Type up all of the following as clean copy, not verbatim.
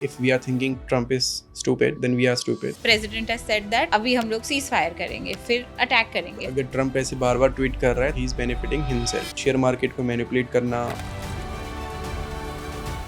If we are thinking Trump is stupid, then we are stupid. President has said that अभी हम लोग cease fire करेंगे, फिर attack करेंगे। अगर ट्रम्प ऐसे बार बार ट्वीट कर रहा है, he is benefiting himself. Share market को मैनिपुलेट करना।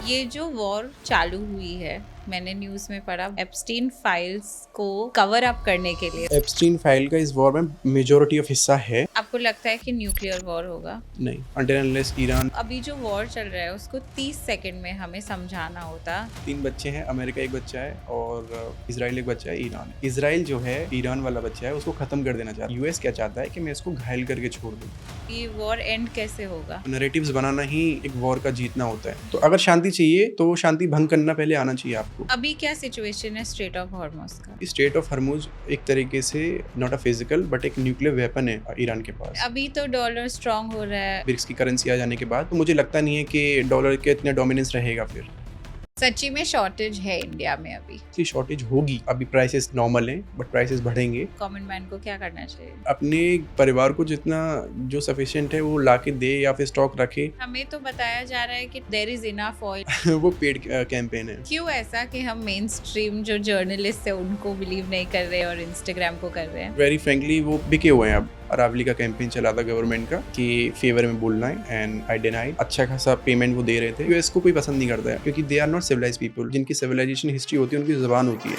ये जो वॉर चालू हुई है, मैंने न्यूज में पढ़ा एप्स्टीन फाइल्स को कवर अप करने के लिए। एप्स्टीन फाइल का इस वॉर में मेजोरिटी ऑफ हिस्सा है। आपको लगता है कि न्यूक्लियर वॉर होगा? नहीं, until unless ईरान। अभी जो वॉर चल रहा है उसको 30 सेकंड में हमें समझाना होता। 3 बच्चे हैं, अमेरिका एक बच्चा है और इजराइल एक बच्चा है, ईरान। इजराइल जो है ईरान वाला बच्चा है, उसको खत्म कर देना चाहता है। यूएस क्या चाहता है कि मैं इसको घायल करके छोड़ दूं। ये वॉर एंड कैसे होगा? नैरेटिव्स बनाना ही एक वॉर का जीतना होता है। तो अगर शांति चाहिए तो वो शांति भंग करना पहले आना चाहिए आपको। अभी क्या सिचुएशन है स्ट्रेट ऑफ हॉर्मुज का? स्टेट ऑफ हरमुज एक तरीके से नॉट अ फिजिकल बट एक न्यूक्लियर वेपन है ईरान के पास। अभी तो डॉलर स्ट्रांग हो रहा है। ब्रिक्स की करेंसी आ जाने के बाद तो मुझे लगता नहीं है कि डॉलर के इतना डोमिनेंस रहेगा। फिर सच्ची में शॉर्टेज है इंडिया में अभी? इसकी शॉर्टेज होगी। अभी प्राइसेस नॉर्मल हैं बट प्राइसेस बढ़ेंगे। कॉमन मैन को क्या करना चाहिए? अपने परिवार को जितना जो सफिशिएंट है वो ला के दे या फिर स्टॉक रखे। हमें तो बताया जा रहा है कि देयर इज इनफ ऑयल। वो पेड कैंपेन है। क्यों ऐसा कि हम मेन स्ट्रीम जो जर्नलिस्ट है उनको बिलीव नहीं कर रहे और इंस्टाग्राम को कर रहे हैं? वेरी फ्रेंकली वो बिके हुए हैं। अब अरावली का कैंपेन चला था गवर्नमेंट का कि फेवर में बोलना है एंड आई डिनाइड। अच्छा खासा पेमेंट वो दे रहे थे। यूएस को कोई पसंद नहीं करता है क्योंकि they are not civilised people. जिनकी सिविलाइजेशन हिस्ट्री होती है उनकी जुबान होती है।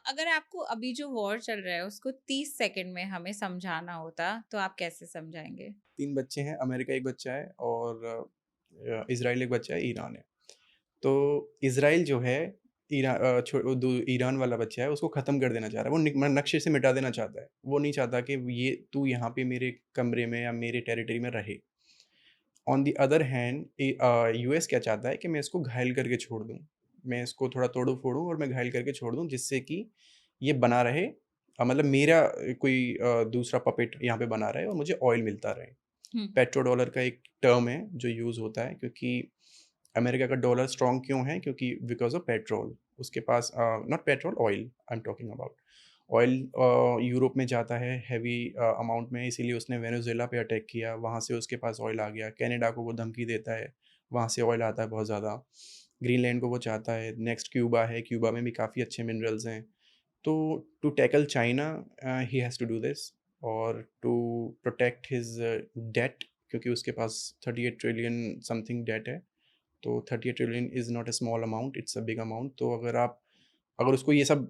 अगर आपको अभी जो वॉर चल रहा है उसको 30 सेकंड में हमें समझाना होता तो आप कैसे समझाएंगे? 3 बच्चे हैं, अमेरिका एक बच्चा है और इजराइल एक बच्चा है, ईरान है। तो इजराइल जो है ईरान वाला बच्चा है, उसको ख़त्म कर देना चाह रहा है। वो नक्शे से मिटा देना चाहता है। वो नहीं चाहता कि ये तू यहाँ पे मेरे कमरे में या मेरे टेरिटरी में रहे। On the other hand US क्या चाहता है कि मैं इसको घायल करके छोड़ दूँ। मैं इसको थोड़ा तोड़ूँ-फोड़ूँ और मैं घायल करके छोड़ दूँ जिससे कि ये बना रहे। मतलब मेरा कोई दूसरा पपेट यहाँ पे बना रहे और मुझे ऑयल मिलता रहे। हम्म। पेट्रो डॉलर का एक टर्म है जो यूज़ होता है क्योंकि अमेरिका का डॉलर स्ट्रॉन्ग क्यों है? क्योंकि बिकॉज़ ऑफ पेट्रोल। उसके पास not petrol, oil I am talking about. Oil Europe में जाता है हेवी अमाउंट में, इसीलिए उसने वेनेज़ुएला पे अटैक किया। वहाँ से उसके पास ऑयल आ गया। कनाडा को वो धमकी देता है, वहाँ से ऑयल आता है बहुत ज़्यादा। ग्रीनलैंड को वो चाहता है। नेक्स्ट क्यूबा है, क्यूबा में भी काफ़ी अच्छे मिनरल्स हैं। तो to tackle China he has to do this और टू प्रोटेक्ट हिज़ डेट क्योंकि उसके पास 38 ट्रिलियन समथिंग डेट है। तो 38 trillion is not a small amount, it's a big amount. तो अगर उसको ये सब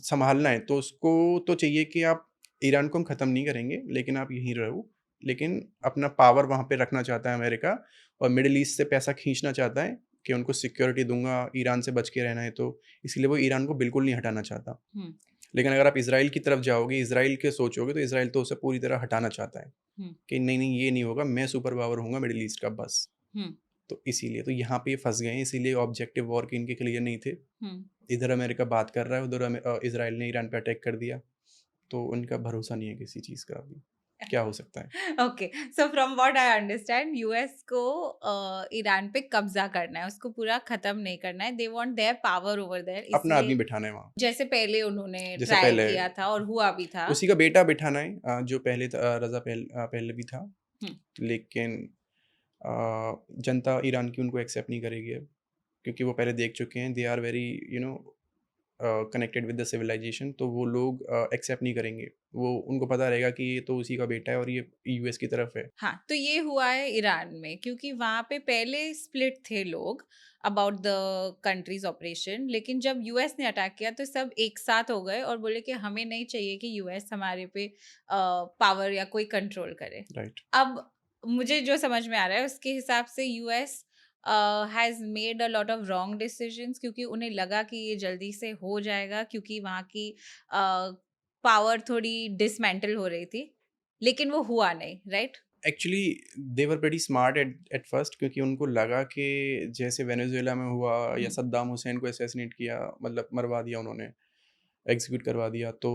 सँभालना है तो उसको तो चाहिए कि आप ईरान को हम ख़त्म नहीं करेंगे, लेकिन आप यहीं रहो। लेकिन अपना पावर वहाँ पे रखना चाहता है अमेरिका और मिडल ईस्ट से पैसा खींचना चाहता है कि उनको सिक्योरिटी दूँगा, ईरान से बच के रहना है तो, इसीलिए वो ईरान को बिल्कुल नहीं हटाना चाहता। हम्म। लेकिन अगर आप इज़राइल की तरफ जाओगे, इज़राइल के सोचोगे तो इज़राइल तो उसे पूरी तरह हटाना चाहता है हम्म। कि नहीं, नहीं ये नहीं होगा, मैं सुपर पावर होऊँगा मिडल ईस्ट का बस। हम्म। तो इसीलिए तो यहाँ पे ये फँस गए हैं, इसीलिए ऑब्जेक्टिव वॉर के इनके क्लियर नहीं थे। हम्म। इधर अमेरिका बात कर रहा है, उधर इज़राइल ने ईरान पे अटैक कर दिया। तो उनका भरोसा नहीं है किसी चीज़ का अभी। क्या हो सकता है? Okay, so from what I understand US को ईरान पे कब्जा करना है, उसको पूरा खत्म नहीं करना है। They want their power over there, अपना आदमी इसलिए बिठाना है वहाँ। जैसे पहले उन्होंने जैसे ट्राई पहले किया था और हुआ भी था। उसी का बेटा बिठाना है जो पहले रज़ा पहलवी था। हम्म। लेकिन जनता ईरान की उनको एक्सेप्ट नहीं करेगी अब, क्योंकि वो पहले देख चुके हैं। They are very connected with the civilisation. तो वो लोग एक्सेप्ट नहीं करेंगे। वो उनको पता रहेगा कि ये तो उसी का बेटा है और ये यूएस की तरफ है। हाँ, तो ये हुआ है ईरान में क्योंकि वहां पे पहले स्प्लिट थे लोग अबाउट द कंट्रीज ऑपरेशन, लेकिन जब यूएस ने अटैक किया तो सब एक साथ हो गए और बोले कि हमें नहीं चाहिए कि यूएस हमारे पे पावर या कोई कंट्रोल करे। राइट। अब मुझे जो समझ में आ रहा है उसके हिसाब से US has made a lot of wrong decisions क्योंकि उन्हें लगा कि ये जल्दी से हो जाएगा क्योंकि वहाँ की पावर थोड़ी डिसमेंटल हो रही थी, लेकिन वो हुआ नहीं, right? Actually they were pretty smart at at first, क्योंकि उनको लगा कि जैसे वेनेजुएला में हुआ या सद्दाम हुसैन को असैसिनेट किया, मतलब मरवा दिया उन्होंने, एग्जीक्यूट करवा दिया। तो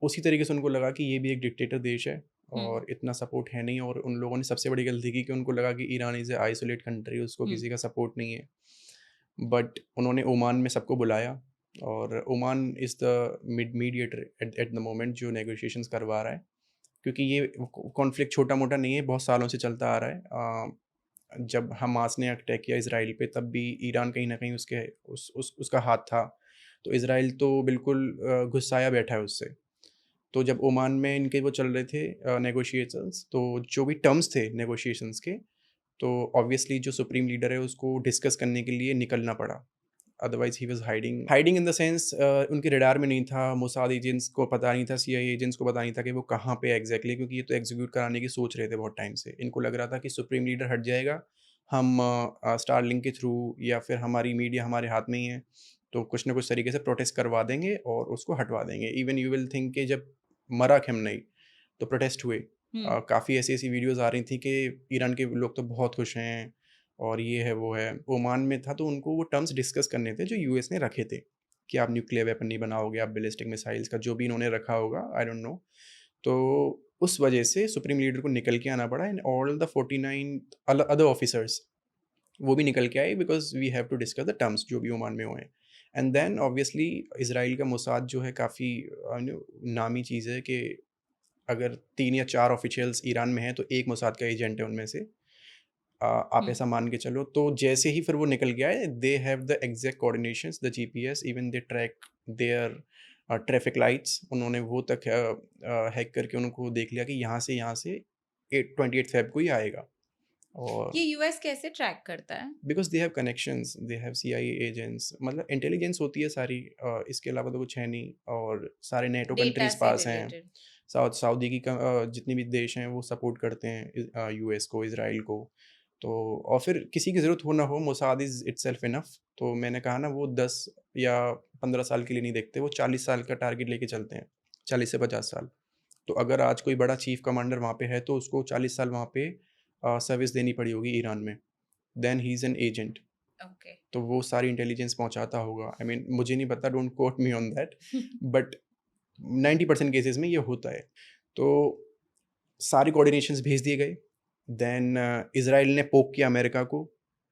उसी तरीके से उनको लगा कि ये भी एक डिक्टेटर देश है और इतना सपोर्ट है नहीं। और उन लोगों ने सबसे बड़ी गलती की कि उनको लगा कि Iran is a isolate country, उसको किसी का सपोर्ट नहीं है। बट उन्होंने ओमान में सबको बुलाया और Oman is the mediator at the moment जो नेगोशिएशंस करवा रहा है, क्योंकि ये कॉन्फ्लिक्ट छोटा-मोटा नहीं है, बहुत सालों से चलता आ रहा है। जब हमास ने अटैक किया इज़राइल पे तब भी ईरान कहीं न कहीं उसके उसका हाथ था। तो इज़राइल तो बिल्कुल गुस्साया बैठा है उससे। तो जब ओमान में इनके वो चल रहे थे नेगोशिएशंस, तो जो भी टर्म्स थे नेगोशिएशंस के, तो ऑब्वियसली जो सुप्रीम लीडर है उसको डिस्कस करने के लिए निकलना पड़ा। Otherwise he was hiding in the sense उनके रडार में नहीं था, मोसाद एजेंट्स को पता नहीं था, सीआईए एजेंट्स को पता नहीं था कि वो कहाँ पे है एग्ज़ैक्टली, क्योंकि ये तो एग्ज़ीक्यूट कराने की सोच रहे थे बहुत टाइम से। इनको लग रहा था कि सुप्रीम लीडर हट जाएगा, हम स्टारलिंक के थ्रू या फिर हमारी मीडिया हमारे हाथ में ही है, तो कुछ ना कुछ तरीके से प्रोटेस्ट करवा देंगे और उसको हटवा देंगे। इवन यू विल थिंक कि जब मरा खamenei तो प्रोटेस्ट हुए। हुँ, काफ़ी ऐसी-ऐसी वीडियोज़ आ रही थी कि ईरान के लोग तो बहुत खुश हैं और ये है, वो है। ओमान में था तो उनको वो टर्म्स डिस्कस करने थे जो यूएस ने रखे थे, कि आप न्यूक्लियर वेपन नहीं बनाओगे, आप बैलिस्टिक मिसाइल्स का जो भी इन्होंने रखा होगा, आई डोंट नो। तो उस वजह से सुप्रीम लीडर को निकल के आना पड़ा and all the 49 other officers वो भी निकल के आए because we have to discuss the terms जो भी ओमान में हुए हैं। एंड देन ऑब्वियसली इज़राइल का मोसाद जो है काफ़ी नामी चीज़ है कि अगर 3 या 4 ऑफ़िशियल्स ईरान में हैं, तो 1 मोसाद का एजेंट है उनमें से। आप हुँ। ऐसा मान के चलो, तो जैसे ही फिर वो निकल के आए, they have the exact coordinations, the GPS, even they track their traffic lights. उन्होंने वो तक हैक करके उनको देख लिया कि यहाँ से 28 फ़ेब को ही आएगा। ये और यूएस कैसे ट्रैक करता है? Because they have connections, they have CIA agents, मतलब इंटेलिजेंस होती है सारी। इसके अलावा तो कुछ है नहीं, और सारे नेटो डेटा कंट्रीज़ से पास हैं। रिलेटेड। सऊदी की जितने भी देश हैं वो सपोर्ट करते हैं यूएस को, इज़राइल को। तो और फिर किसी की ज़रूरत हो ना हो, मोसाद इज़ इटसेल्फ इनफ। तो मैंने कहा ना, वो 10 या 15 साल के लिए नहीं देखते, वो 40 साल का टारगेट लेके चलते हैं, 40 से 50 साल। तो अगर आज कोई बड़ा चीफ कमांडर वहाँ पे है तो उसको 40 साल वहाँ पे सर्विस देनी पड़ी होगी ईरान में। Then he is an agent. Okay. तो वो सारी इंटेलिजेंस पहुँचाता होगा। आई मीन मुझे नहीं पता, don't quote me on that, but 90% cases में ये होता है। तो सारे कोऑर्डिनेशंस भेज दिए गए। देन इज़राइल ने पोक किया अमेरिका को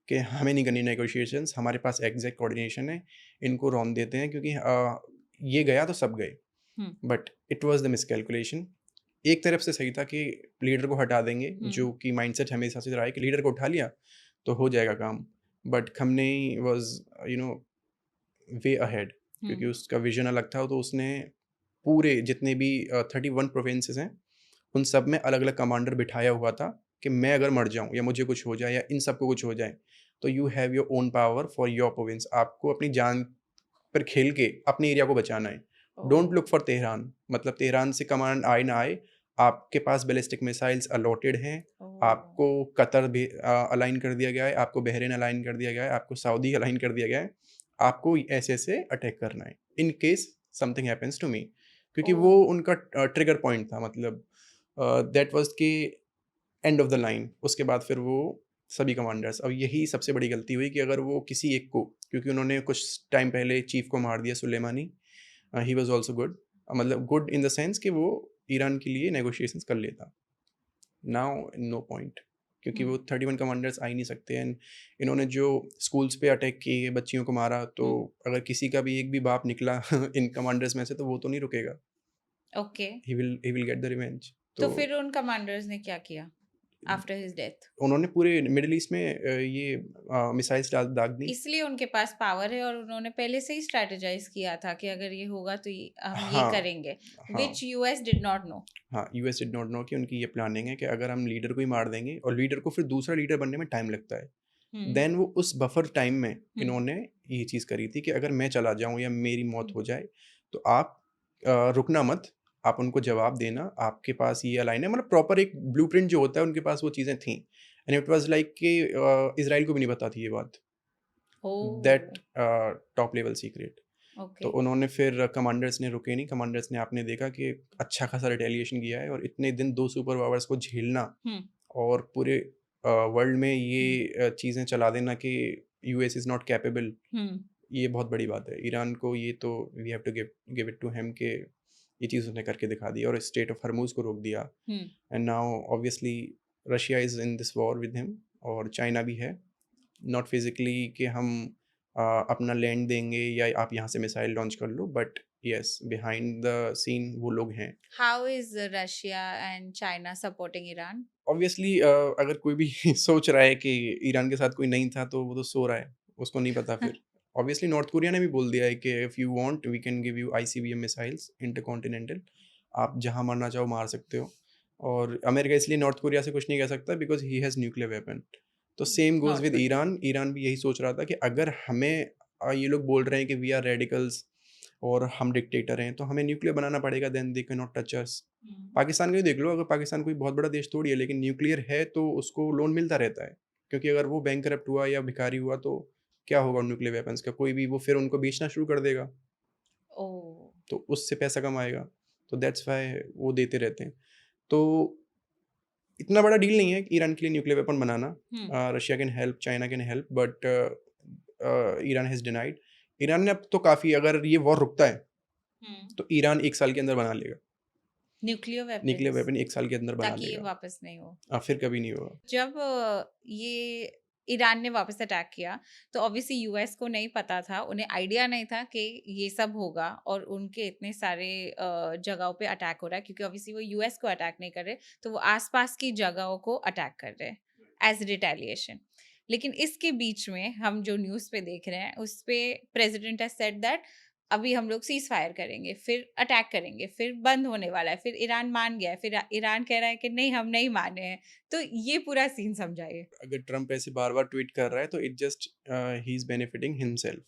कि हमें नहीं करनी नेगोशिएशंस, हमारे पास एग्ज़ैक्ट कोऑर्डिनेशन है, इनको रौंद देते हैं, क्योंकि ये गया तो सब गए। Hmm, but it was the miscalculation. एक तरफ से सही था कि लीडर को हटा देंगे, हुँ, जो कि माइंडसेट हमेशा से रहा है कि लीडर को उठा लिया तो हो जाएगा काम। बट खamenei was you know way ahead, hmm. क्योंकि उसका विज़न अलग था। तो उसने पूरे जितने भी 31 प्रोविंसेस हैं, उन सब में अलग-अलग कमांडर बिठाया हुआ था कि मैं अगर मर जाऊँ या मुझे कुछ हो जाए या इन सबको कुछ हो जाए, तो you have your own power for your province. आपको अपनी जान पर खेल के अपने एरिया को बचाना है। Don't oh! Look for Tehran, मतलब तेहरान से कमांड आए ना आए, आपके पास बैलिस्टिक मिसाइल्स अलॉटेड हैं। ओह! आपको कतर भी अलाइन कर दिया गया है, आपको बहरीन अलाइन कर दिया गया है, आपको सऊदी अलाइन कर दिया गया है। आपको ऐसे-ऐसे अटैक करना है, in case something happens to me. क्योंकि वो ओह! उनका ट्रिगर पॉइंट था, मतलब दैट वाज़ कि एंड ऑफ द लाइन। उसके बाद फिर वो सभी कमांडर्स, अब यही सबसे बड़ी गलती हुई कि अगर वो किसी एक को, क्योंकि उन्होंने कुछ टाइम पहले चीफ को मार दिया, Sulemani. He was also good, मतलब गुड इन द सेंस कि वो ईरान के लिए नेगोशिएशंस कर लेता। नाउ नो पॉइंट, क्योंकि हुँ, वो 31 कमांडर्स आ ही नहीं सकते। एंड इन्होंने जो स्कूल्स पे अटैक किए, बच्चियों को मारा, तो हुँ। अगर किसी का भी एक भी बाप निकला इन कमांडर्स में से, तो वो तो नहीं रुकेगा। Okay. He will get the revenge. तो तो फिर उन कमांडर्स ने क्या किया आफ्टर हिज़ डेथ? उन्होंने पूरे मिडल ईस्ट में ये मिसाइल्स दाग दी। इसलिए उनके पास पावर है और उन्होंने पहले से ही स्ट्रैटेजाइज़ किया था कि अगर ये होगा तो ये हम ये हाँ, करेंगे, हाँ, which US did not know. हाँ, यूएस डिड नॉट नो कि उनकी ये प्लानिंग है कि अगर हम लीडर को ही मार देंगे, और लीडर को फिर दूसरा लीडर बनने में टाइम लगता है। हुँ, देन वो उस बफर टाइम में हुँ, इन्होंने ये चीज़ करी थी कि अगर मैं चला जाऊँ या मेरी मौत हुँ, हो जाए, तो आप रुकना मत, आप उनको जवाब देना, आपके पास ये लाइन है, मतलब प्रॉपर एक ब्लूप्रिंट जो होता है, उनके पास वो चीज़ें थीं। एंड इट वाज़ लाइक कि इज़राइल को भी नहीं पता थी ये बात, that oh! Top level secret. तो ओके। उन्होंने फिर कमांडर्स ने रुके नहीं, कमांडर्स ने आपने देखा कि अच्छा खासा रिटेलिएशन किया है, और इतने दिन 2 सुपर पावर्स को झेलना हुँ, और पूरे वर्ल्ड में हुँ, ये चीज़ें चला देना कि US is not capable, hmm, ये बहुत बड़ी बात है। ईरान को ये तो we have to give give it to him कि ये चीज़ उसने करके दिखा दी और स्ट्रेट ऑफ हॉर्मुज़ को रोक दिया। Hmm, and now obviously Russia is in this war with him, और चाइना भी है। नॉट फिज़िकली कि हम अपना लैंड देंगे या आप यहाँ से मिसाइल लॉन्च कर लो, but yes, behind the scene वो लोग हैं। How is Russia and China supporting Iran? Obviously अगर कोई भी सोच रहा है कि ईरान के साथ कोई नहीं था, तो वो तो सो रहा है, उसको नहीं पता फिर। ऑब्वियसली नॉर्थ कोरिया ने भी बोल दिया है कि if you want we can give you ICBM missiles intercontinental, आप जहाँ मारना चाहो मार सकते हो। और अमेरिका इसलिए नॉर्थ कोरिया से कुछ नहीं कह सकता because he has nuclear weapon. तो same goes not with good. Iran, Iran भी यही सोच रहा था कि अगर हमें ये लोग बोल रहे हैं कि वी आर रेडिकल्स और हम डिक्टेटर हैं, तो हमें न्यूक्लियर बनाना पड़ेगा, then they can not touch us. Pakistan का ही देख लो, अगर पाकिस्तान कोई बहुत बड़ा देश थोड़ी है, लेकिन न्यूक्लियर है तो उसको लोन मिलता रहता है। क्योंकि अगर वो बैंकरप्ट हुआ या भिखारी हुआ तो क्या होगा न्यूक्लियर वेपन्स का? कोई भी वो फिर उनको बेचना शुरू कर देगा, ओह! तो उससे पैसा कमाएगा। तो दैट्स व्हाई वो देते रहते हैं। तो इतना बड़ा डील नहीं है कि ईरान के लिए nuclear weapon banana. Hmm, Russia can help, China can help, but Iran has denied. Iran ने अब तो काफ़ी, अगर ये वॉर रुकता है, हुँ। तो ईरान 1 साल के अंदर बना लेगा। न्यूक्लियर न्यूक्लियर वेपन्स वेपन 1 साल के अंदर बना ताकि ये लेगा। वापस नहीं हो। फिर कभी नहीं होगा। जब ये ईरान ने वापस अटैक किया, तो ऑब्वियसली यूएस को नहीं पता था, उन्हें आइडिया नहीं था कि ये सब होगा और उनके इतने सारे जगहों पे अटैक हो रहा है, क्योंकि ऑब्वियसली वो यूएस को अटैक नहीं कर रहे, तो वो आसपास की जगहों को अटैक कर रहे हैं एज रिटेलिएशन। लेकिन इसके बीच में हम जो न्यूज़ पे देख रहे हैं, उस पे प्रेसिडेंट हैज सेड दैट अभी हम लोग सीज़ फायर करेंगे, फिर अटैक करेंगे, फिर बंद होने वाला है, फिर ईरान मान गया है, फिर ईरान कह रहा है कि नहीं हम नहीं माने हैं। तो ये पूरा सीन समझाइए। अगर ट्रम्प ऐसे बार-बार ट्वीट कर रहा है, तो it just he is benefiting himself,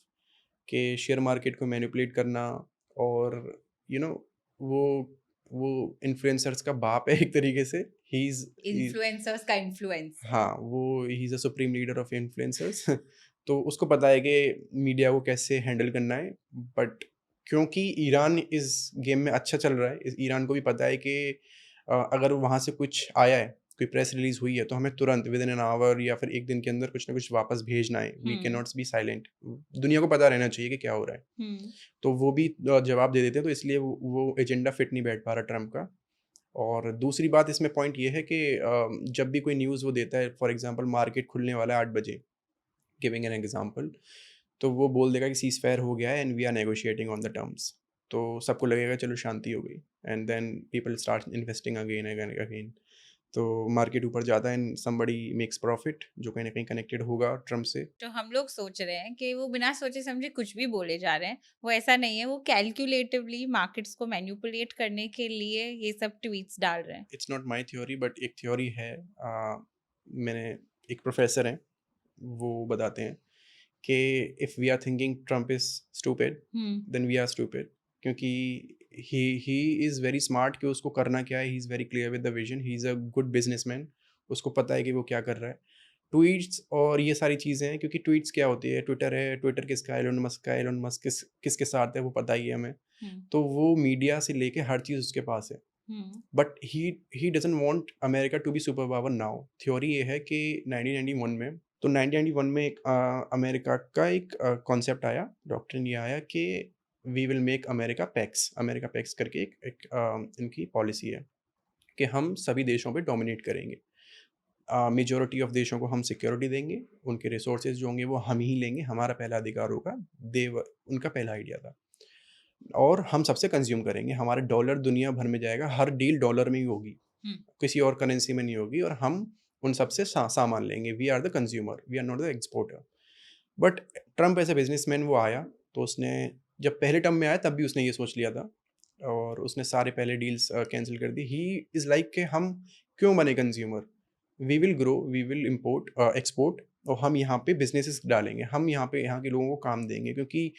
कि शेयर मार्केट को मैनिपुलेट करना। और यू नो वो वो इन्फ्लुएंसर्स का बाप है एक तरीके से। ही इज़ ही इन्फ्लुएंसर्स का इन्फ्लुएंस। हाँ, वो he is a supreme leader of influencers. तो उसको पता है कि मीडिया को कैसे हैंडल करना है। बट क्योंकि ईरान इस गेम में अच्छा चल रहा है, इस ईरान को भी पता है कि अगर वहाँ से कुछ आया है, कोई प्रेस रिलीज़ हुई है, तो हमें तुरंत विदिन एन आवर या फिर 1 दिन के अंदर कुछ ना कुछ वापस भेजना है। We can hmm, not be silent. दुनिया को पता रहना चाहिए कि क्या हो रहा है। हुँ, तो वो भी जवाब दे देते हैं, तो इसलिए वो एजेंडा फिट नहीं बैठ पा रहा ट्रम्प का। और दूसरी बात इसमें पॉइंट ये है कि जब भी कोई न्यूज़ वो देता है, फॉर एग्ज़ाम्पल मार्केट खुलने वाला है 8 बजे, गिविंग एन एग्ज़ाम्पल, तो वो बोल देगा कि सीज़ फायर हो गया है and we are negotiating on the terms. तो सबको लगेगा चलो शांति हो गई, and then people start investing again, again, again. तो मार्केट ऊपर जाता है एंड समबडी मेक्स प्रॉफिट, जो कहीं न कहीं कनेक्टेड होगा ट्रम्प से। जो हम लोग सोच रहे हैं कि वो बिना सोचे-समझे कुछ भी बोले जा रहे हैं, वो ऐसा नहीं है, वो कैलकुलेटिवली मार्केट्स को मैनिपुलेट करने के लिए ये सब ट्वीट्स डाल रहे हैं। It's not my theory, but एक थ्योरी है। मैंने एक प्रोफ़ेसर हैं, वो बताते हैं कि if we are thinking Trump is stupid, hmm, then we are stupid. क्योंकि ही इज़ वेरी स्मार्ट कि उसको करना क्या है, he is very clear with the vision, he is a good businessman. उसको पता है कि वो क्या कर रहा है। ट्वीट्स और ये सारी चीज़ें हैं, क्योंकि ट्वीट्स क्या होती है, ट्विटर किसका है, एलन मस्क का है, एलन मस्क किसके साथ है वो पता ही है हमें। हुँ, तो वो मीडिया से लेके हर चीज़ उसके पास है। Hmm, but he doesn't want America to be super power now. Theory ये है कि 1991 में, तो 1991 में एक अमेरिका का एक कॉन्सेप्ट आया, डॉक्ट्रिन ये आया कि वी विल मेक अमेरिका पैक्स करके एक इनकी पॉलिसी है कि हम सभी देशों पे डोमिनेट करेंगे। मेजॉरिटी ऑफ देशों को हम सिक्योरिटी देंगे, उनके रिसोर्सेज़ जो होंगे वो हम ही लेंगे, हमारा पहला अधिकार होगा। उनका पहला आइडिया था। और हम सबसे कंज़्यूम करेंगे, हमारा डॉलर दुनिया भर में जाएगा, हर डील डॉलर में ही होगी, हुँ, किसी और करेंसी में नहीं होगी, और हम उन सब से सामान लेंगे। We are the consumer, we are not the exporter. But Trump as a businessman वो आया, तो उसने जब पहले टर्म में आया तब भी उसने ये सोच लिया था, और उसने सारे पहले डील्स कैंसल कर दी। ही इज़ लाइक कि हम क्यों बने consumer? We will grow, we will export, और हम यहाँ पे बिज़नेसेस डालेंगे, हम यहाँ पे यहाँ के लोगों को काम देंगे, क्योंकि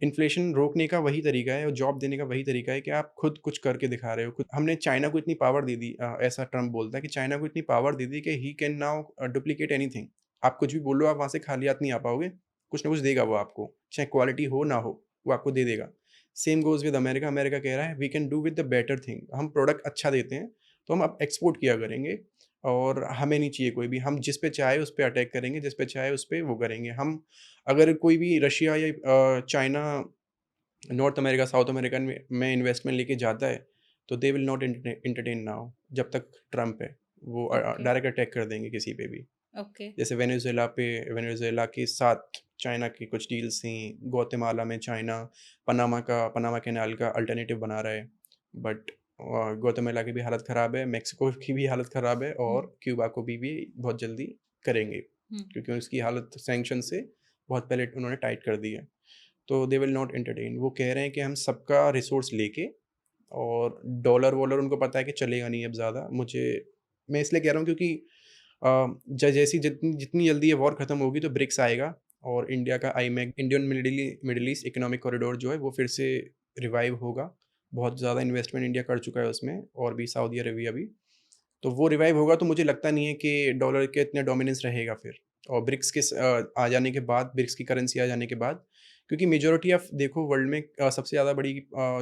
इन्फ्लेशन रोकने का वही तरीका है और जॉब देने का वही तरीका है कि आप खुद कुछ करके दिखा रहे हो। खुद हमने चाइना को इतनी पावर दे दी, ऐसा ट्रम्प बोलता है कि चाइना को इतनी पावर दे दी कि he can now duplicate anything. आप कुछ भी बोलो, आप वहाँ से खाली हाथ नहीं आ पाओगे, कुछ ना कुछ देगा वो आपको, चाहे क्वालिटी हो ना हो, वो आपको दे देगा। Same goes with America. America कह रहा है we can do with the better thing, हम प्रोडक्ट अच्छा देते हैं, तो हम अब एक्सपोर्ट किया करेंगे, और हमें नहीं चाहिए कोई भी, हम जिस पे चाहे उस पे अटैक करेंगे, जिस पे चाहे उस पे वो करेंगे। हम अगर कोई भी रशिया या China north America, south American में इन्वेस्टमेंट लेके जाता है, तो they will not entertain now, जब तक ट्रम्प है। वो ओके, डायरेक्ट अटैक कर देंगे किसी पे भी। ओके, जैसे वेनेजुएला के साथ चाइना की कुछ डील्स थी, ग्वाटेमाला में चाइना पनामा कैनाल का अल्टरनेटिव बना रहा है, बट ग्वाटेमाला की भी हालत ख़राब है, मेक्सिको की भी हालत ख़राब है हुँ, और क्यूबा को भी बहुत जल्दी करेंगे, हुँ, क्योंकि उसकी हालत सैंक्शन से बहुत पहले उन्होंने टाइट कर दी है। तो दे विल नॉट एंटरटेन, वो कह रहे हैं कि हम सबका रिसोर्स लेके, और डॉलर वॉलर उनको पता है कि चलेगा नहीं अब ज़्यादा। मैं इसलिए कह रहा हूँ क्योंकि जैसी जितनी जितनी जल्दी ये वॉर ख़त्म होगी तो ब्रिक्स आएगा, और इंडिया का iMac, Indian middle east economic corridor जो है वो फिर से रिवाइव होगा। बहुत ज़्यादा इन्वेस्टमेंट इंडिया कर चुका है उसमें, और भी सऊदी अरेबिया भी। तो वो रिवाइव होगा तो मुझे लगता नहीं है कि डॉलर के इतना डोमिनेंस रहेगा फिर। और आ जाने के बाद, ब्रिक्स की करेंसी आ जाने के बाद, क्योंकि मेजॉरिटी ऑफ देखो वर्ल्ड में सबसे ज़्यादा बड़ी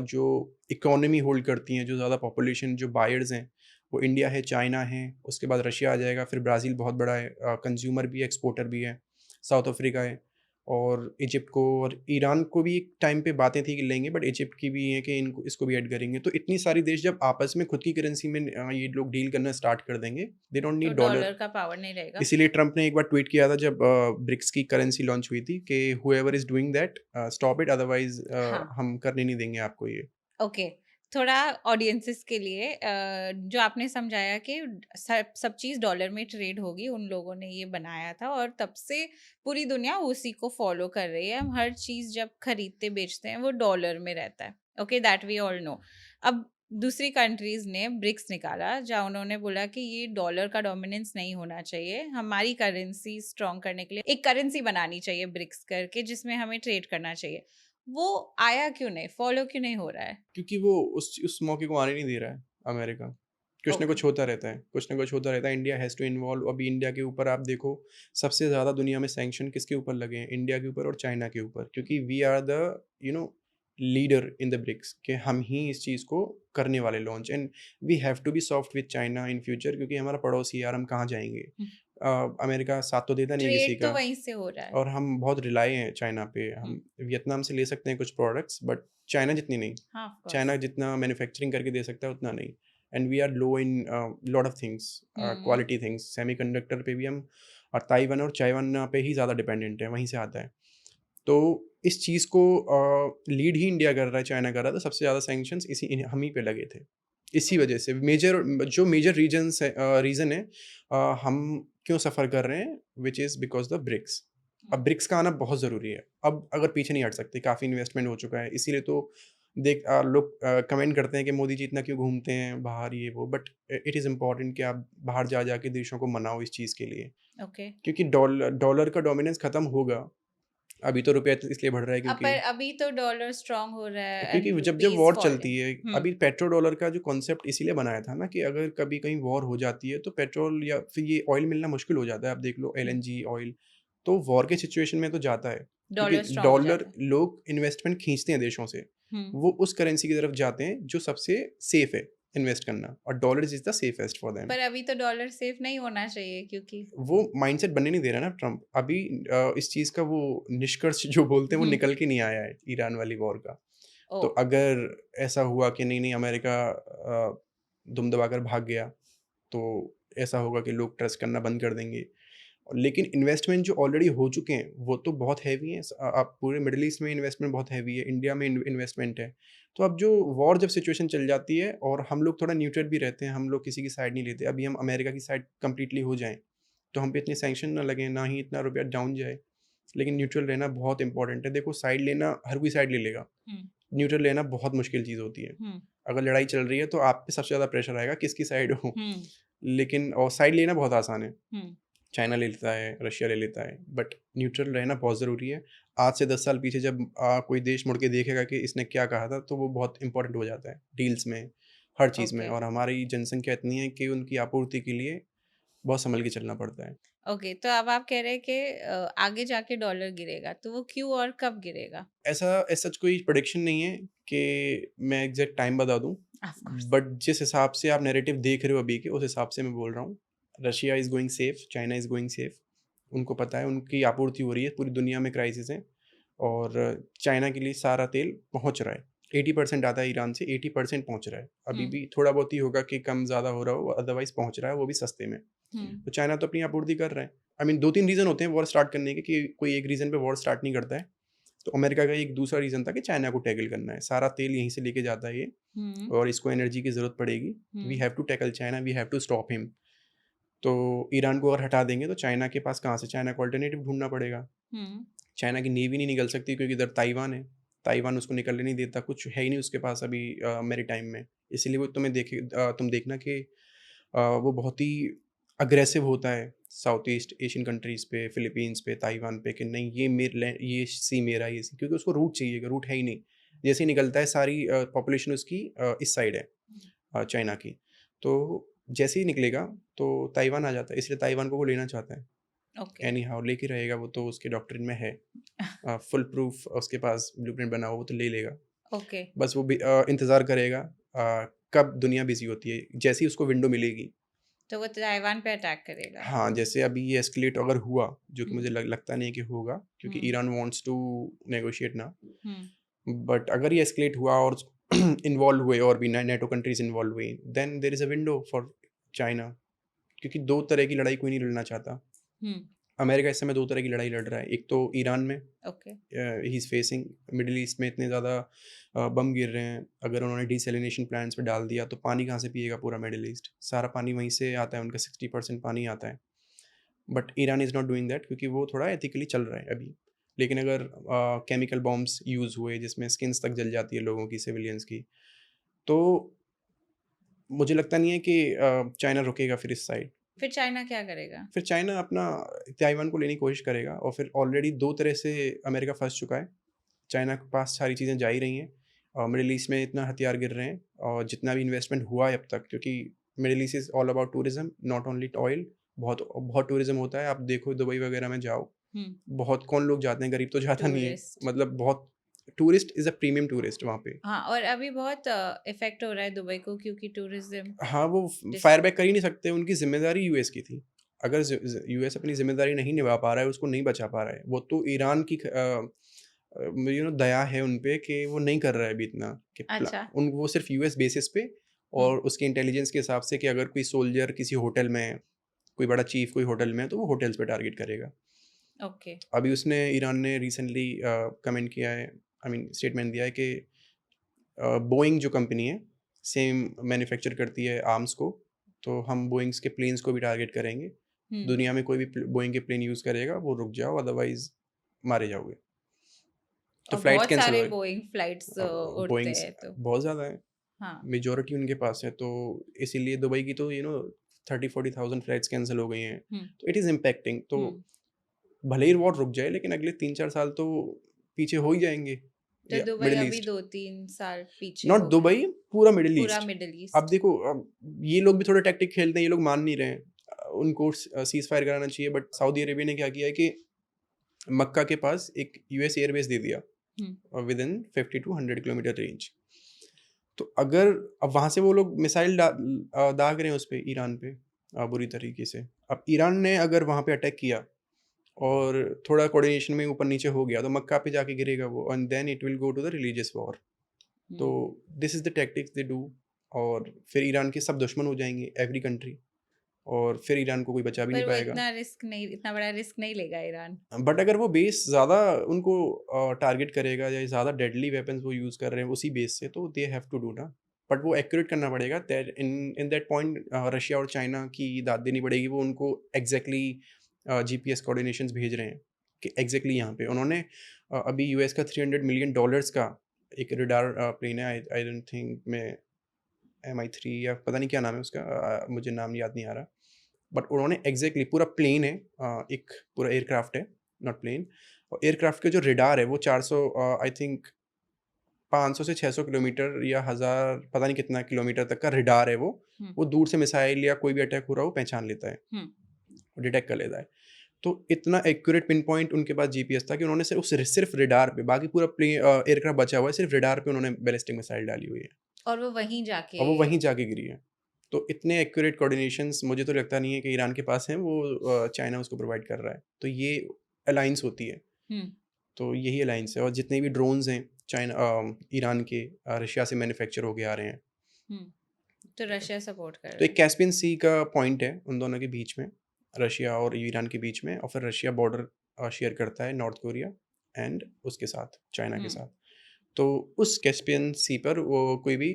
जो इकोनॉमी होल्ड करती हैं, जो ज़्यादा पॉपुलेशन, जो बायर्स हैं, वो इंडिया है, चाइना है, उसके बाद रशिया आ जाएगा, फिर ब्राज़ील बहुत बड़ा है, कंज्यूमर भी है, एक्सपोर्टर भी है, साउथ अफ्रीका है, और इजिप्ट को और ईरान को भी एक टाइम पे बातें थी कि लेंगे, बट इजिप्ट की भी है कि इनको इसको भी ऐड करेंगे। तो इतनी सारी देश जब आपस में खुद की करेंसी में ये लोग डील करना स्टार्ट कर देंगे, दे डोंट तो नीड डॉलर। डॉलर का पावर नहीं रहेगा। इसीलिए ट्रम्प ने एक बार ट्वीट किया था जब ब्रिक्स की करेंसी लॉन्च हुई थी कि whoever is doing that stop it, otherwise हाँ, हम करने नहीं देंगे आपको ये। ओके। थोड़ा ऑडियंसेस के लिए जो आपने समझाया कि सब सब चीज़ डॉलर में ट्रेड होगी, उन लोगों ने ये बनाया था और तब से पूरी दुनिया उसी को फॉलो कर रही है। हम हर चीज़ जब खरीदते बेचते हैं वो डॉलर में रहता है। Okay, that we all know. अब दूसरी कंट्रीज़ ने ब्रिक्स निकाला जहाँ उन्होंने बोला कि ये डॉलर का डोमिनेंस नहीं होना चाहिए। हमारी करेंसी स्ट्रॉन्ग करने के लिए एक करेंसी बनानी चाहिए ब्रिक्स करके जिसमें हमें ट्रेड करना चाहिए। वो आया क्यों नहीं? फॉलो क्यों नहीं हो रहा है? क्योंकि वो उस मौके को आने नहीं दे रहा है अमेरिका। कुछ ना ओके। कुछ होता रहता है, कुछ ना कुछ होता रहता है। India has to involve. अभी इंडिया के ऊपर आप देखो, सबसे ज़्यादा दुनिया में सैंक्शन किसके ऊपर लगे हैं? इंडिया के ऊपर और चाइना के ऊपर, क्योंकि we are the you know leader in the BRICS, कि हम ही इस चीज़ को करने वाले launch, and we have to be soft with China in future, क्योंकि हमारा पड़ोसी है यार, हम कहाँ जाएँगे? हुँ, अमेरिका साथ तो देता नहीं है किसी ट्रेड तो का, वहीं से हो रहा है। और हम बहुत रिलाय हैं चाइना पे। हुँ, हम वियतनाम से ले सकते हैं कुछ प्रोडक्ट्स, बट चाइना जितनी नहीं। हाँ, ऑफ चाइना कोर्स। जितना मैन्युफैक्चरिंग करके दे सकता है उतना नहीं, and we are low in lot of things, hmm, quality things, semiconductor पे भी हम, और ताइवान और चाइवान पे ही ज़्यादा डिपेंडेंट है, वहीं से आता है। तो इस चीज़ को लीड ही इंडिया कर रहा है, चाइना कर रहा था। सबसे ज़्यादा सैंक्शंस हम ही पे लगे थे, इसी ओह! वजह से। मेजर रीज़न है हम क्यों सफ़र कर रहे हैं, which is because the BRICS. अब हुँ, ब्रिक्स का आना बहुत ज़रूरी है, अब अगर पीछे नहीं हट सकते, काफ़ी इन्वेस्टमेंट हो चुका है, इसीलिए तो लोग कमेंट करते हैं कि मोदी जी इतना क्यों घूमते हैं बाहर, ये वो, बट इट इज़ इम्पॉर्टेंट कि आप बाहर जा जाके देशों को मनाओ इस चीज़ के लिए, ओके। क्योंकि डॉलर का डोमिनेंस खत्म होगा। अभी तो रुपया इसलिए बढ़ रहा है क्योंकि पर अभी तो डॉलर स्ट्रॉन्ग हो रहा है एंड जब रुपी इज़ वॉर चलती फॉलिंग। है, हुँ, अभी पेट्रो डॉलर का जो कॉन्सेप्ट इसीलिए बनाया था ना, कि अगर कभी कहीं वॉर हो जाती है तो पेट्रोल या फिर ये ऑयल मिलना मुश्किल हो जाता है। आप देख लो हुँ, एलएनजी ऑयल, तो वॉर के सिचुएशन में तो जाता है, क्योंकि डॉलर स्ट्रॉन्ग हो डॉलर, जाता है। लोग इन्वेस्टमेंट खींचते हैं देशों से, हुँ, वो उस करेंसी की तरफ जाते हैं जो सबसे सेफ है इन्वेस्ट करना, और dollar is the safest for them. पर अभी तो डॉलर सेफ नहीं होना चाहिए क्योंकि वो माइंडसेट बनने नहीं दे रहा ना ट्रम्प अभी। इस चीज़ का वो निष्कर्ष जो बोलते हैं वो हुँ, निकल के नहीं आया है ईरान वाली वॉर का। तो ओह! अगर ऐसा हुआ कि नहीं, नहीं अमेरिका दुम दबाकर भाग गया, तो ऐसा होगा कि लोग ट्रस्ट करना बंद कर देंगे। लेकिन इन्वेस्टमेंट जो ऑलरेडी हो चुके हैं, वो तो बहुत हैवी हैं। आप पूरे मिडल ईस्ट में इन्वेस्टमेंट बहुत हैवी है, इंडिया में इन्वेस्टमेंट है। तो अब जो वॉर जब सिचुएशन चल जाती है और हम लोग थोड़ा न्यूट्रल भी रहते हैं, हम लोग किसी की साइड नहीं लेते। अभी हम अमेरिका की साइड कंप्लीटली हो जाएँ, तो हम पे इतने सैंक्शन ना लगें, ना ही इतना रुपया डाउन जाए। लेकिन न्यूट्रल रहना बहुत इंपॉर्टेंट है। देखो, साइड लेना हर कोई साइड ले लेगा। हुँ, न्यूट्रल लेना बहुत मुश्किल चीज़ होती है। हुँ, अगर लड़ाई चल रही है तो आप पे सबसे ज़्यादा प्रेशर आएगा किसकी साइड हो। हुँ, लेकिन और साइड लेना बहुत आसान है। हुँ, चाइना ले लेता है, रशिया ले लेता है, बट न्यूट्रल रहना बहुत ज़रूरी है। आज से 10 साल पीछे जब कोई देश मुड़ के देखेगा कि इसने क्या कहा था, तो वो बहुत इम्पोर्टेंट हो जाता है, डील्स में, हर चीज़ में। ओके। और हमारी जनसंख्या इतनी है कि उनकी आपूर्ति के लिए बहुत सँभल के चलना पड़ता है। ओके, तो अब आप कह रहे हैं कि आगे जाके डॉलर गिरेगा, तो वो क्यों और कब गिरेगा? ऐसा एज़ सच कोई प्रेडिक्शन नहीं है कि मैं एग्ज़ैक्ट टाइम बता दूँ, ऑफ कोर्स। बट जिस हिसाब से आप नैरेटिव देख रहे हो अभी के, उस हिसाब से मैं बोल रहा हूँ। Russia is going safe, China is going safe. उनको पता है उनकी आपूर्ति हो रही है, पूरी दुनिया में क्राइसिस है, और चाइना के लिए सारा तेल पहुँच रहा है। 80% आता है ईरान से, 80% पहुँच रहा है। अभी हुँ, भी थोड़ा बहुत ही होगा कि कम ज़्यादा हो रहा हो, अदरवाइज़ पहुँच रहा है, वो भी सस्ते में। हुँ, तो चाइना तो अपनी आपूर्ति कर रहा है। आई मीन 2-3 रीज़न होते हैं वॉर स्टार्ट करने के कि कोई एक रीज़न पे वॉर स्टार्ट नहीं करता है। तो अमेरिका का एक दूसरा रीज़न था कि चाइना को टैकल करना है। सारा तेल यहीं से लेके जाता है ये हुँ, और इसको एनर्जी की ज़रूरत पड़ेगी। We hmm, have to tackle China, we have to stop him. तो ईरान को अगर हटा देंगे तो चाइना के पास कहाँ से, चाइना को अल्टरनेटिव ढूँढना पड़ेगा। हुँ, चाइना की नेवी नहीं निकल सकती क्योंकि इधर ताइवान है। ताइवान उसको निकलने नहीं देता, कुछ है ही नहीं उसके पास अभी मैरीटाइम में। इसीलिए वो तुम देखना कि वो बहुत ही अग्रेसिव होता है साउथ ईस्ट एशियन कंट्रीज़ पे, फिलीपींस पे, ताइवान पे कि नहीं ये मेर लैंड, ये सी मेरा, ये सी, क्योंकि उसको रूट चाहिए, रूट है ही नहीं। जैसे ही निकलता है सारी पॉपुलेशन उसकी इस साइड है चाइना की। तो जैसे ही निकलेगा तो ताइवान आ जाता है, इसलिए ताइवान को वो लेना चाहता है। ओके, एनी हाउ लेके रहेगा, वो तो उसके डॉक्ट्रिन में है। फुल प्रूफ उसके पास ब्लूप्रिंट बना हुआ, वो तो ले लेगा। ओके, बस वो भी इंतज़ार करेगा कब दुनिया बिज़ी होती है, जैसे ही उसको विंडो मिलेगी। तो वो ताइवान पे अटैक करेगा। हाँ, जैसे अभी ये एस्केलेट अगर हुआ, जो कि हुँ, मुझे लगता नहीं है कि होगा, क्योंकि hmm, Iran wants to negotiate now. Hmm, but अगर ये एस्केलेट हुआ और इन्वॉल्व हुए और भी नेटो कंट्रीज़ इन्वॉल्व हुई, then there is a window for China, क्योंकि 2 तरह की लड़ाई कोई नहीं लड़ना चाहता। हुँ, अमेरिका इस समय 2 तरह की लड़ाई लड़ रहा है। एक तो ईरान में okay, he is facing, middle east में इतने ज़्यादा बम गिर रहे हैं। अगर उन्होंने डिसैलिनेशन प्लांट्स पे डाल दिया तो पानी कहाँ से पिएगा पूरा मिडल ईस्ट? सारा पानी वहीं से आता है, उनका 60% पानी आता है। But Iran is not doing that क्योंकि वो थोड़ा एथिकली चल रहा है अभी। लेकिन अगर केमिकल बॉम्ब्स यूज़ हुए जिसमें स्किन्स तक जल जाती है लोगों की, सिविलियंस की, तो मुझे लगता नहीं है कि चाइना रुकेगा फिर इस साइड। फिर चाइना क्या करेगा? फिर चाइना अपना ताइवान को लेने की कोशिश करेगा और फिर ऑलरेडी 2 तरह से अमेरिका फँस चुका है। चाइना के पास सारी चीज़ें जा ही रही हैं और मिडल ईस्ट में इतना हथियार गिर रहे हैं और जितना भी इन्वेस्टमेंट हुआ है अब तक, क्योंकि middle east is all about tourism, not only oil. बहुत बहुत टूरिज़्म होता है। आप देखो दुबई वगैरह में जाओ, हुँ, बहुत कौन लोग जाते हैं, गरीब तो जाता नहीं है। टूरिस्ट। मतलब बहुत tourist is a premium tourist वहाँ पे। हाँ, और अभी बहुत इफ़ेक्ट हो रहा है दुबई को क्योंकि टूरिज़्म हाँ, वो डिस फायर बैक कर ही नहीं सकते, उनकी ज़िम्मेदारी यूएस की थी। अगर यूएस अपनी ज़िम्मेदारी नहीं निभा पा रहा है, उसको नहीं बचा पा रहा है, वो तो ईरान की दया है उन पे कि वो नहीं कर रहा है अभी इतना कि अच्छा, वो सिर्फ यूएस बेसिस पे हुँ, और उसके इंटेलिजेंस के हिसाब से कि अगर कोई सोल्जर किसी होटल में है, कोई बड़ा चीफ कोई होटल में है, तो वो होटल्स पे टारगेट करेगा। ओके, अभी उसने ईरान ने रिसेंटली कमेंट किया है, आई मीन स्टेटमेंट दिया है कि बोइंग जो कंपनी है, सेम मैन्युफैक्चर करती है आर्म्स को, तो हम बोइंग्स के प्लेन्स को भी टारगेट करेंगे। हुँ, दुनिया में कोई भी बोइंग के प्लेन यूज़ करेगा, वो रुक जाओ, अदरवाइज़ मारे जाओगे। तो और फ्लाइट्स बहुत कैंसल सारे हुए। बोइंग फ्लाइट्स उड़ते बोइंग्स हैं तो बहुत ज़्यादा है, हाँ, मेजॉरिटी उनके पास है, तो इसीलिए दुबई की तो 30-40,000 फ्लाइट्स कैंसल हो गई हैं। हुँ, तो इट इज़ इम्पैक्टिंग, तो हुँ, भले ही वॉर रुक जाए लेकिन अगले 3-4 साल तो पीछे हो ही जाएँगे, तो या दुबई मिडल अभी ईस्ट, 2-3 साल पीछे नॉट हो गया, दुबई, पूरा मिडल पूरा ईस्ट। मिडल अब ईस्ट। देखो, अब ये लोग भी थोड़ा टैक्टिक खेलते हैं, ये लोग मान नहीं रहे हैं। उनको सीज़ फायर कराना चाहिए, बट सऊदी अरेबिया ने क्या किया है कि मक्का के पास एक यूएस एयरबेस दे दिया हुँ, विदिन 50 टू 100 किलोमीटर रेंज। तो अगर अब वहाँ से वो लोग मिसाइल दाग रहे हैं उस पे, ईरान पे बुरी तरीके से। अब ईरान ने अगर वहाँ पे अटैक किया और थोड़ा कोऑर्डिनेशन में ऊपर-नीचे हो गया, तो मक्का पे जाके गिरेगा वो and then it will go to the religious war. तो hmm. This is the tactics they do और फिर ईरान के सब दुश्मन हो जाएँगे, एवरी कंट्री, और फिर ईरान को कोई बचा भी नहीं पर वो पाएगा। इतना बड़ा रिस्क नहीं लेगा ईरान। बट अगर वो बेस ज़्यादा उनको टारगेट करेगा या ज़्यादा डेडली वेपन्स वो यूज़ कर रहे हैं उसी बेस से, तो दे हैव टू डू ना। बट वो एक्यूरेट करना पड़ेगा, that in in that point Russia और चाइना की दाद देनी पड़ेगी। वो उनको एग्जैक्टली जीपीएस कोऑर्डिनेशंस भेज रहे हैं कि एग्जैक्टली यहाँ पे उन्होंने अभी यूएस का $300 मिलियन का एक रडार प्लेन है, आई डोंट थिंक में MI3 या पता नहीं क्या नाम है उसका, मुझे नाम याद नहीं आ रहा। बट उन्होंने एग्जैक्टली पूरा प्लेन है, एक पूरा एयरक्राफ्ट है, नॉट प्लेन। और एयरक्राफ्ट के जो रडार है वो 400 आई थिंक 500 से 600 किलोमीटर या 1000 पता नहीं कितना किलोमीटर तक का रडार है वो। हुँ, वो दूर से मिसाइल या कोई भी अटैक हो रहा है वो पहचान लेता है, हुँ, डिटेक्ट कर लेता है। तो इतना एक्यूरेट पिन पॉइंट उनके पास जीपीएस था कि उन्होंने सिर्फ रडार पे, बाकी पूरा एयरक्राफ्ट बचा हुआ है, सिर्फ रडार पे उन्होंने बैलिस्टिक मिसाइल डाली हुई है और वो वहीं जाके और वो वहीं जाके गिरी है। तो इतने एक्यूरेट कोऑर्डिनेशंस मुझे तो लगता नहीं है कि ईरान के पास हैं, वो चाइना उसको प्रोवाइड कर रहा है। तो ये अलायंस होती है। हुँ, तो यही अलायंस है और जितने भी ड्रोन्स हैं चाइना ईरान के रशिया से मैन्युफैक्चर होके आ रहे हैं। हुँ। तो रशिया सपोर्ट कर तो रहा एक है। कैस्पियन सी का पॉइंट है उन दोनों के बीच में। रशिया और ईरान के बीच में, और फिर रशिया बॉर्डर शेयर करता है नॉर्थ कोरिया एंड उसके साथ, चाइना के हुँ, साथ। तो उस कैस्पियन सी पर वो कोई भी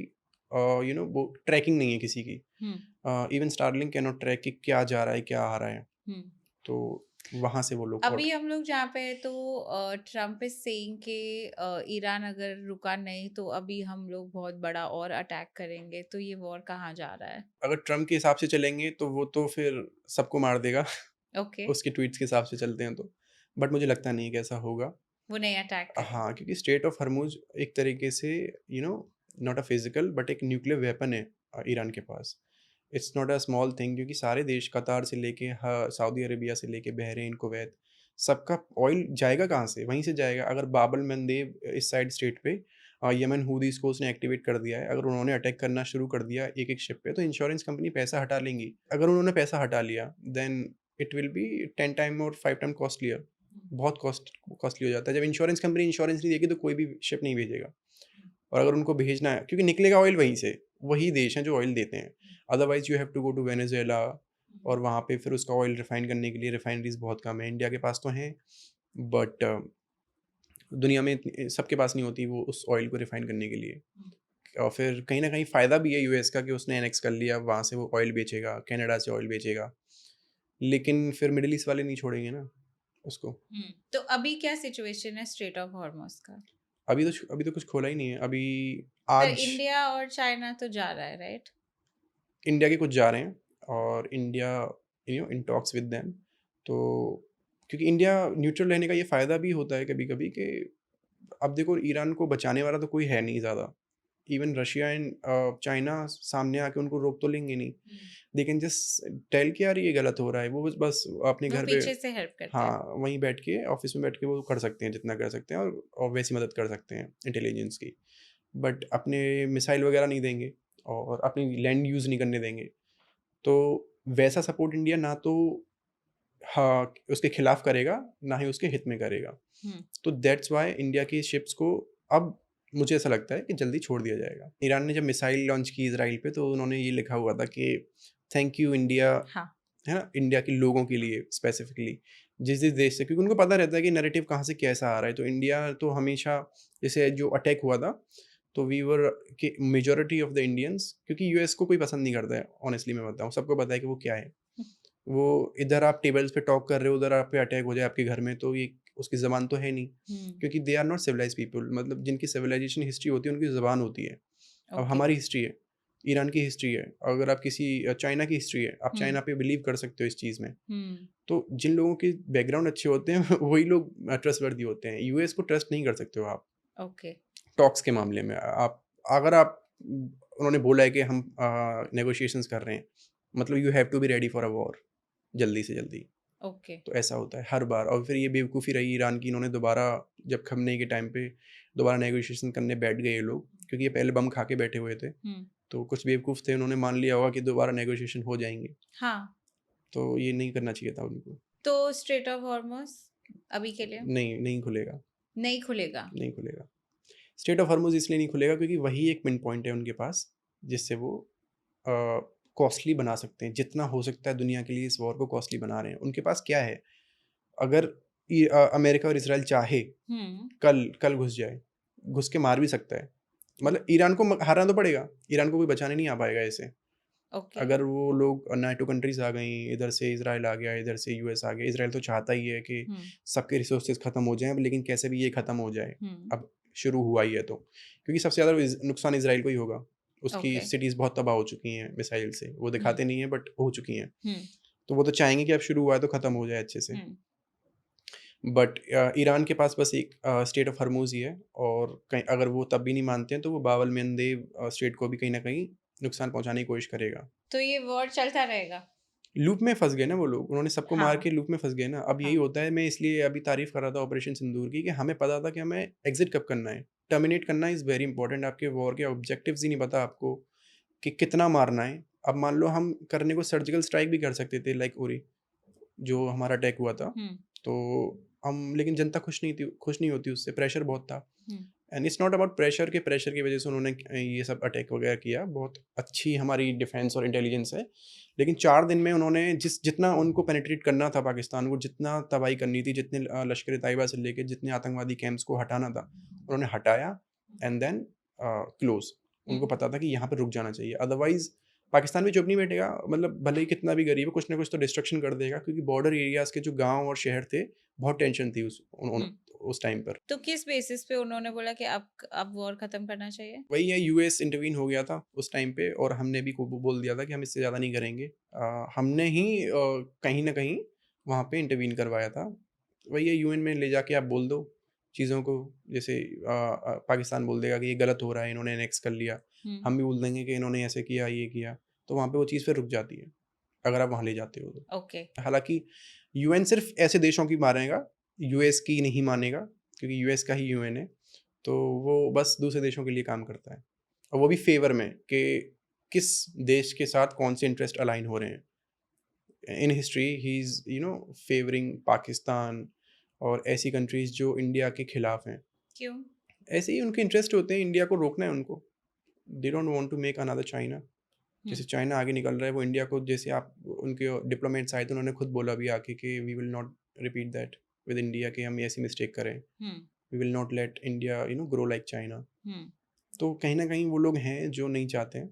वो ट्रैकिंग नहीं है किसी की। Hmm, even Starlink can not track कि क्या जा रहा है, क्या आ रहा है। हुँ। तो वहाँ से वो लोग और अभी हम लोग जहाँ पे हैं तो ट्रम्प इज़ सेइंग कि ईरान अगर रुका नहीं तो अभी हम लोग बहुत बड़ा और अटैक करेंगे, तो ये वॉर कहाँ जा रहा है? अगर ट्रम्प के हिसाब से चलेंगे तो वो तो फिर सबको मार देगा। ओके, उसके ट्वीट्स के हिसाब से चलते हैं तो। बट मुझे लगता नहीं है कि ऐसा होगा। वो नहीं अटैक करेगा। हाँ, क्योंकि स्ट्रेट ऑफ हॉर्मुज़ एक तरीके से you know not a physical but एक न्यूक्लियर वेपन है ईरान के पास। It's not a small thing, क्योंकि सारे देश कतार से लेके सऊदी अरेबिया से लेके बहरीन, कुवैत, सबका ऑयल जाएगा कहाँ से? वहीं से जाएगा। अगर बाब अल मंदेब इस साइड स्टेट पे यमन हूदीज़ को उसने एक्टिवेट कर दिया है। अगर उन्होंने अटैक करना शुरू कर दिया एक-एक शिप पे, तो इंश्योरेंस कंपनी पैसा हटा लेंगी। अगर उन्होंने पैसा हटा लिया then it will be 10 time और 5 टाइम कॉस्टलियर। बहुत कॉस्टली हो जाता है। जब इंश्योरेंस कंपनी इंश्योरेंस नहीं देगी तो कोई भी शिप नहीं भेजेगा। और अगर उनको भेजना है, क्योंकि निकलेगा ऑयल वहीं से, वही देश हैं जो ऑयल देते हैं। Otherwise you have to go to Venezuela, और वहाँ पे फिर उसका ऑयल रिफाइन करने के लिए रिफाइनरीज़ बहुत कम है। इंडिया के पास तो हैं, बट दुनिया में सबके पास नहीं होती वो उस ऑयल को रिफाइन करने के लिए। और फिर कहीं न कहीं फ़ायदा भी है यूएस का कि उसने एनेक्स कर लिया, वहाँ से वो ऑयल बेचेगा, कनाडा से ऑयल बेचेगा। लेकिन फिर मिडल ईस्ट वाले नहीं छोड़ेंगे ना उसको। हुँ, तो अभी क्या सिचुएशन है स्ट्रेट ऑफ हॉर्मज़ का? अभी तो कुछ खोला ही नहीं है। अभी पर आज इंडिया और चाइना तो जा रहा है, राइट? इंडिया के कुछ जा रहे हैं, और India in talks with them. तो क्योंकि इंडिया न्यूट्रल रहने का ये फ़ायदा भी होता है कभी-कभी कि अब देखो ईरान को बचाने वाला तो कोई है नहीं ज़्यादा। इवन रशिया एंड चाइना सामने आके उनको रोक तो लेंगे नहीं। हुँ, दे कैन जस्ट टेल कि यार ये गलत हो रहा है। वो बस अपने वो घर पे, पीछे से हेल्प करते हैं। हाँ, वहीं बैठ के ऑफ़िस में बैठ के वो कर सकते हैं जितना कर सकते हैं, और वैसी मदद कर सकते हैं इंटेलिजेंस की। बट अपने मिसाइल वगैरह नहीं देंगे और अपनी लैंड यूज़ नहीं करने देंगे। तो वैसा सपोर्ट इंडिया ना तो हाँ, उसके खिलाफ करेगा, ना ही उसके हित में करेगा। हुँ, तो दैट्स व्हाई इंडिया की शिप्स को अब मुझे ऐसा लगता है कि जल्दी छोड़ दिया जाएगा। ईरान ने जब मिसाइल लॉन्च की इज़राइल पे, तो उन्होंने ये लिखा हुआ था कि थैंक यू इंडिया, हाँ, है ना? इंडिया के लोगों के लिए स्पेसिफिकली, जिस-जिस देश से, क्योंकि उनको पता रहता है कि नैरेटिव कहाँ से कैसा आ रहा है। तो इंडिया तो हमेशा, जैसे जो अटैक हुआ था, तो वी वर कि मेजॉरिटी ऑफ द इंडियंस, क्योंकि यूएस को कोई पसंद नहीं करता है, ऑनेस्टली मैं बताऊँ। सबको पता है कि वो क्या है। वो इधर आप टेबल्स पे टॉक कर रहे हो, उधर आप पे अटैक हो जाए आपके घर में, तो ये उसकी ज़बान तो है नहीं। हुँ, क्योंकि they are not civilised people, मतलब जिनकी सिविलाइजेशन हिस्ट्री होती है उनकी ज़बान होती है। अब ओके, हमारी हिस्ट्री है, ईरान की हिस्ट्री है, अगर आप किसी चाइना की हिस्ट्री है, आप हुँ, चाइना पे बिलीव कर सकते हो इस चीज़ में। हुँ, तो जिन लोगों के बैकग्राउंड अच्छे होते हैं वही लोग ट्रस्टवर्दी होते हैं। यूएस को ट्रस्ट नहीं कर सकते हो आप, ओके, टॉक्स के मामले में। आप अगर आप उन्होंने बोला है कि हम नेगोशिएशंस कर रहे हैं, मतलब you have to be ready for a war, जल्दी से जल्दी। ओके, तो ऐसा होता है हर बार, और फिर ये बेवकूफ़ी रही ईरान की, इन्होंने दोबारा जब खमनेई के टाइम पे दोबारा नेगोशिएशन करने बैठ गए ये लोग, क्योंकि ये पहले बम खा के बैठे हुए थे। हुँ, तो कुछ बेवकूफ़ थे, उन्होंने मान लिया होगा कि दोबारा नेगोशिएशन हो जाएँगे, हाँ, तो ये नहीं करना चाहिए था उनको। तो स्ट्रेट ऑफ हॉर्मज़ अभी के लिए नहीं, नहीं खुलेगा, नहीं खुलेगा। नहीं खुलेगा। स्ट्रेट ऑफ हॉर्मुज़ इसलिए नहीं खुलेगा क्योंकि वही एक पिन पॉइंट है उनके पास, जिससे वो अ, कॉस्टली बना सकते हैं। जितना हो सकता है दुनिया के लिए इस वॉर को कॉस्टली बना रहे हैं। उनके पास क्या है? अगर अमेरिका और इज़राइल चाहे, हुँ, कल कल घुस जाए, घुस के मार भी सकता है। मतलब ओके, ईरान को हराना तो पड़ेगा, ईरान को कोई बचाने नहीं आ पाएगा ऐसे। ओके, अगर वो लोग नाटो कंट्रीज़ आ गईं, इधर से इज़राइल आ गया, इधर से यूएस आ गया। इज़राइल तो चाहता ही है कि हुँ, सबके रिसोर्सेज़ खत्म हो जाएँ, लेकिन कैसे भी ये खत्म हो जाए। हुँ, अब शुरू हुआ ही है तो। क्योंकि सबसे ज़्यादा नुकसान इज़राइल को ही होगा। उसकी ओके, सिटीज़ बहुत तबाह हो चुकी हैं मिसाइल से। वो हुँ, दिखाते नहीं हैं बट हो चुकी हैं। हुँ, तो वो तो चाहेंगे कि अब शुरू हुआ है तो खत्म हो जाए अच्छे से। हुँ, बट ईरान के पास बस एक स्टेट ऑफ हर्मुज़ ही है, और कहीं अगर वो तब भी नहीं मानते हैं तो वो बाब अल मंदेब स्टेट को भी कहीं न कहीं नुकसान पहुँचाने की कोशिश करेगा। तो ये वॉर चलता रहेगा? लूप में फँस गए ना वो लोग, उन्होंने सबको मार हाँ, के लूप में फँस गए ना। अब यही हाँ, होता है, मैं इसलिए अभी तारीफ़ कर रहा था ऑपरेशन सिंदूर की, कि हमें पता था कि हमें एग्ज़िट कब करना है। टर्मिनेट करना इज़ वेरी इंपॉर्टेंट, आपके वॉर के ऑब्जेक्टिव्स ही नहीं पता आपको कि कितना मारना है। अब मान लो हम करने को सर्जिकल स्ट्राइक भी कर सकते थे लाइक उरी, जो हमारा अटैक हुआ था। हुँ, तो हम, लेकिन जनता खुश नहीं होती उससे, प्रेशर बहुत था। Hmm, and it's not about pressure की वजह से उन्होंने ये सब अटैक वगैरह किया। बहुत अच्छी हमारी डिफेंस और इंटेलिजेंस है, लेकिन 4 दिन में उन्होंने जितना उनको पेनिट्रेट करना था पाकिस्तान को, जितना तबाही करनी थी, जितने लश्कर-ए-तैयबा से लेके जितने आतंकवादी कैंप्स को हटाना था, उन्होंने हटाया एंड देन क्लोज़। उनको हुँ। पता था कि यहाँ पे रुक जाना चाहिए, अदरवाइज़ पाकिस्तान भी चुप नहीं बैठेगा। मतलब भले ही कितना भी गरीब हो, कुछ ना कुछ तो डिस्ट्रक्शन कर देगा, क्योंकि बॉर्डर एरियाज़ के जो गाँव और शहर थे, बहुत टेंशन थी हुँ। उस टाइम पर। तो किस बेसिस पे उन्होंने बोला कि अब वॉर खत्म करना चाहिए? वही है, यूएस इंटरवीन हो गया था उस टाइम पे, और हमने भी खूब बोल दिया था कि हम इससे ज़्यादा नहीं करेंगे। हमने ही कहीं न कहीं वहाँ पे इंटरवीन करवाया था। वही है, यूएन में ले जाके आप बोल दो चीज़ों को, जैसे पाकिस्तान बोल देगा कि ये गलत हो रहा है, इन्होंने एनेक्स कर लिया। हुँ। हम भी बोल देंगे कि इन्होंने ऐसे किया, ये किया, तो वहाँ पे वो चीज़ फिर रुक जाती है, अगर आप वहाँ ले जाते हो तो। ओके। हालाँकि यूएन सिर्फ़ ऐसे देशों की मानेगा, यूएस की नहीं मानेगा, क्योंकि यूएस का ही यूएन है। तो वो बस दूसरे देशों के लिए काम करता है, और वो भी फ़ेवर में, कि किस देश के साथ कौन से इंटरेस्ट अलाइन हो रहे हैं। In history he is favouring Pakistan और ऐसी कंट्रीज़ जो इंडिया के खिलाफ हैं। क्यों? ऐसे ही उनके इंटरेस्ट होते हैं, इंडिया को रोकना है उनको। They don't want to make another China. Hmm. जैसे चाइना आगे निकल रहा है, वो इंडिया को, जैसे आप उनके डिप्लोमेट्स आए थे, उन्होंने खुद बोला भी आके कि we will not repeat that with India, कि हम ऐसी मिस्टेक करें। हुँ। We will not let India grow like China. हुँ। तो कहीं न कहीं वो लोग हैं जो नहीं चाहते हैं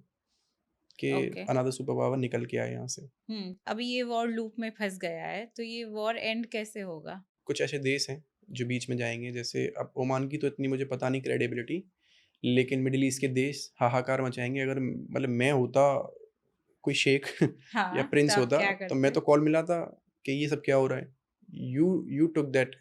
कि ओके। अनदर सुपर पावर निकल के आए यहाँ से। हुँ। अभी ये वॉर लूप में फँस गया है, तो ये वॉर एंड कैसे होगा? कुछ ऐसे देश हैं जो बीच में जाएँगे, जैसे अब ओमान की तो इतनी मुझे पता नहीं क्रेडिबिलिटी, लेकिन मिडल ईस्ट के देश हाहाकार मचाएँगे। अगर मतलब मैं होता कोई शेख या हाँ, तो प्रिंस आप होता, क्या तो मैं करते? तो कॉल मिलाता कि ये सब क्या हो रहा है। You took that,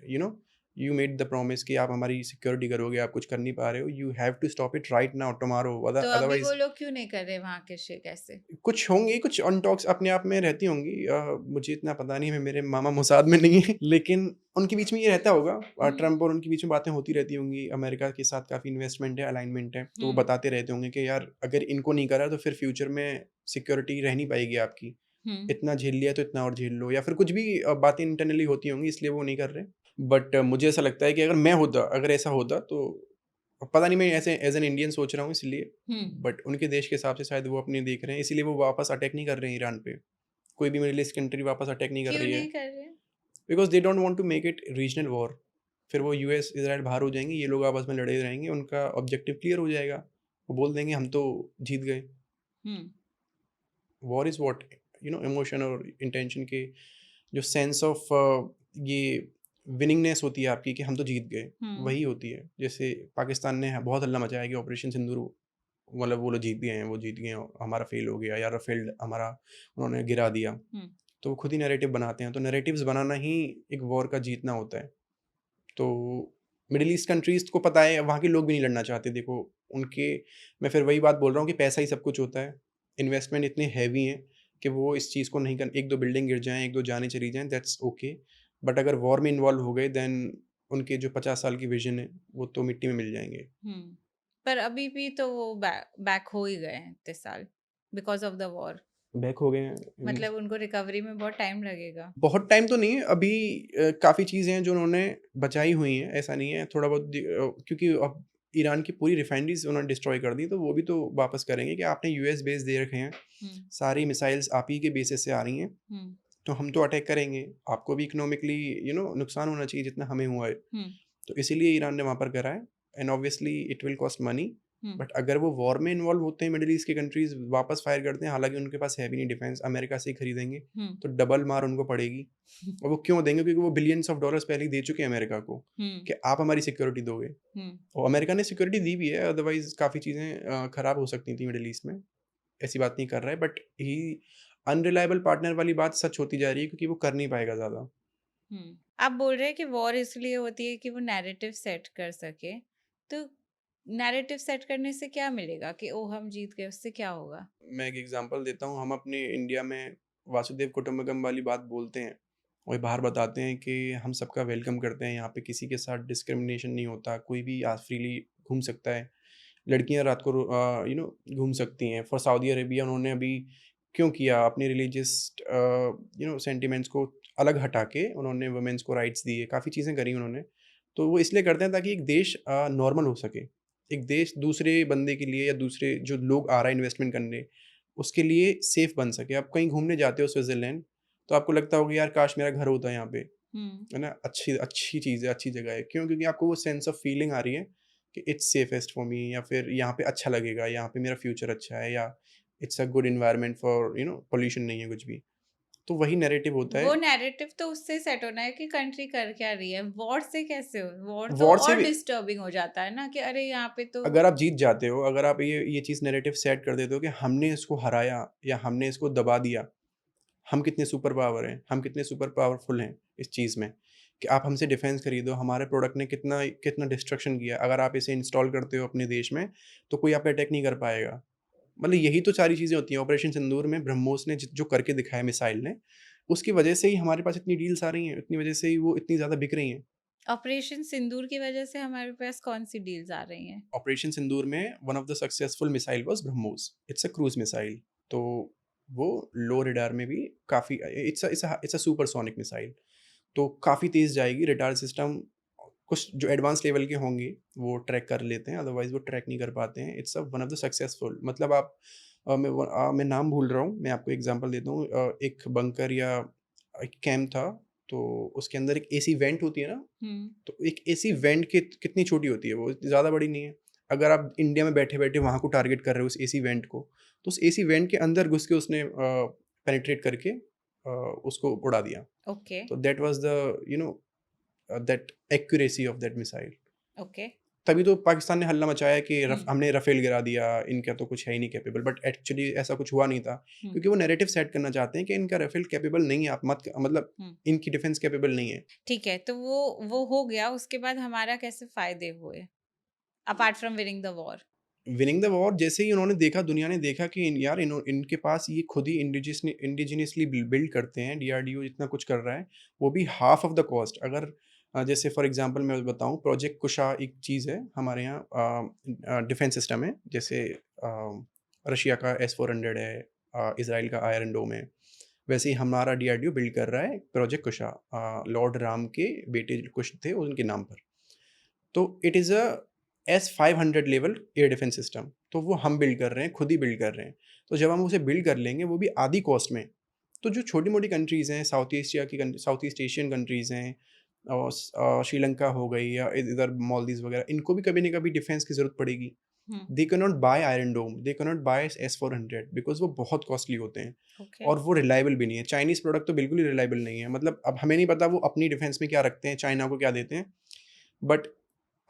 you made the promise कि आप हमारी सिक्योरिटी करोगे, आप कुछ कर नहीं पा रहे हो, you have to stop it right now tomorrow, तो अभी वो अदरवाइज लोग क्यों नहीं कर रहे वहाँ के शेख ऐसे? कुछ होंगी, कुछ ऑन टॉक्स अपने आप में रहती होंगी। मुझे इतना पता नहीं है, मेरे मामा मोसाद में नहीं है, लेकिन उनके बीच में ये रहता होगा। हुँ। ट्रम्प और उनके बीच में बातें होती रहती होंगी, अमेरिका के साथ काफ़ी इन्वेस्टमेंट है, अलाइनमेंट है, तो वो हुँ। बताते रहते होंगे कि यार अगर इनको नहीं करा तो फिर फ्यूचर में सिक्योरिटी रह नहीं पाएगी आपकी। हुँ। इतना झेल लिया तो इतना और झेल लो, या फिर कुछ भी बातें इंटरनली होती होंगी, इसलिए वो नहीं कर रहे। बट मुझे ऐसा लगता है कि अगर ऐसा होता तो पता नहीं, मैं ऐसे एज़ एन इंडियन सोच रहा हूँ इसलिए, हुँ। बट उनके देश के हिसाब से शायद वो अपने देख रहे हैं, इसीलिए वो वापस अटैक नहीं कर रहे हैं ईरान पे। कोई भी मिडल ईस्ट कंट्री वापस अटैक नहीं कर क्यों रही है, नहीं कर रहे? Because they don't want to make it regional war. फिर वो यूएस, इज़राइल बाहर हो जाएँगे, ये लोग आपस में लड़े रहेंगे, उनका ऑब्जेक्टिव क्लियर हो जाएगा। वो बोल देंगे हम तो जीत गए। हुँ। वॉर इज़ व्हाट, इमोशन और इंटेंशन के जो सेंस ऑफ ये विनिंगनेस होती है आपकी, कि हम तो जीत गए, हुँ। वही होती है। जैसे पाकिस्तान ने बहुत हल्ला मचाया कि ऑपरेशन सिंदूर, मतलब वो लोग जीत गए हैं, वो जीत गए हैं, हमारा फेल हो गया, या राफेल हमारा उन्होंने गिरा दिया। हुँ। तो वो खुद ही नैरेटिव बनाते हैं, तो नैरेटिव्स बनाना ही एक वॉर का जीतना होता है। तो मिडल ईस्ट कंट्रीज़ को पता है, वहाँ के लोग भी नहीं लड़ना चाहते। देखो उनके, मैं फिर वही बात बोल रहा हूँ कि पैसा ही सब कुछ होता है। इन्वेस्टमेंट इतने हैवी हैं कि वो इस चीज़ को नहीं कर, 1-2 बिल्डिंग गिर जाएँ, 1-2 जानें चली जाएँ, दैट्स ओके। बट अगर वॉर में इन्वॉल्व हो गए, देन उनके जो 50 साल की विज़न है, वो तो मिट्टी में मिल जाएँगे। हुँ। पर अभी भी तो वो बैक हो ही गए हैं इतने साल because of the war. Back हो गए हैं इन मतलब उनको रिकवरी में बहुत टाइम लगेगा। बहुत टाइम तो नहीं है, अभी काफ़ी चीज़ें हैं जो उन्होंने बचाई हुई हैं, ऐसा नहीं है, थोड़ा बहुत क्योंकि अब ईरान की पूरी रिफाइनरीज़ उन्होंने डिस्ट्रॉय कर दी, तो वो भी तो वापस करेंगे कि आपने यूएस बेस दे रखे हैं, हुँ। सारी मिसाइल्स आप ही के बेसिस से आ रही हैं, हुँ। तो हम तो अटैक करेंगे, आपको भी इकोनॉमिकली नुकसान होना चाहिए जितना हमें हुआ है। हुँ। तो इसीलिए ईरान ने वहाँ पर करा है, and obviously it will cost money. Hmm. But अगर वो वॉर में इन्वॉल्व होते हैं, मिडल ईस्ट की कंट्रीज़ वापस फायर करते हैं, हालाँकि उनके पास है भी नहीं डिफेंस, अमेरिका से ही खरीदेंगे, हुँ। तो डबल मार उनको पड़ेगी। और वो क्यों देंगे? क्योंकि वो बिलियंस ऑफ डॉलर्स पहले ही दे चुके हैं अमेरिका को, हुँ। कि आप हमारी सिक्योरिटी दोगे। हुँ। और अमेरिका ने सिक्योरिटी दी भी है, अदरवाइज़ काफ़ी चीज़ें खराब हो सकती थी मिडल ईस्ट में। ऐसी बात नहीं कर रहा है, बट ही अनरिलायबल पार्टनर वाली बात सच होती जा रही है, क्योंकि वो कर नहीं पाएगा ज़्यादा। हुँ। आप बोल रहे हैं कि वॉर इसलिए होती है कि वो नैरेटिव सेट कर सके। तो नैरेटिव सेट करने से क्या मिलेगा कि ओह! हम जीत गए, उससे क्या होगा? मैं एक एग्ज़ाम्पल देता हूँ, हम अपने इंडिया में वासुदेव कुटुंबकम वाली बात बोलते हैं, और बाहर बताते हैं कि हम सबका वेलकम करते हैं, यहाँ पे किसी के साथ डिस्क्रिमिनेशन नहीं होता, कोई भी फ्रीली घूम सकता है। लड़कियाँ रात को घूम सकती हैं। फॉर सऊदी अरेबिया उन्होंने अभी क्यों किया, अपने रिलीजियस सेंटिमेंट्स को अलग हटा के उन्होंने वुमेन्स को राइट्स दिए, काफ़ी चीज़ें करी उन्होंने। तो वो इसलिए करते हैं ताकि एक देश नॉर्मल हो सके। एक देश दूसरे बंदे के लिए या दूसरे जो लोग आ रहा है इन्वेस्टमेंट करने, उसके लिए सेफ बन सके। आप कहीं घूमने जाते हो स्विट्ज़रलैंड, तो आपको लगता होगा यार काश मेरा घर होता यहाँ पे, हुँ। है ना? अच्छी अच्छी चीज़ है, अच्छी जगह है। क्यों? क्योंकि आपको वो सेंस ऑफ फीलिंग आ रही है कि इट्स सेफेस्ट फॉर मी, या फिर यहाँ पे अच्छा लगेगा, यहाँ पे मेरा फ्यूचर अच्छा है, या it's a good environment for pollution नहीं है कुछ भी। तो वही नैरेटिव होता वो है। नैरेटिव तो उससे सेट होना है कि कंट्री कर क्या रही है, वॉर से कैसे हो? वॉर तो वॉर से और भी डिस्टर्बिंग हो जाता है ना कि अरे यहाँ पे तो अगर आप जीत जाते हो, अगर आप ये चीज़ नैरेटिव सेट कर देते हो कि हमने इसको हराया या हमने इसको दबा दिया, हम कितने सुपर पावर हैं, हम कितने सुपर पावरफुल हैं इस चीज़ में, कि आप हमसे डिफेंस खरीदो, हमारे प्रोडक्ट ने कितना कितना डिस्ट्रक्शन किया। अगर आप इसे इंस्टॉल करते हो अपने देश में, तो कोई आप पे अटैक नहीं कर पाएगा। मतलब यही तो सारी चीज़ें होती हैं। ऑपरेशन सिंदूर में ब्रह्मोस ने जो करके दिखाया मिसाइल ने, उसकी वजह से ही हमारे पास इतनी डील्स आ रही हैं, इतनी वजह से ही वो इतनी ज़्यादा बिक रही हैं। ऑपरेशन सिंदूर की वजह से हमारे पास कौन-सी डील्स आ रही हैं? ऑपरेशन सिंदूर में one of the successful missile was BrahMos. It's a cruise missile. तो वो लो रडार में भी काफ़ी इट्स अ सुपरसोनिक मिसाइल। तो काफ़ी तेज़ जाएगी, रडार सिस्टम कुछ जो एडवांस लेवल के होंगे, वो ट्रैक कर लेते हैं, अदरवाइज़ वो ट्रैक नहीं कर पाते हैं। It's a one of the successful, मतलब मैं नाम भूल रहा हूँ, मैं आपको एग्ज़ाम्पल देता हूँ। एक बंकर या एक कैम्प था, तो उसके अंदर एक एसी वेंट होती है ना, हुँ। तो एक एसी वेंट कितनी छोटी होती है, वो ज़्यादा बड़ी नहीं है। अगर आप इंडिया में बैठे-बैठे वहाँ को टारगेट कर रहे हो, उस एसी वेंट को, तो उस एसी वेंट के अंदर घुस के उसने पेनिट्रेट करके उसको उड़ा दिया। ओके, तो that was the that accuracy of that missile. Okay. तभी तो पाकिस्तान ने हल्ला मचाया कि हुँ, हमने राफेल गिरा दिया, इनका तो कुछ है ही नहीं कैपेबल, बट एक्चुअली ऐसा कुछ हुआ नहीं था। हुँ, क्योंकि वो नैरेटिव सेट करना चाहते हैं कि इनका राफेल कैपेबल नहीं है, आप मत मतलब हुँ। इनकी डिफेंस कैपेबल नहीं है। ठीक है, तो वो हो गया, उसके बाद हमारा कैसे फ़ायदे हुए? Apart from winning the war? Winning the war जैसे ही उन्होंने देखा, दुनिया ने देखा कि यार इनके पास ये खुद ही इंडिजिनियसली बिल्ड करते हैं, डीआरडीओ जितना कुछ कर रहा है, वो भी हाफ ऑफ द कॉस्ट। अगर जैसे फॉर एग्जांपल मैं बताऊं, प्रोजेक्ट कुशा एक चीज़ है हमारे यहाँ, डिफेंस सिस्टम है। जैसे रशिया का S-400 है, इसराइल का आयरन डोम है, वैसे ही हमारा डीआरडीओ बिल्ड कर रहा है प्रोजेक्ट कुशा, लॉर्ड राम के बेटे कुश थे उनके नाम पर। तो it is a S-500 level air defence system, तो वो हम बिल्ड कर रहे हैं, खुद ही बिल्ड कर रहे हैं। तो जब हम उसे बिल्ड कर लेंगे, वो भी आधी कॉस्ट में, तो जो छोटी-मोटी कंट्रीज़ हैं, साउथ ईस्ट एशियन कंट्रीज़ हैं, श्रीलंका हो गई या इधर मालदीव्स वगैरह, इनको भी कभी न कभी डिफेंस की ज़रूरत पड़ेगी। हुँ, they can not buy iron dome, they can not buy S-400 because वो बहुत कॉस्टली होते हैं ओके। और वो रिलायबल भी नहीं है। चाइनीज़ प्रोडक्ट तो बिल्कुल ही रिलायबल नहीं है। मतलब अब हमें नहीं पता वो अपनी डिफेंस में क्या रखते हैं, चाइना को क्या देते हैं। बट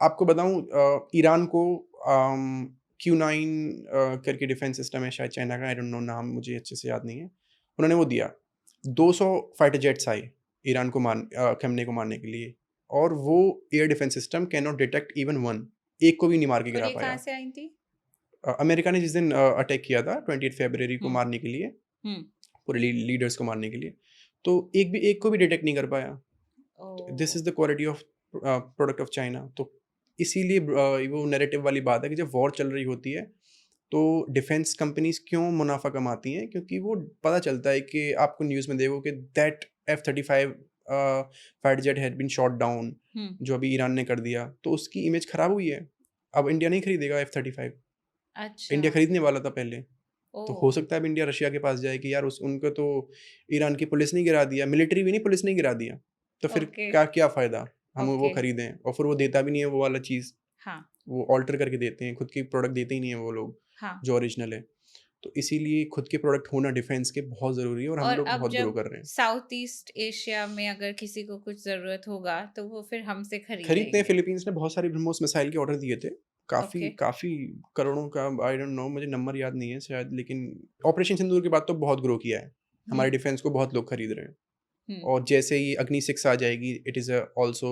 आपको बताऊँ, ईरान को Q9 करके डिफेंस सिस्टम है शायद चाइना का, आई डोंट नो, नाम मुझे अच्छे से याद नहीं है। उन्होंने वो दिया, 200 फाइटर जेट्स आए ईरान को खमेनी को मारने के लिए, और वो air defence system can not detect even one, एक को भी नहीं मार के और गिरा ये कहाँ पाया। से आई थी? अमेरिका ने जिस दिन अटैक किया था 28 फरवरी को हुँ, मारने के लिए, हुँ। पूरे लीडर्स को मारने के लिए, तो एक को भी डिटेक्ट नहीं कर पाया। This oh! Is the quality of product of China. तो इसीलिए वो नैरेटिव वाली बात है कि जब वॉर चल रही होती है, तो डिफेंस कंपनीज़ क्यों मुनाफ़ा कमाती हैं? क्योंकि वो पता चलता है कि आपको न्यूज़ में देखो कि that F-35 fighter jet had been shot down, हुँ, जो अभी ईरान ने कर दिया, तो उसकी इमेज खराब हुई है। अब इंडिया नहीं खरीदेगा F-35, अच्छा। इंडिया खरीदने वाला था पहले। तो ओह! हो सकता है अब इंडिया रशिया के पास जाए कि यार उस उनको तो ईरान की पुलिस ने गिरा दिया, मिलिट्री भी नहीं, पुलिस ने गिरा दिया। तो फिर ओके, क्या क्या फ़ायदा? हम वो ओके। खरीदें और फिर वो देता भी नहीं है वो वाला चीज़, हाँ, वो ऑल्टर करके देते हैं, खुद की प्रोडक्ट देते ही नहीं है वो लोग, हाँ। जो ओरिजिनल है। तो इसीलिए खुद के प्रोडक्ट होना डिफेंस के बहुत ज़रूरी है और हम और लोग अब बहुत ग्रो जब कर रहे हैं। साउथ ईस्ट एशिया में अगर किसी को कुछ ज़रूरत होगा, तो वो फिर हमसे खरीदते हैं, खरीदेंगे। फिलीपींस ने बहुत सारी ब्रह्मोस मिसाइल के ऑर्डर दिए थे। काफ़ी ओके। काफ़ी करोड़ों का, आई डोंट नो, मुझे नंबर याद नहीं है शायद, लेकिन ऑपरेशन सिंदूर के बाद तो बहुत ग्रो किया है। हुँ, हमारे डिफेंस को बहुत लोग खरीद रहे हैं। हुँ। और जैसे ही अग्नि 6 आ जाएगी, it is also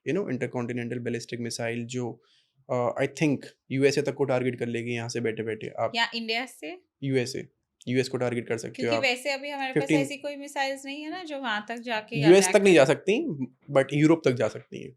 intercontinental ballistic missile, जो आई थिंक यूएसए तक को टारगेट कर लेगी यहाँ से बैठे-बैठे। आप या इंडिया से? यूएसए यूएस को टारगेट कर सकते हो क्योंकि आप। वैसे अभी हमारे पास 15 ऐसी कोई मिसाइल्स नहीं है ना, जो वहाँ तक जाके यूएस तक अटैक नहीं जा करे। सकती, बट यूरोप तक जा सकती हैं।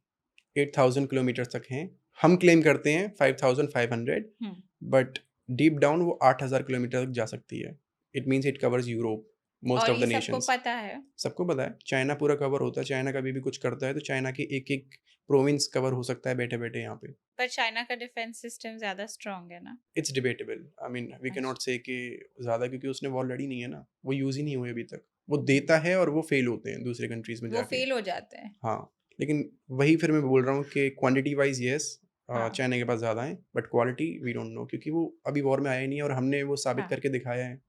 8000 किलोमीटर तक हैं। हम क्लेम करते हैं 5500, हुँ, बट डीप डाउन वो 8000 किलोमीटर तक जा सकती है। It means it covers Europe. Most और ऑफ द ये सबको नेशंस। पता है। सबको पता है, चाइना पूरा कवर होता है, चाइना कभी भी कुछ करता है तो चाइना की एक-एक प्रोविंस कवर हो सकता है बैठे-बैठे यहाँ पे। पर चाइना का डिफेंस सिस्टम ज़्यादा स्ट्रॉन्ग है ना? It's debatable, I mean we can अच्छा। नॉट से कि ज़्यादा, क्योंकि उसने वॉर लड़ी नहीं है ना, वो यूज़ ही नहीं हुए अभी तक। वो देता है और वो फेल होते हैं दूसरे कंट्रीज़ में वो जाके। फेल हो जाते हैं। हाँ, लेकिन वही फिर मैं बोल रहा हूँ कि क्वांटिटी वाइज़ येस हाँ, चाइना के पास ज़्यादा है, but quality we don't know, क्योंकि वो अभी वॉर में आया ही नहीं है और हमने वो साबित हाँ। करके दिखाया है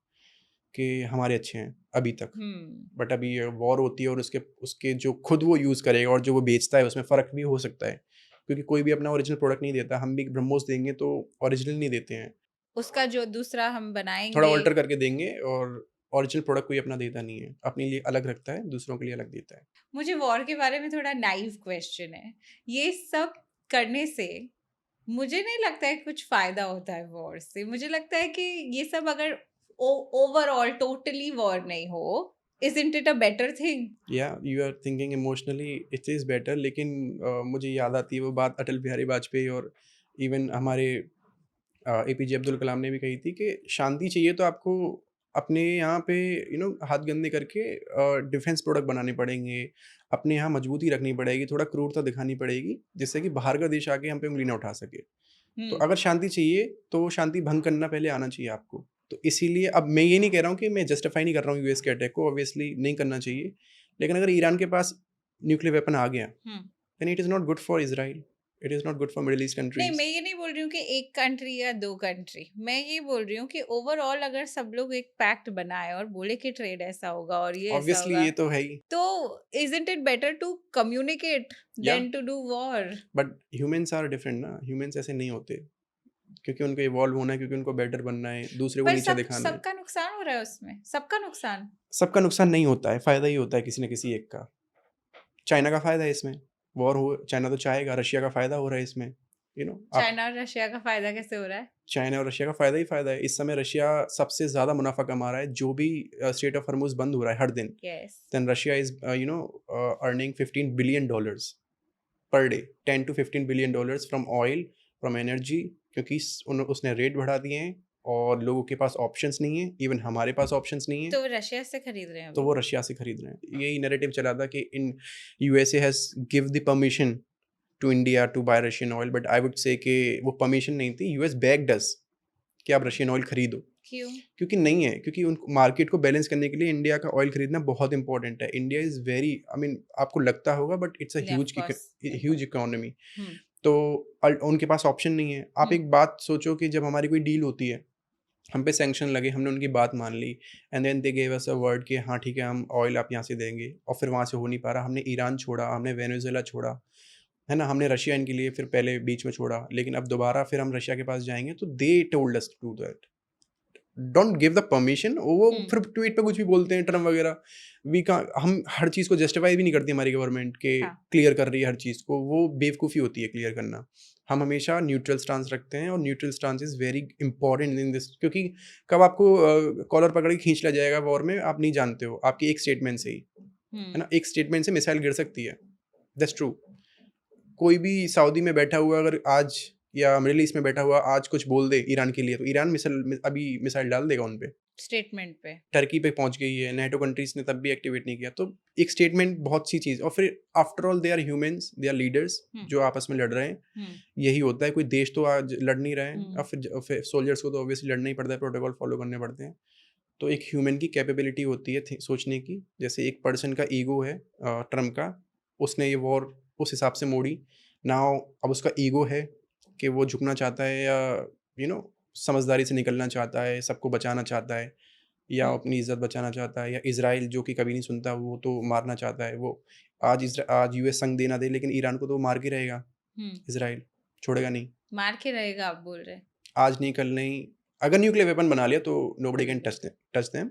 कि हमारे अच्छे हैं अभी तक। हुँ। बट अभी ये वॉर होती है और उसके उसके जो खुद वो यूज़ करेगा और जो वो बेचता है उसमें फ़र्क भी हो सकता है। क्योंकि कोई भी अपना ओरिजिनल प्रोडक्ट नहीं देता, हम भी ब्रह्मोस देंगे तो ओरिजिनल नहीं देते हैं। उसका जो दूसरा हम थोड़ा बनाएँगे। ऑल्टर करके देंगे और ओरिजिनल प्रोडक्ट कोई अपना देता नहीं है। अपने लिए अलग रखता है, दूसरों के लिए अलग देता है। मुझे वॉर के बारे में थोड़ा नाइव क्वेश्चन है। ये सब करने से मुझे नहीं लगता है कुछ फ़ायदा होता है वॉर से। मुझे लगता है कि ये सब अगर ओ ओवरऑल टोटली वॉर नहीं हो, isn't it a better thing? या you are thinking emotionally it is better, लेकिन मुझे याद आती है वो बात अटल बिहारी वाजपेयी और इवन हमारे एपीजे अब्दुल कलाम ने भी कही थी कि शांति चाहिए तो आपको अपने यहाँ पे हाथ गंदे करके डिफेंस प्रोडक्ट बनाने पड़ेंगे, अपने यहाँ मजबूती रखनी पड़ेगी, थोड़ा क्रूरता दिखानी पड़ेगी, जिससे कि बाहर का देश आके हम पे उँगली ना उठा सके। तो हुँ। अगर शांति चाहिए तो वो शांति भंग करना पहले आना चाहिए आपको। तो इसीलिए अब मैं ये नहीं कह रहा हूँ कि मैं जस्टिफाई नहीं कर रहा हूँ यूएस के अटैक को, ऑब्वियसली नहीं करना चाहिए। लेकिन अगर ईरान के पास न्यूक्लियर वेपन आ गया, हुँ। Then it is not good for Israel, it is not good for middle east नहीं, कंट्रीज़। मैं ये नहीं बोल रही हूँ कि 1 कंट्री या 2 कंट्री। मैं ये बोल रही हूँ कि ओवरऑल अगर सब लोग एक पैक्ट बनाएँ और बोले कि ट्रेड ऐसा होगा और ये ऐसा ऑब्वियसली होगा, ये तो है ही। तो isn't it better to communicate या then to do war? But humans are different ना, ह्यूमन्स ऐसे नहीं होते, क्योंकि उनको इवॉल्व होना है, क्योंकि उनको बेटर बनना है, दूसरे को पर नीचा सब दिखाना है। सबका नुकसान हो रहा है उसमें, सबका नुकसान। सबका नुकसान नहीं होता है, फ़ायदा ही होता है किसी न किसी एक का। चाइना का फ़ायदा है इसमें, वॉर हो चाइना तो चाहेगा, रशिया का फ़ायदा हो रहा है इसमें, आप चाइना और रशिया का फ़ायदा कैसे हो रहा है? चाइना और रशिया का फ़ायदा ही फ़ायदा है। इस समय रशिया सबसे ज़्यादा मुनाफ़ा कमा रहा है, जो भी स्ट्रेट ऑफ हॉर्मुज़ बंद हो रहा है हर दिन, yes. Then Russia is earning $15 billion per day, 10 to $15 billion from oil, from energy, क्योंकि उसने रेट बढ़ा दिए हैं और लोगों के पास ऑप्शंस नहीं है, इवन हमारे पास ऑप्शंस नहीं है, तो वो रशिया से खरीद रहे हैं तो अभी। वो रशिया से खरीद रहे हैं। यही नैरेटिव चला था कि in USA has give the permission to India to buy Russian oil, but I would say कि वो परमिशन नहीं थी, यूएस बैक्ड अस कि आप रशियन ऑयल खरीदो। क्यों? क्योंकि नहीं है, क्योंकि उन मार्केट को बैलेंस करने के लिए इंडिया का ऑयल खरीदना बहुत इंपॉर्टेंट है। India is very, I mean आपको लगता होगा, but it's a yeah of course. Huge economy. हुँ, तो उनके पास ऑप्शन नहीं है। आप हुँ, एक बात सोचो कि जब हमारी कोई डील होती है, हम पे सैंक्शन लगे, हमने उनकी बात मान ली, and then they gave us a word कि हाँ ठीक है, हम ऑयल आप यहाँ से देंगे, और फिर वहाँ से हो नहीं पा रहा, हमने ईरान छोड़ा, हमने वेनेजुएला छोड़ा, है ना, हमने रशिया इनके लिए फिर पहले बीच में छोड़ा, लेकिन अब दोबारा फिर हम रशिया के पास जाएंगे, तो they told us to do that, don't give the permission. वो हुँ, फिर ट्वीट पे कुछ भी बोलते हैं, ट्रम्प वगैरह। वी का हम हर चीज़ को जस्टिफाई भी नहीं करती हमारी गवर्नमेंट के, हाँ, क्लियर कर रही है हर चीज़ को, वो बेवकूफ़ी होती है क्लियर करना। हम हमेशा न्यूट्रल स्टांस रखते हैं और neutral stance is very important in this, क्योंकि कब आपको कॉलर पकड़ के खींच लिया जाएगा वॉर में, आप नहीं जानते हो, आपकी एक स्टेटमेंट से ही, है हुँ। ना, एक स्टेटमेंट से मिसाइल गिर सकती है, दैट्स ट्रू। कोई भी सऊदी में बैठा हुआ अगर आज, या मिडल ईस्ट में बैठा हुआ आज कुछ बोल दे ईरान के लिए, तो ईरान मिसाइल अभी मिसाइल डाल देगा उन पे। स्टेटमेंट पे। टर्की पे पहुंच गई है, नेटो कंट्रीज ने तब भी एक्टिवेट नहीं किया। तो एक स्टेटमेंट बहुत सी चीज़, और फिर after all they are humans, they are leaders हुँ, जो आपस में लड़ रहे हैं। हुँ, यही होता है, कोई देश तो आज लड़ नहीं रहा है, और हुँ, फिर सोल्जर्स को तो ऑब्वियसली लड़ना ही पड़ता है, प्रोटोकॉल फॉलो करने पड़ते हैं। तो एक ह्यूमन की कैपेबिलिटी होती है सोचने की, जैसे एक पर्सन का ईगो है ट्रम्प का, उसने ये वॉर उस हिसाब से मोड़ी। नाउ अब उसका ईगो है कि वो झुकना चाहता है, या यू नो समझदारी से निकलना चाहता है, सबको बचाना चाहता है, या हुँ, अपनी इज़्ज़त बचाना चाहता है, या इज़राइल जो कि कभी नहीं सुनता, वो तो मारना चाहता है। वो आज यूएस संग दे ना दे, लेकिन ईरान को तो वो मार के रहेगा, हुँ। इज़राइल छोड़ेगा नहीं। मार के रहेगा आप बोल रहे हैं। आज नहीं कल नहीं, अगर न्यूक्लियर वेपन बना लिया तो nobody can touch them.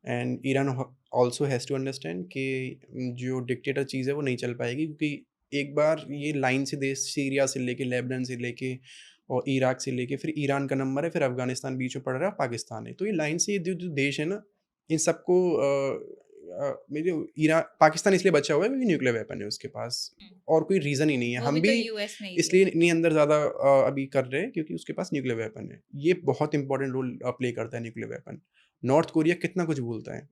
And Iran also has to understand कि जो डिक्टेटर चीज़ है वो नहीं चल पाएगी, क्योंकि एक बार ये लाइन से देश, सीरिया से लेके, लेबनान से लेके और इराक से लेके फिर ईरान का नंबर है, फिर अफ़गानिस्तान बीच में पड़ रहा है, पाकिस्तान है। तो ये लाइन से ये जो देश है ना, इन सबको मेरे ईरा पाकिस्तान इसलिए बचा हुआ है क्योंकि न्यूक्लियर वेपन है उसके पास, हुँ। और कोई रीज़न ही नहीं है। वो हम भी तो भी यूएस ने ही दिया। इसलिए नहीं अंदर ज़्यादा अभी कर रहे हैं, क्योंकि उसके पास न्यूक्लियर वेपन है। ये बहुत इंपॉर्टेंट रोल प्ले करता है न्यूक्लियर वेपन। नॉर्थ कोरिया कितना कुछ बोलता है,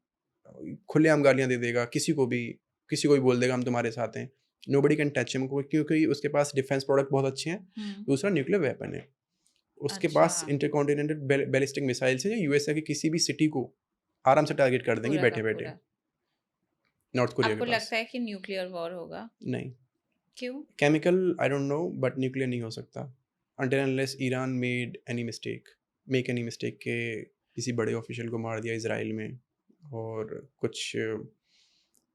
खुलेआम गालियाँ दे देगा, किसी को भी बोल देगा हम तुम्हारे साथ हैं। नोबडी कैन टच हिम क्योंकि उसके पास डिफेंस प्रोडक्ट बहुत अच्छे हैं, हुँ, दूसरा न्यूक्लियर वेपन है। उसके अच्छा, पास इंटरकॉन्टिनेंटल बैलिस्टिक मिसाइल्स हैं जो यूएसए की किसी भी सिटी को आराम से टारगेट कर देंगी पूरा का बैठे-बैठे, पूरा। नॉर्थ कोरिया के आपको पास। लगता है कि न्यूक्लियर वॉर होगा? नहीं, क्यों? Chemical I don't know but nuclear नहीं हो सकता until unless Iran make any mistake के किसी बड़े ऑफिशियल को मार दिया इज़राइल में और कुछ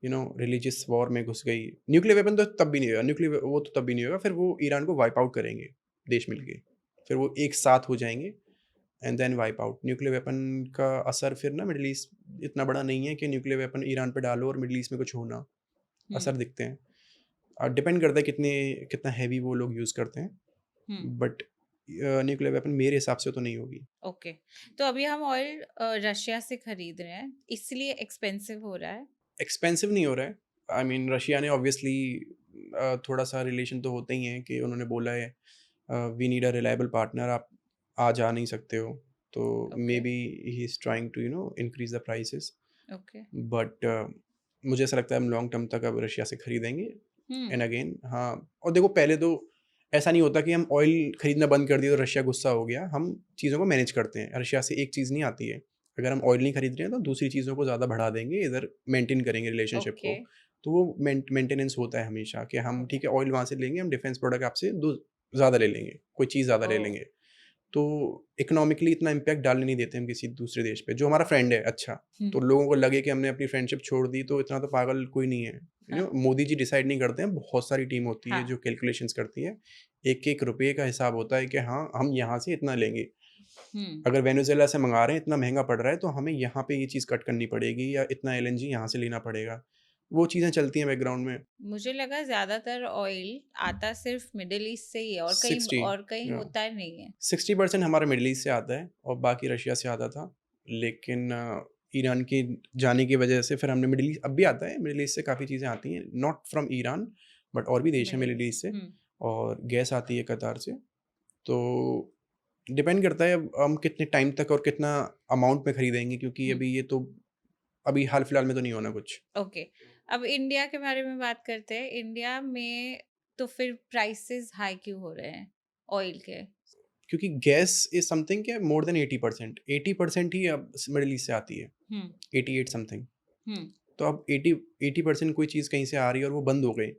रिलीजियस वॉर में घुस गई। न्यूक्लियर वेपन तो तब भी नहीं होगा, वो तो तब भी नहीं होगा, फिर वो ईरान को वाइप आउट करेंगे देश मिलके। फिर वो एक साथ हो जाएँगे and then wipe out. Nuclear weapon का असर फिर ना मिडल ईस्ट इतना बड़ा नहीं है कि न्यूक्लियर वेपन ईरान पे डालो और मिडल ईस्ट में कुछ हो ना। हुँ, असर दिखते हैं। डिपेंड करता है कितना हेवी वो लोग यूज़ करते हैं, हुँ, बट न्यूक्लियर वेपन मेरे हिसाब से तो नहीं होगी। ओके। तो अभी हम ऑयल रशिया से खरीद रहे हैं, इसलिए एक्सपेंसिव हो रहा है? एक्सपेंसिव नहीं हो रहा है। आई मीन रशिया ने ऑब्वियसली थोड़ा-सा रिलेशन तो होते ही हैं कि उन्होंने बोला है we need a reliable partner, आप आ जा नहीं सकते हो। तो okay, maybe he is trying to increase the prices, okay. But मुझे ऐसा लगता है हम लॉन्ग टर्म तक अब रशिया से खरीदेंगे। हुँ, एंड अगेन हाँ, और देखो पहले तो ऐसा नहीं होता कि हम ऑयल खरीदना बंद कर दिए तो रशिया गुस्सा हो गया। हम चीज़ों को मैनेज करते हैं। रशिया से एक चीज़ नहीं आती है। अगर हम ऑयल नहीं खरीद रहे हैं तो दूसरी चीज़ों को ज़्यादा बढ़ा देंगे, इधर मेंटेन करेंगे रिलेशनशिप ओके, को। तो वो मेंटेनेंस होता है हमेशा कि हम ओके। ठीक है ऑयल वहाँ से लेंगे, हम डिफेंस प्रोडक्ट आपसे दो ज़्यादा ले लेंगे, कोई चीज़ ज़्यादा ले ओह! लेंगे। तो इकोनॉमिकली इतना इम्पैक्ट डालने नहीं देते हम किसी दूसरे देश पे, जो हमारा फ्रेंड है अच्छा। हुँ, तो लोगों को लगे कि हमने अपनी फ्रेंडशिप छोड़ दी तो इतना तो पागल कोई नहीं है। हाँ, मोदी जी डिसाइड नहीं करते हैं, बहुत सारी टीम होती है हाँ, जो कैलकुलेशंस करती है। एक-एक रुपए का हिसाब होता है कि हाँ, हम यहाँ से इतना लेंगे। हुँ। अगर वेनेज़ुएला से मँगा रहे हैं, इतना महँगा पड़ रहा है तो हमें यहाँ पे ये चीज़ कट करनी पड़ेगी या इतना एलएनजी यहाँ से लेना पड़ेगा। वो चीज़ें चलती हैं बैकग्राउंड में। मुझे लगा ज़्यादातर ऑयल आता सिर्फ़ मिडल ईस्ट से ही है और 60 कहीं या होता नहीं है। 60% हमारा मिडल ईस्ट से आता है और बाकी रशिया से आता था। लेकिन ईरान के जाने की वजह से फिर हमने मिडल ईस्ट अब भी आता है, मिडल ईस्ट से काफ़ी चीज़ें आती हैं, नॉट फ्रॉम ईरान बट और भी देश हैं मिडल मिडल ईस्ट ईस्ट। से, हुँ, और गैस आती है कतार से। तो डिपेंड करता है अब हम कितने टाइम तक और कितना अमाउंट में खरीदेंगे, क्योंकि हुँ, अभी ये तो अभी हाल-फिलहाल में तो नहीं होना कुछ। ओके। अब इंडिया के बारे में बात करते हैं। इंडिया में तो फिर प्राइसेज़ हाई क्यों हो रहे हैं ऑयल के? क्योंकि गैस इज़ समथिंग के मोर देन 80%, 80% ही अब स मिडल ईस्ट से आती है, हुँ, 88 समथिंग। हुँ, तो अब 80% कोई चीज़ कहीं से आ रही है और वो बंद हो गई।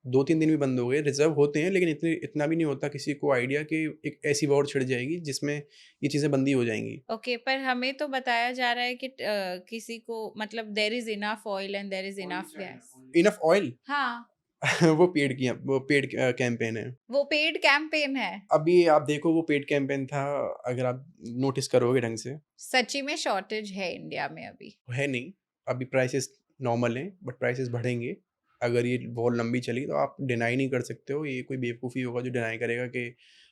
2-3 दिन भी बंद हो गए, रिज़र्व होते हैं लेकिन इतना भी नहीं होता किसी को आइडिया कि एक ऐसी वॉर छिड़ जाएगी जिसमें ये चीज़ें बंद ही हो जाएँगी। ओके। पर हमें तो बताया जा रहा है कि किसी को मतलब there is enough oil and there is enough gas. Enough oil हाँ, वो पेड कैम्पेन है। वो पेड कैंपेन है। अभी आप देखो वो पेड कैम्पेन था, अगर आप नोटिस करोगे ढंग से, सच्ची में शॉर्टेज है इंडिया में अभी। है नहीं। अभी प्राइसेज़ नॉर्मल हैं बट प्राइसेज़ बढ़ेंगे। अगर ये वॉर लंबी चली तो आप डिनाई नहीं कर सकते हो, ये कोई बेवकूफ़ी होगा जो डिनाई करेगा कि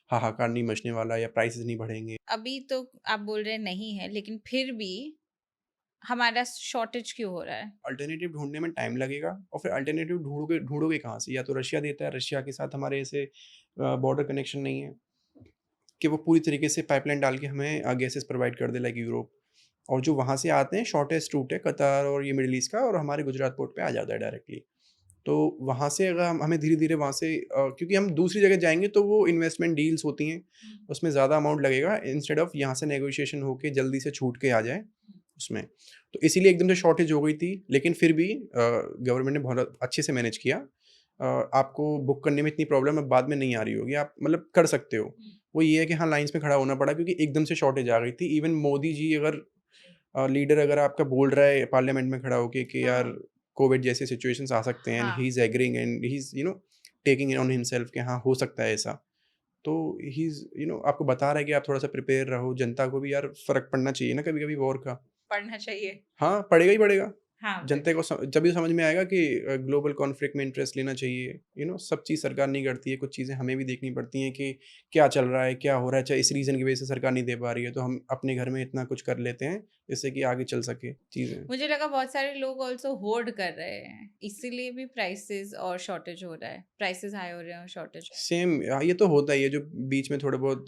हाहाकार नहीं मचने वाला या प्राइसेज़ नहीं बढ़ेंगे। अभी तो आप बोल रहे हैं नहीं है, लेकिन फिर भी हमारा शॉर्टेज क्यों हो रहा है? अल्टरनेटिव ढूँढने में टाइम लगेगा और फिर अल्टरनेटिव ढूँढोगे कहाँ से? या तो रशिया देता है, रशिया के साथ हमारे ऐसे बॉर्डर कनेक्शन नहीं है कि वो पूरी तरीके से पाइपलाइन डाल के हमें गैसेज़ प्रोवाइड कर दे लाइक यूरोप। और जो वहाँ से आते हैं शॉर्टेस्ट रूट है कतार और ये मिडल ईस्ट का, और हमारे गुजरात पोर्ट पे आ जाता है डायरेक्टली। तो वहाँ से अगर हम हमें धीरे-धीरे वहाँ से क्योंकि हम दूसरी जगह जाएँगे तो वो इन्वेस्टमेंट डील्स होती हैं, उसमें ज़्यादा अमाउंट लगेगा इंस्टेड ऑफ यहाँ से नेगोशिएशन होके जल्दी से छूट के आ जाए उसमें। तो इसीलिए एकदम से शॉर्टेज हो गई थी, लेकिन फिर भी गवर्नमेंट ने बहुत अच्छे से मैनेज किया। आपको बुक करने में इतनी प्रॉब्लम अब बाद में नहीं आ रही होगी, आप मतलब कर सकते हो। वो ये है कि हाँ, लाइन्स में खड़ा होना पड़ा क्योंकि एकदम से शॉर्टेज आ गई थी। इवन मोदी जी अगर लीडर अगर आपका बोल रहा है पार्लियामेंट में खड़ा होके कि यार हाँ, कोविड जैसे सिचुएशंस आ सकते हैं एंड हाँ। He is agreeing and he is taking it on himself कि हाँ, हो सकता है ऐसा। तो ही इज़ आपको बता रहा है कि आप थोड़ा-सा प्रिपेयर रहो, जनता को भी यार फ़र्क पड़ना चाहिए ना कभी-कभी वॉर का। पढ़ना चाहिए। हाँ, पड़ेगा ही पड़ेगा। हाँ, जनता को जभी समझ में आएगा कि ग्लोबल कॉन्फ्लिक्ट में इंटरेस्ट लेना चाहिए। सब चीज़ सरकार नहीं करती है, कुछ चीज़ें हमें भी देखनी पड़ती हैं कि क्या चल रहा है, क्या हो रहा है। चाहे इस रीज़न की वज़ह से सरकार नहीं दे पा रही है, तो हम अपने घर में इतना कुछ कर लेते हैं, जिससे कि आगे चल सके चीज़ें। मुझे लगा बहुत सारे लोग ऑल्सो होर्ड कर रहे हैं, इसीलिए भी प्राइसेस और शॉर्टेज हो रहा है। प्राइसेस हाई हो रहे हैं और शॉर्टेज। सेम ये तो होता ही है, जो बीच में थोड़े बहुत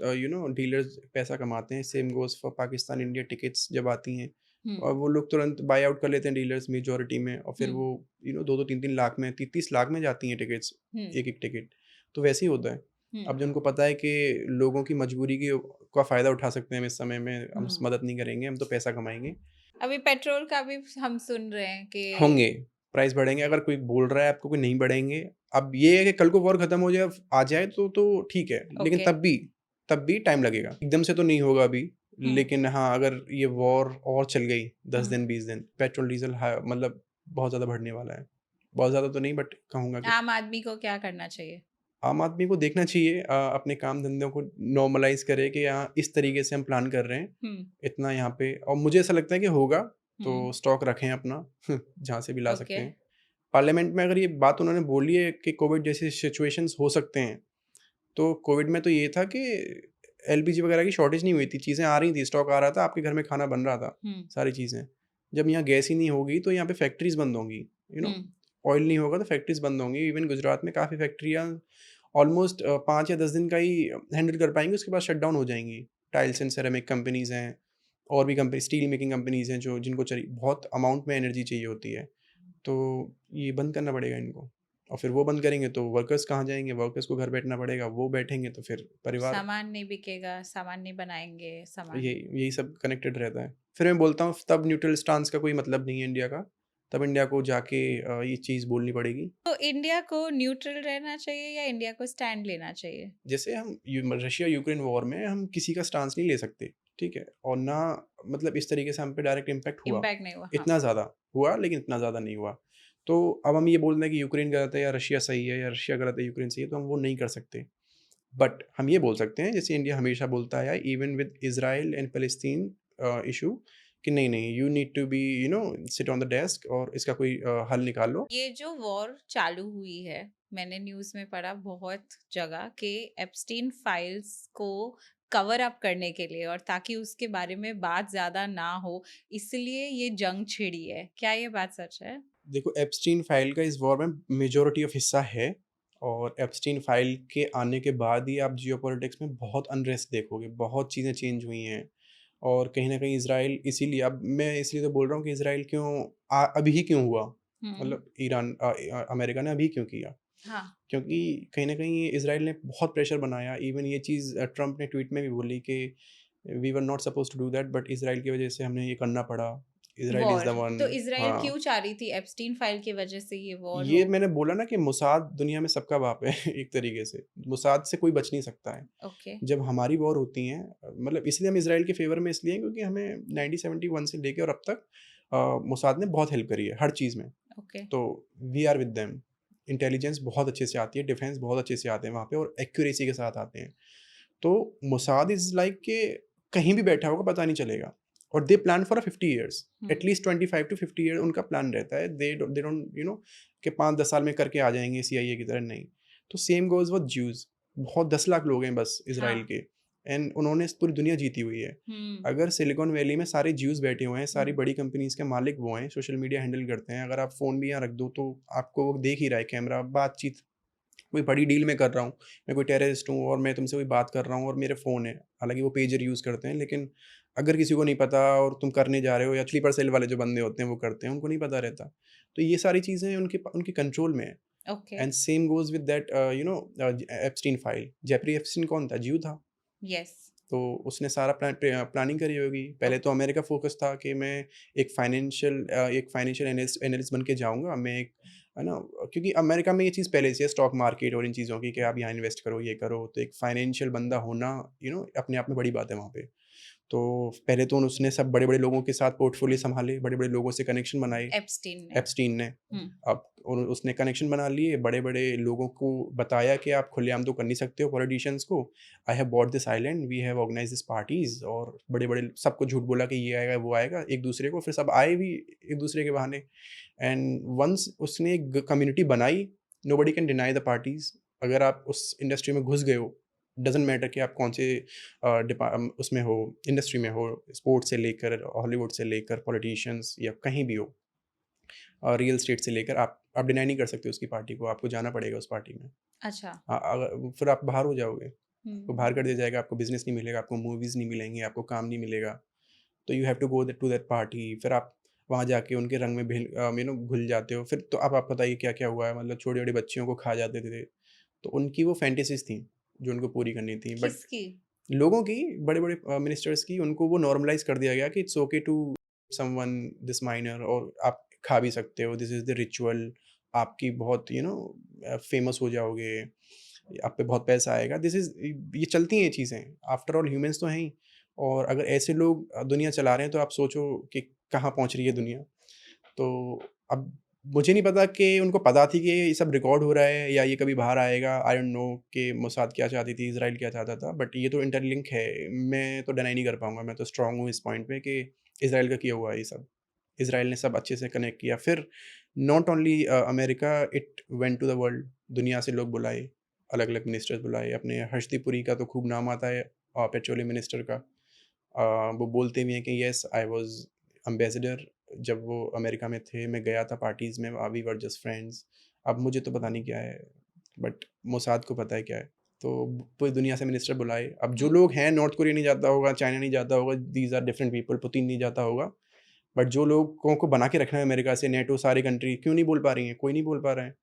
डीलर्स पैसा कमाते हैं। Same goes for Pakistan India tickets जब आती हैं, हुँ, और वो लोग तुरंत बाय आउट कर लेते हैं डीलर्स मेजॉरिटी में, और फिर हुँ, वो 2-2 3-3 लाख में 30-30 लाख में जाती हैं टिकट्स, हुँ, एक-एक टिकट। तो वैसे ही होता है। हुँ, अब जो उनको पता है कि लोगों की मजबूरी की का फ़ायदा उठा सकते हैं हम इस समय में, हम हुँ। मदद नहीं करेंगे, हम तो पैसा कमाएँगे। अभी पेट्रोल का भी हम सुन रहे हैं कि होंगे, प्राइस बढ़ेंगे, अगर कोई बोल रहा है आपको कि नहीं बढ़ेंगे। अब ये है कि कल को वॉर खत्म हो जाए, आ जाए तो ठीक है, लेकिन ओके। तब भी टाइम लगेगा। एकदम से तो नहीं होगा अभी, हुँ, लेकिन हाँ, अगर ये वॉर और चल गई 10 हुँ। दिन 20 दिन, पेट्रोल डीज़ल मतलब बहुत ज़्यादा बढ़ने वाला है। बहुत ज़्यादा तो नहीं, बट कहूँगा कि आम आदमी को क्या करना चाहिए? आम आदमी को देखना चाहिए अपने काम धंधों को नॉर्मलाइज़ करे कि हाँ, इस तरीके से हम प्लान कर रहे हैं, हुँ, इतना यहाँ पे, और मुझे ऐसा लगता है कि होगा, हुँ, तो स्टॉक रखें अपना जहाँ से भी ला ओके। सकते हैं। पार्लियामेंट में अगर ये बात उन्होंने बोली है कि कोविड जैसी सिचुएशंस हो सकते हैं, तो कोविड में तो ये था कि एलपीजी वगैरह की शॉर्टेज नहीं हुई थी, चीज़ें आ रही थी, स्टॉक आ रहा था, आपके घर में खाना बन रहा था, हुँ, सारी चीज़ें। जब यहाँ गैस ही नहीं होगी तो यहाँ पे फैक्ट्रीज़ बंद होंगी, यू नो हुँ, ऑयल नहीं होगा तो फैक्ट्रीज़ बंद होंगी। इवन गुजरात में काफ़ी फैक्ट्रियाँ ऑलमोस्ट 5 या 10 दिन का ही हैंडल कर पाएँगी, उसके बाद शटडाउन हो जाएँगी। टाइल्स एंड सेरेमिक कंपनीज़ हैं, और भी कंपनी स्टील मेकिंग कंपनीज़ हैं जो जिनको चाहिए बहुत अमाउंट में एनर्जी चाहिए होती है। तो ये बंद करना पड़ेगा इनको, और फिर वो बंद करेंगे तो वर्कर्स कहाँ जाएँगे? वर्कर्स को घर बैठना पड़ेगा, वो बैठेंगे तो फिर परिवार, सामान नहीं बिकेगा, सामान नहीं बनाएँगे, सामान यही सब कनेक्टेड रहता है। फिर मैं बोलता हूँ तब न्यूट्रल स्टांस का कोई मतलब नहीं है इंडिया का, तब इंडिया को जाके ये चीज़ बोलनी पड़ेगी। तो इंडिया को न्यूट्रल रहना चाहिए या इंडिया को स्टैंड लेना चाहिए? जैसे हम रशिया यूक्रेन वॉर में हम किसी का स्टांस नहीं ले सकते, ठीक है? और ना, मतलब इस तरीके से हम पे डायरेक्ट इम्पैक्ट हुआ, इम्पैक्ट नहीं हुआ, हाँ। इतना ज़्यादा हुआ, लेकिन इतना ज़्यादा नहीं हुआ। तो अब हम ये बोल रहे हैं कि यूक्रेन गलत है या रशिया सही है, या रशिया गलत है यूक्रेन सही है, तो हम वो नहीं कर सकते। बट हम ये बोल सकते हैं, जैसे इंडिया हमेशा बोलता है even with Israel and Palestine issue, कि नहीं, नहीं, you need to be sit on the desk और इसका कोई हल निकालो। ये जो वॉर चालू हुई है, मैंने न्यूज़ में पढ़ा बहुत जगह कि एप्स्टीन फाइल्स को कवर अप करने के लिए और ताकि उसके बारे में बात ज़्यादा ना हो, इसलिए ये जंग छिड़ी है। क्या ये बात सच है? देखो, एप्स्टीन फाइल का इस वॉर में मेजॉरिटी ऑफ हिस्सा है, और एप्स्टीन फाइल के आने के बाद ही आप जियोपॉलिटिक्स में बहुत अनरेस्ट देखोगे, बहुत चीज़ें चेंज हुई हैं। और कहीं न कहीं इज़राइल, इसीलिए अब मैं इसलिए तो बोल रहा हूँ कि इज़राइल क्यों अभी ही क्यों हुआ? हुँ। मतलब अमेरिका ने अभी क्यों किया? हाँ, क्योंकि कहीं न कहीं इज़राइल ने बहुत प्रेशर बनाया। इवन ये चीज़ ट्रम्प ने ट्वीट में भी बोली कि we were not supposed to do that, but Israel की वजह से हमें ये करना पड़ा। Israel is war. The one. तो इज़राइल हाँ। क्यों चाह रही थी एप्स्टीन फाइल की वजह से ये वॉर ये हो? मैंने बोला ना कि मोसाद दुनिया में सबका बाप है एक तरीके से। मोसाद से कोई बच नहीं सकता है। ओके, जब हमारी वॉर होती हैं, मतलब इसलिए हम इज़राइल के फ़ेवर में इसलिए हैं क्योंकि हमें 1971 से लेके और अब तक मोसाद ने बहुत हेल्प करी है हर चीज़ में। ओके। तो we are with them. Intelligence बहुत अच्छे से आती है, डिफेंस बहुत अच्छे से आते हैं वहाँ पे, और एक्यूरेसी के साथ आते हैं। तो मोसाद इज़ लाइक कि कहीं भी बैठा होगा पता नहीं चलेगा, और they plan for 50 years, hmm, at least 25 to 50 year उनका प्लान रहता है। दे डोंट कि 5-10 साल में करके आ जाएँगे सीआईए की तरह, नहीं। तो सेम गोज़ विद ज्यूज़। बहुत 10 लाख लोग हैं बस इज़राइल हाँ। के, एंड उन्होंने पूरी दुनिया जीती हुई है। हुँ, अगर सिलिकॉन वैली में सारे ज्यूज़ बैठे हुए हैं, सारी हुँ, बड़ी कंपनीज़ के मालिक वो हैं, सोशल मीडिया हैंडल करते हैं, अगर आप फ़ोन भी यहाँ रख दो तो आपको वो देख ही रहा है कैमरा, बातचीत, कोई बड़ी डील मैं कर रहा हूँ, मैं कोई टेररिस्ट हूँ और मैं तुमसे कोई बात कर रहा हूँ और मेरे फ़ोन है, हालाँकि वो पेजर यूज़ करते हैं, लेकिन अगर किसी को नहीं पता और तुम करने जा रहे हो, या स्लीपर सेल वाले जो बंदे होते हैं वो करते हैं, उनको नहीं पता रहता। तो ये सारी चीज़ें उनके कंट्रोल में है। Okay, and same goes with that Epstein file. Jeffrey Epstein कौन था? ज्यू था। येस, तो उसने सारा प्लानिंग करी होगी। पहले तो ओके, अमेरिका फ़ोकस था कि मैं एक फाइनेंशियल एनालिस्ट बन के जाऊँगा। मैं एक, है ना? क्योंकि अमेरिका में ये चीज़ पहले से है, स्टॉक मार्केट और इन चीज़ों की, कि आप यहाँ इन्वेस्ट करो, ये करो। तो एक फाइनेंशियल बंदा होना, अपने आप में बड़ी बात है वहाँ पे। तो पहले तो उसने सब बड़े-बड़े लोगों के साथ पोर्टफ़ोलियो सँभाले, बड़े-बड़े लोगों से कनेक्शन बनाए। एप्स्टीन ने। एप्स्टीन ने। हुँ, अब उसने कनेक्शन बना लिए, बड़े-बड़े लोगों को बताया कि आप खुलेआम तो कर नहीं सकते हो पॉलिटिशियंस को। I have bought this island, we have organized this parties, और बड़े-बड़े सबको झूठ बोला कि ये आएगा, वो आएगा, एक-दूसरे को, फिर सब आए भी एक-दूसरे के बहाने। एंड वन्स उसने एक कम्युनिटी बनाई, nobody can deny the parties. अगर आप उस इंडस्ट्री में घुस गए हो, डज़न्ट मैटर कि आप कौन से उसमें हो, इंडस्ट्री में हो, स्पोर्ट्स से लेकर, हॉलीवुड से लेकर, पॉलिटिशियंस या कहीं भी हो। रियल एस्टेट से लेकर, आप डिनाई नहीं कर सकते उसकी पार्टी को, आपको जाना पड़ेगा उस पार्टी में। अच्छा। अगर फिर आप बाहर हो जाओगे, हुँ, आपको बाहर कर दिया जाएगा, आपको बिज़नेस नहीं मिलेगा, आपको मूवीज़ नहीं मिलेंगी, आपको काम नहीं मिलेगा। तो you have to go to that party, फिर आप वहाँ जाके उनके रंग में घुल जाते हो, फिर तो अब आप बताइए क्या-क्या हुआ है, मतलब छोटी-छोटी बच्चियों को खा जाते थे। तो उनकी वो फैंटेसीज़ थी, जो उनको पूरी करनी थी, बट किसकी? लोगों की, बड़े-बड़े मिनिस्टर्स की, उनको वो नॉर्मलाइज़ कर दिया गया कि it's okay to someone this minor, और आप खा भी सकते हो, दिस इज़ द रिचुअल, आपकी बहुत फेमस हो जाओगे, आप पे बहुत पैसा आएगा, दिस इज़ ये चलती हैं ये चीज़ें, आफ्टर ऑल ह्यूमन्स तो हैं ही। और अगर ऐसे लोग दुनिया चला रहे हैं, तो आप सोचो कि कहाँ पहुँच रही है दुनिया। तो अब मुझे नहीं पता कि उनको पता थी कि ये सब रिकॉर्ड हो रहा है या ये कभी बाहर आएगा, आई डोंट नो कि मोसाद क्या चाहती थी, इज़राइल क्या चाहता था, बट ये तो इंटरलिंक है। मैं तो डिनाई नहीं कर पाऊँगा, मैं तो स्ट्रॉन्ग हूँ इस पॉइंट पे कि इज़राइल का किया हुआ है ये सब। इज़राइल ने सब अच्छे से कनेक्ट किया। फिर not only America, it went to the world, दुनिया से लोग बुलाए, अलग-अलग मिनिस्टर्स बुलाए। अपने हर्षदीप पुरी का तो खूब नाम आता है पेट्रोलियम मिनिस्टर का। वो बोलते भी हैं कि येस आई वाज़ एम्बेसडर, जब वो अमेरिका में थे, मैं गया था पार्टीज़ में, वी वर जस्ट फ्रेंड्स। अब मुझे तो पता नहीं क्या है, बट मोसाद को पता है क्या है। तो पूरी दुनिया से मिनिस्टर बुलाए। अब जो हुँ, लोग हैं, नॉर्थ कोरिया नहीं जाता होगा, चाइना नहीं जाता होगा, these are different people, Putin नहीं जाता होगा। बट जो लोगों को बना के रखना है अमेरिका से, नेटो सारी कंट्री क्यों नहीं बोल पा रही हैं? कोई नहीं बोल पा रहा है।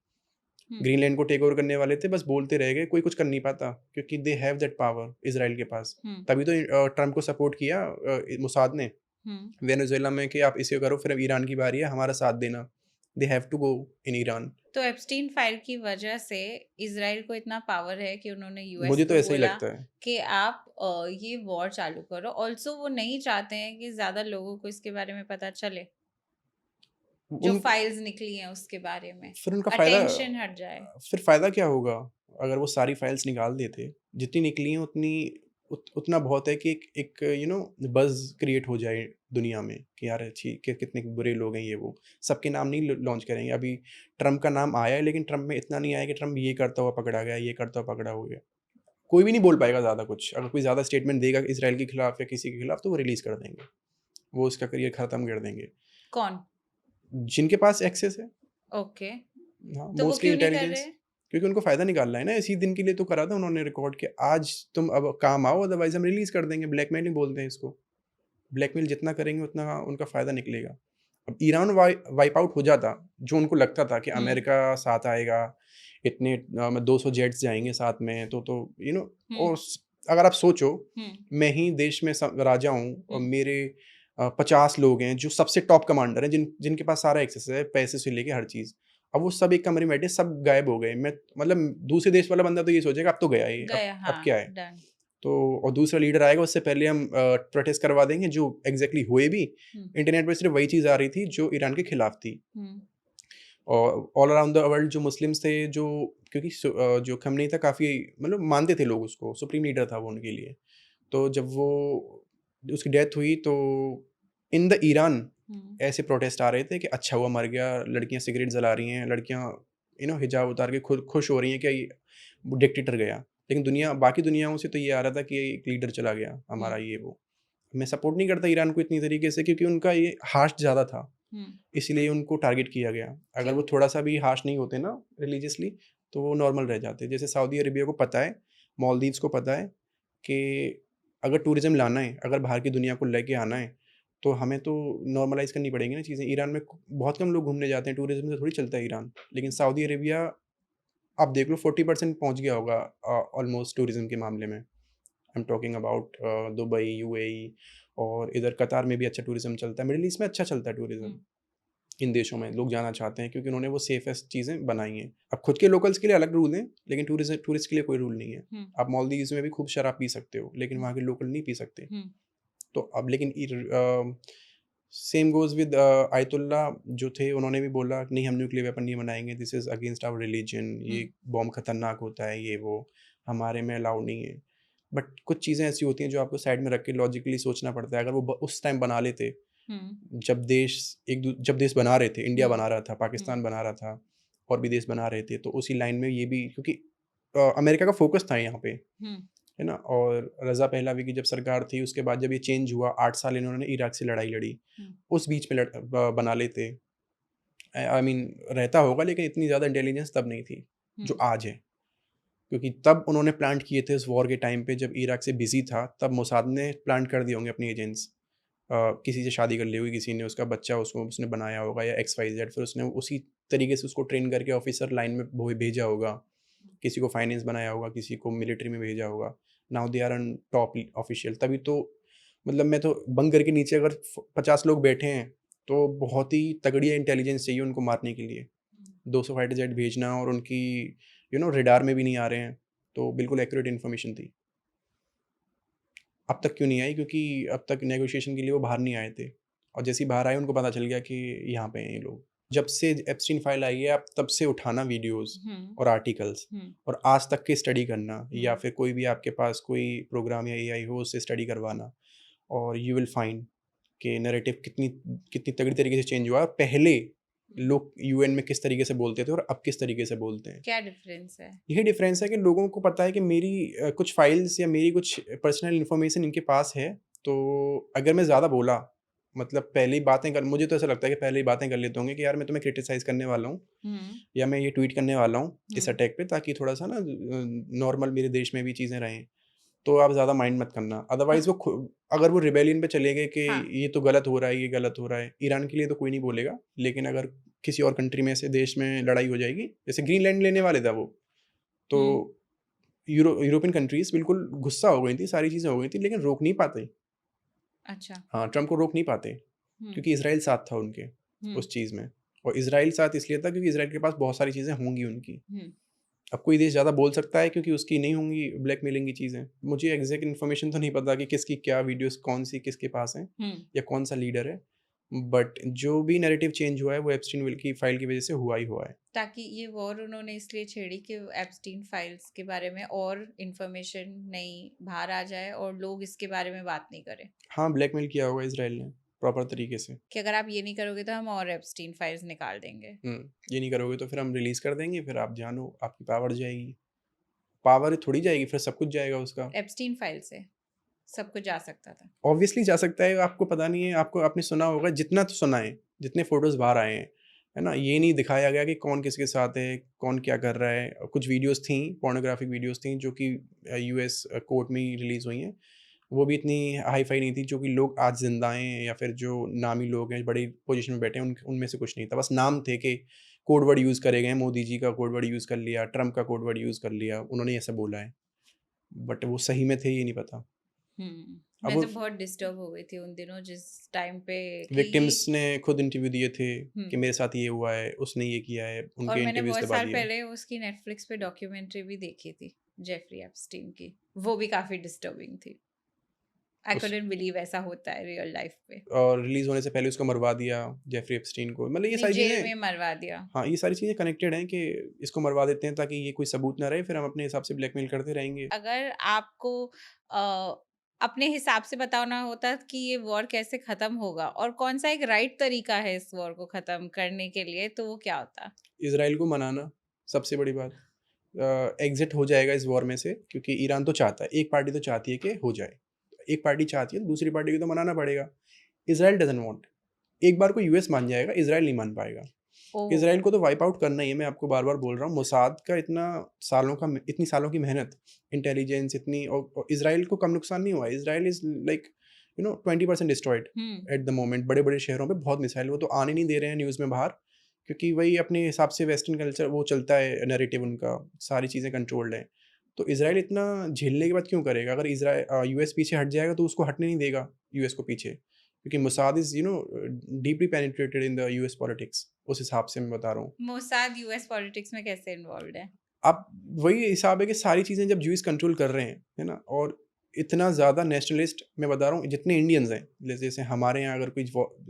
हुँ, ग्रीनलैंड को टेक ओवर करने वाले थे, बस बोलते रह गए, कोई कुछ कर नहीं पाता, क्योंकि they have that power Israel के पास। हुँ, तभी तो ट्रम्प को सपोर्ट किया मोसाद ने हुँ। वेनेजुएला में कि आप इसे करो, फिर अब ईरान की बारी है, हमारा साथ देना। They have to go in Iran. तो एप्स्टीन फाइल की वजह से इज़राइल को इतना पावर है कि उन्होंने यूएस मुझे तो को ऐसा ही बोला लगता है। कि आप ये वॉर चालू करो। ऑल्सो वो नहीं चाहते हैं कि ज़्यादा लोगों को इसके बारे में पता चले, जो उन फाइल्स निकली हैं उसके बारे में। फिर उनका फ़ायदा अटेंशन हट जाए। फिर फ़ायदा क्या होगा? अगर वो सारी फाइल्स निकाल देते, जितनी निकली हैं उतनी उतना बहुत है कि एक एक बज़ क्रिएट हो जाए दुनिया में कि यार अच्छी कि कितने बुरे लोग हैं ये वो। सबके नाम नहीं लॉन्च करेंगे। अभी ट्रम्प का नाम आया है, लेकिन ट्रम्प में इतना नहीं आया कि ट्रम्प ये करता हुआ पकड़ा गया, ये करता हुआ पकड़ा हो गया। कोई भी नहीं बोल पाएगा ज़्यादा कुछ। अगर कोई ज़्यादा स्टेटमेंट देगा इज़राइल के खिलाफ या किसी के खिलाफ, तो वो रिलीज़ कर देंगे। वो उसका करियर ख़त्म कर देंगे। कौन? जिनके पास एक्सेस है, ओके। हाँ, तो वो मोस्टली क्यों नहीं कर इंटेलिजेंस, रहे? क्योंकि उनको फ़ायदा निकालना है ना, इसी दिन के लिए तो करा था उन्होंने रिकॉर्ड कि आज तुम अब काम आओ, अदरवाइज़ हम रिलीज़ कर देंगे, ब्लैकमेलिंग बोलते हैं इसको। ब्लैकमेल जितना करेंगे उतना उनका फ़ायदा निकलेगा। अब ईरान वाइप आउट हो जाता, जो उनको लगता था कि हुँ, अमेरिका साथ आएगा, इतने 200 जेट्स जाएँगे साथ में, तो हुँ, और अगर आप सोचो, हुँ, मैं ही देश में राजा हूँ और हुँ, मेरे 50 लोग हैं जो सबसे टॉप कमांडर हैं, जिनके पास सारा एक्सेस है, पैसे से लेके हर चीज़। अब वो सब एक कमरे में बैठे, सब गायब हो गए। मैं मतलब दूसरे देश वाला बंदा तो ये सोचेगा अब तो गया ये, गया अब हाँ, क्या है? डन। तो और दूसरा लीडर आएगा, उससे पहले हम प्रोटेस्ट करवा देंगे, जो एग्ज़ैक्टली हुए भी। हुँ, इंटरनेट पे सिर्फ़ वही चीज़ आ रही थी जो ईरान के खिलाफ थी। हुँ, और ऑल अराउंड द वर्ल्ड जो मुस्लिम्स थे, जो क्योंकि जो खamenei था, काफ़ी मतलब मानते थे लोग उसको, सुप्रीम लीडर था वो उनके लिए। तो जब वो उसकी डेथ हुई, तो इन द ईरान हुँ, ऐसे प्रोटेस्ट आ रहे थे कि अच्छा हुआ मर गया, लड़कियाँ सिगरेट जला रही हैं, लड़कियाँ हिजाब उतार के खुद खुश हो रही हैं कि वो डिक्टेटर गया। लेकिन बाकी दुनियाओं से तो ये आ रहा था कि एक लीडर चला गया हुँ, हमारा, ये वो। मैं सपोर्ट नहीं करता ईरान को इतनी तरीके से, क्योंकि उनका ये हार्श ज़्यादा था, हुँ। इसीलिए उनको टारगेट किया गया। अगर वो क्यों? थोड़ा-सा भी हार्श नहीं होते ना रिलीजियसली, तो वो नॉर्मल रह जाते। जैसे सऊदी अरेबिया को पता है, मालदीव्स को पता है कि अगर टूरिज़्म लाना है, अगर बाहर की दुनिया को लेके आना है, तो हमें तो नॉर्मलाइज़ करनी पड़ेंगी ना चीज़ें। ईरान में बहुत कम लोग घूमने जाते हैं, टूरिज़्म से थोड़ी चलता है ईरान। लेकिन सऊदी अरेबिया, आप देख लो, 40% पहुँच गया होगा ऑलमोस्ट टूरिज़्म के मामले में। आई am talking about Dubai, UAE, और इधर कतार में भी अच्छा टूरिज़्म चलता है। मिडल ईस्ट में अच्छा चलता है टूरिज़्म। हुँ, इन देशों में लोग जाना चाहते हैं, क्योंकि उन्होंने वो सेफेस्ट चीज़ें बनाई हैं। अब खुद के लोकल्स के लिए अलग रूल हैं, लेकिन टूरिस्ट के लिए कोई रूल नहीं है। हुँ, आप मालदीव्स में भी खूब शराब पी सकते हो, लेकिन हुँ, वहाँ के लोकल नहीं पी सकते। हुँ, तो अब लेकिन सेम गोज़ विद आयतुल्लाह जो थे, उन्होंने भी बोला कि नहीं, हम न्यूक्लियर वेपन नहीं बनाएँगे, this is against our religion, हुँ, ये बॉम्ब खतरनाक होता है, ये वो, हमारे में अलाउड नहीं है। बट कुछ चीज़ें ऐसी होती हैं जो आपको साइड में रख के लॉजिकली सोचना पड़ता है। अगर वो उस टाइम बना लेते, हुँ, जब देश बना रहे थे, इंडिया हुँ, बना रहा था, हुँ, पाकिस्तान बना रहा था, और भी देश बना रहे थे, तो उसी लाइन में ये भी, क्योंकि अमेरिका का फ़ोकस था यहाँ पे, हुँ, है ना? और रज़ा पहलवी की जब सरकार थी, उसके बाद जब ये चेंज हुआ, 8 साल इन्होंने इराक से लड़ाई लड़ी। हुँ, उस बीच में बना लेते। आई मीन रहता होगा, लेकिन इतनी ज़्यादा इंटेलिजेंस तब नहीं थी, हुँ, जो आज है। क्योंकि तब उन्होंने प्लांट किए थे उस वॉर के टाइम पे, जब इराक से बिज़ी था, तब मोसाद ने प्लांट कर दिए होंगे अपनी एजेंट्स। किसी से शादी कर ली होगी किसी ने, उसका बच्चा उसको उसने बनाया होगा या XYZ, फिर उसने उसी तरीके से उसको ट्रेन करके ऑफिसर लाइन में भेजा होगा, किसी को फाइनेंस बनाया होगा, किसी को मिलिट्री में भेजा होगा। Now they are on top official, तभी तो मतलब मैं तो बंकर के नीचे अगर 50 लोग बैठे हैं तो बहुत ही तगड़ी इंटेलिजेंस चाहिए उनको मारने के लिए। 200 फाइटर जेट भेजना और उनकी रेडार में भी नहीं आ रहे हैं, तो बिल्कुल एक्यूरेट इन्फॉर्मेशन थी। अब तक क्यों नहीं आई? क्योंकि अब तक नेगोशिएशन के लिए वो बाहर नहीं आए थे, और जैसे ही बाहर आए उनको पता चल गया कि यहाँ पे हैं ये लोग। जब से एप्स्टीन फाइल आई है अब तब से उठाना वीडियोस हुँ, और आर्टिकल्स हुँ, और आज तक की स्टडी करना, या हुँ। फिर कोई भी आपके पास कोई प्रोग्राम या AI हो उससे स्टडी करवाना, और यू विल फाइंड कि नैरेटिव कितनी कितनी तगड़ी तरीके से चेंज हुआ है। और पहले लोग UN में किस तरीके से बोलते थे और अब किस तरीके से बोलते हैं। क्या डिफरेंस है? यही डिफरेंस है कि लोगों को पता है कि मेरी कुछ फाइल्स या मेरी कुछ पर्सनल इन्फॉर्मेशन इनके पास है, तो अगर मैं ज़्यादा बोला, मतलब पहले ही बातें कर, मुझे तो ऐसा लगता है कि पहले ही बातें कर लेते होंगे कि यार मैं तुम्हें क्रिटिसाइज़ करने वाला हूँ हुँ, या मैं ये ट्वीट करने वाला हूँ इस हुँ। अटैक पे, ताकि थोड़ा-सा ना नॉर्मल मेरे देश में भी चीज़ें रहें। तो आप ज़्यादा माइंड मत करना। अदरवाइज़ वो अगर वो रिबेलियन पे चले गए कि हाँ। ये तो गलत हो रहा है, ये गलत हो रहा है, ईरान के लिए तो कोई नहीं बोलेगा, लेकिन अगर किसी और कंट्री में, ऐसे देश में लड़ाई हो जाएगी, जैसे ग्रीनलैंड लेने वाले था वो, तो हुँ, यूरोपियन कंट्रीज़ बिल्कुल गुस्सा हो गई थी, सारी चीज़ें हो गई थी, लेकिन रोक नहीं पाते। अच्छा। हाँ, ट्रम्प को रोक नहीं पाते, हुँ, क्योंकि इज़राइल साथ था उनके हुँ, उस चीज़ में। और इज़राइल साथ इसलिए था क्योंकि इज़राइल के पास बहुत सारी चीज़ें होंगी उनकी। हुँ, अब कोई देश ज़्यादा बोल सकता है क्योंकि उसकी नहीं होंगी ब्लैकमेलिंग की चीज़ें। मुझे एग्ज़ैक्ट इन्फॉर्मेशन तो नहीं पता कि किसकी क्या वीडियोज़ कौन-सी किसके पास हैं हुँ। या कौन-सा लीडर है। बट जो भी नैरेटिव चेंज हुआ है वो एप्स्टीन विल की फाइल की वज़ह से हुआ ही हुआ है। ताकि ये वॉर उन्होंने इसलिए छेड़ी कि एप्स्टीन फाइल्स के बारे में और इन्फॉर्मेशन नई बाहर आ जाए और लोग इसके बारे में बात नहीं करें। हाँ, ब्लैकमेल किया होगा इज़राइल ने प्रॉपर तरीके से। कि अगर आप ये नहीं करोगे तो हम और एप्स्टीन फाइल्स निकाल देंगे। हुँ, ये नहीं करोगे तो फिर हम रिलीज़ कर देंगे, फिर आप जानो आपकी पावर जाएगी। पावर थोड़ी जाएगी, फिर सब कुछ जाएगा उसका। एप्स्टीन फाइल से सब कुछ जा सकता था। ऑब्वियसली जा सकता है, आपको पता नहीं है, आपको आपने सुना होगा, जितना तो सुना है, जितने फ़ोटोज़ बाहर आए हैं, है ना? ये नहीं दिखाया गया कि कौन किसके साथ है, कौन क्या कर रहा है। कुछ वीडियोज़ थी, पोर्नोग्राफिक वीडियोज़ थी जो कि यूएस कोर्ट में ही रिलीज़ हुई हैं। वो भी इतनी हाई-फाई नहीं थी, जो कि लोग आज ज़िंदा हैं या फिर जो नामी लोग हैं, बड़ी पोज़ीशन में बैठे हैं, उनमें से कुछ नहीं था। बस नाम थे कि कोड वर्ड यूज़ करे गए हैं, मोदी जी का कोड वर्ड यूज़ कर लिया, ट्रम्प का कोड वर्ड यूज़ कर लिया, उन्होंने ऐसा बोला है। बट वो सही में थे, ये नहीं पता। अब मैं वो तो बहुत डिस्टर्ब हो गई थी उन दिनों जिस टाइम पे कि विक्टिम्स ने खुद इंटरव्यू दिए थे हुँ, कि मेरे साथ ये हुआ है, उसने ये किया है, और उनके मैंने इंटरव्यूज़ बहुत दबा साल दिए। पहले उसकी नेटफ्लिक्स पे डॉक्यूमेंट्री भी देखी थी, जेफरी एप्स्टीन की। वो भी काफ़ी डिस्टर्बिंग थी। आई उस कुडन्ट बिलीव ऐसा होता है रियल लाइफ पे। और रिलीज़ होने से पहले उसको मरवा दिया, जेफरी एप्स्टीन को। मतलब ये नहीं, सारी जेल चीज़ें, में मरवा दिया। हाँ, ये सारी चीज़ें कनेक्टेड हैं कि इसको मरवा देते हैं ताकि ये कोई सबूत ना रहे, फिर हम अपने हिसाब से ब्लैकमेल करते रहेंगे। अगर आपको अ, अपने हिसाब से बताना होता कि ये वॉर कैसे खत्म होगा और कौन सा एक राइट तरीका है इस वॉर को खत्म करने के लिए, तो वो क्या होता? इज़राइल को मनाना, सबसे बड़ी बात। एग्ज़िट हो जाएगा इस वॉर में से, क्योंकि ईरान तो चाहता है, एक पार्टी तो चाहती है कि हो जाए। एक पार्टी चाहती है, दूसरी पार्टी को तो मनाना पड़ेगा। Israel doesn't want. एक बार को यूएस मान जाएगा, इज़राइल नहीं मान पाएगा। ओह! इज़राइल को तो वाइप आउट करना ही है, मैं आपको बार-बार बोल रहा हूँ। मोसाद का इतनी सालों की मेहनत, इंटेलिजेंस इतनी, और इज़राइल को कम नुकसान नहीं हुआ है। Israel is like 20% destroyed hmm, at the moment. बड़े-बड़े शहरों पे बहुत मिसाइल, वो तो आने नहीं दे रहे हैं न्यूज़ में बाहर, क्योंकि वही अपने हिसाब से वेस्टर्न कल्चर वो चलता है, नैरेटिव उनका, सारी चीज़ें कंट्रोल्ड हैं। तो इज़राइल इतना झेलने के बाद क्यों करेगा? अगर यूएस पीछे हट जाएगा तो उसको हटने नहीं देगा यूएस को पीछे, क्योंकि Mossad is deeply penetrated in the US politics, उस हिसाब से मैं बता रहा हूँ। मोसाद यूएस पॉलिटिक्स में कैसे इन्वॉल्व्ड है? अब वही हिसाब है कि सारी चीज़ें जब यूएस कंट्रोल कर रहे हैं, है ना? और इतना ज़्यादा नेशनलिस्ट, मैं बता रहा हूँ, जितने इंडियंस हैं, जैसे हमारे यहाँ अगर कोई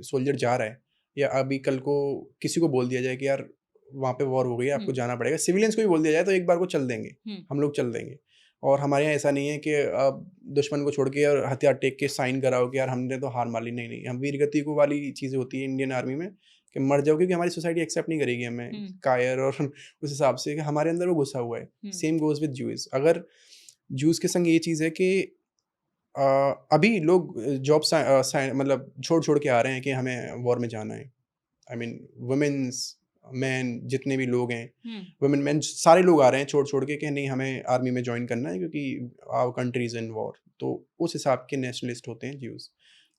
सोल्जर जा रहा है, या अभी कल को किसी को बोल दिया जाए कि यार वहाँ पे वॉर हो गई है, आपको हुँ, जाना पड़ेगा, सिविलियंस को भी बोल दिया जाए तो एक बार को चल देंगे, हुँ, हम लोग चल देंगे। और हमारे यहाँ ऐसा नहीं है कि अब दुश्मन को छोड़ के और हथियार टेक के साइन कराओ कि यार हमने तो हार मान ली। नहीं, नहीं, हम वीरगति को वाली चीज़ें होती है इंडियन आर्मी में, कि मर जाओ, क्योंकि हमारी सोसाइटी एक्सेप्ट नहीं करेगी हमें हुँ, कायर, और उस हिसाब से कि हमारे अंदर वो घुसा हुआ है। हुँ, सेम गोज़ विद ज्यूज़। अगर ज्यूज़ के संग ये चीज़ है कि अ, अभी लोग जॉब मतलब छोड़-छोड़ के आ रहे हैं कि हमें वॉर में जाना है। आई मीन वुमेन्स, मेन, जितने भी लोग हैं, हुँ, वुमेन, मेन, सारे लोग आ रहे हैं छोड़-छोड़ के कि नहीं, हमें आर्मी में जॉइन करना है क्योंकि our country is in war. तो उस हिसाब के नेशनलिस्ट होते हैं ज्यूज़।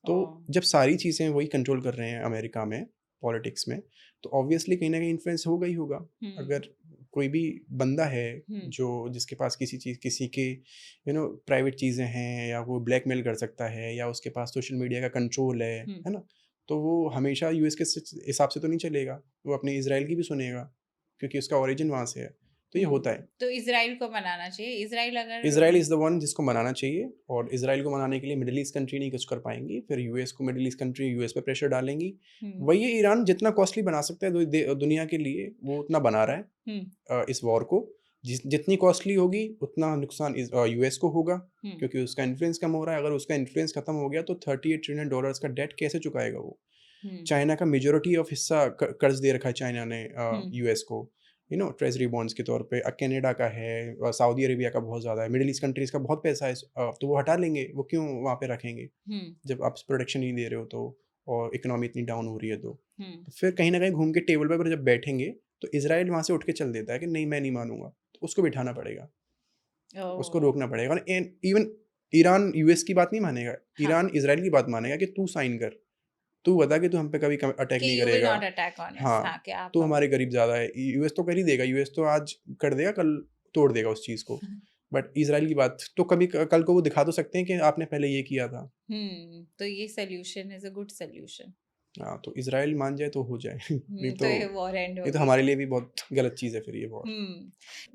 तो ओह! जब सारी चीज़ें वही कंट्रोल कर रहे हैं अमेरिका में, पॉलिटिक्स में, तो ऑब्वियसली कहीं न कहीं इन्फ्लुएंस होगा ही होगा। हुँ, अगर कोई भी बंदा है हुँ, जो जिसके पास किसी के प्राइवेट चीज़ें हैं, या वो ब्लैकमेल कर सकता है, या उसके पास सोशल मीडिया का कंट्रोल हुँ, है ना? तो वो हमेशा यूएस के हिसाब से तो नहीं चलेगा, वो अपनी इज़राइल की भी सुनेगा, क्योंकि उसका ओरिजिन वहाँ से है। तो ये हुँ। होता है। तो इज़राइल को मनाना चाहिए। इज़राइल अगर इज़राइल इज़ द वन जिसको मनाना चाहिए, और इज़राइल को मनाने के लिए मिडल ईस्ट कंट्री नहीं कुछ कर पाएँगी, फिर यूएस को मिडल ईस्ट कंट्री यूएस पे प्रेशर डालेंगी। हुँ, वही है, ईरान जितना कॉस्टली बना सकता है दुनिया के लिए, वो उतना बना रहा है हुँ, इस वॉर को। जितनी कॉस्टली होगी उतना नुकसान यूएस को होगा, हुँ, क्योंकि उसका इन्फ्लुएंस कम हो रहा है। अगर उसका इन्फ्लुएंस खत्म हो गया तो $38 ट्रिलियन का डेट कैसे चुकाएगा वो? हुँ, चाइना का मेजॉरिटी ऑफ हिस्सा कर्ज दे रखा है चाइना ने हुँ, यूएस को, ट्रेजरी बॉन्ड्स के तौर पे। कनाडा का है, सऊदी अरेबिया का बहुत ज़्यादा है, मिडिल ईस्ट कंट्रीज़ का बहुत पैसा है। तो वो हटा लेंगे, वो क्यों वहाँ पे रखेंगे हुँ, जब आप प्रोटेक्शन नहीं दे रहे हो तो, और इकोनॉमी इतनी डाउन हो रही है तो। हुँ। तो फिर कहीं न कहीं घूम के टेबल पे पर जब बैठेंगे, तो इज़राइल वहाँ से उठ के चल देता है कि नहीं, मैं नहीं मानूँगा। तो उसको बिठाना पड़ेगा, उसको ओह! रोकना पड़ेगा, और इवन ईरान यूएस की बात नहीं मानेगा, हाँ, ईरान इज़राइल की बात मानेगा कि तू साइन कर। तू बता कि तू हम पे कभी अटैक कि नहीं यू विल करेगा। नॉट अटैक ऑन अस हाँ, हाँ, कि आप तू हम हमारे करीब ज़्यादा है। यूएस तो कर ही देगा, यूएस तो आज कर देगा, कल तोड़ देगा उस चीज़ को। बट इज़राइल की बात तो कभी कल को वो दिखा तो सकते हैं कि आपने पहले ये किया था। तो ये solution is a good solution. हाँ, तो इज़राइल मान जाए तो हो जाए। नहीं तो तो ये वॉर एंड ये तो होगी। हमारे लिए भी बहुत गलत चीज़ है फिर ये वॉर।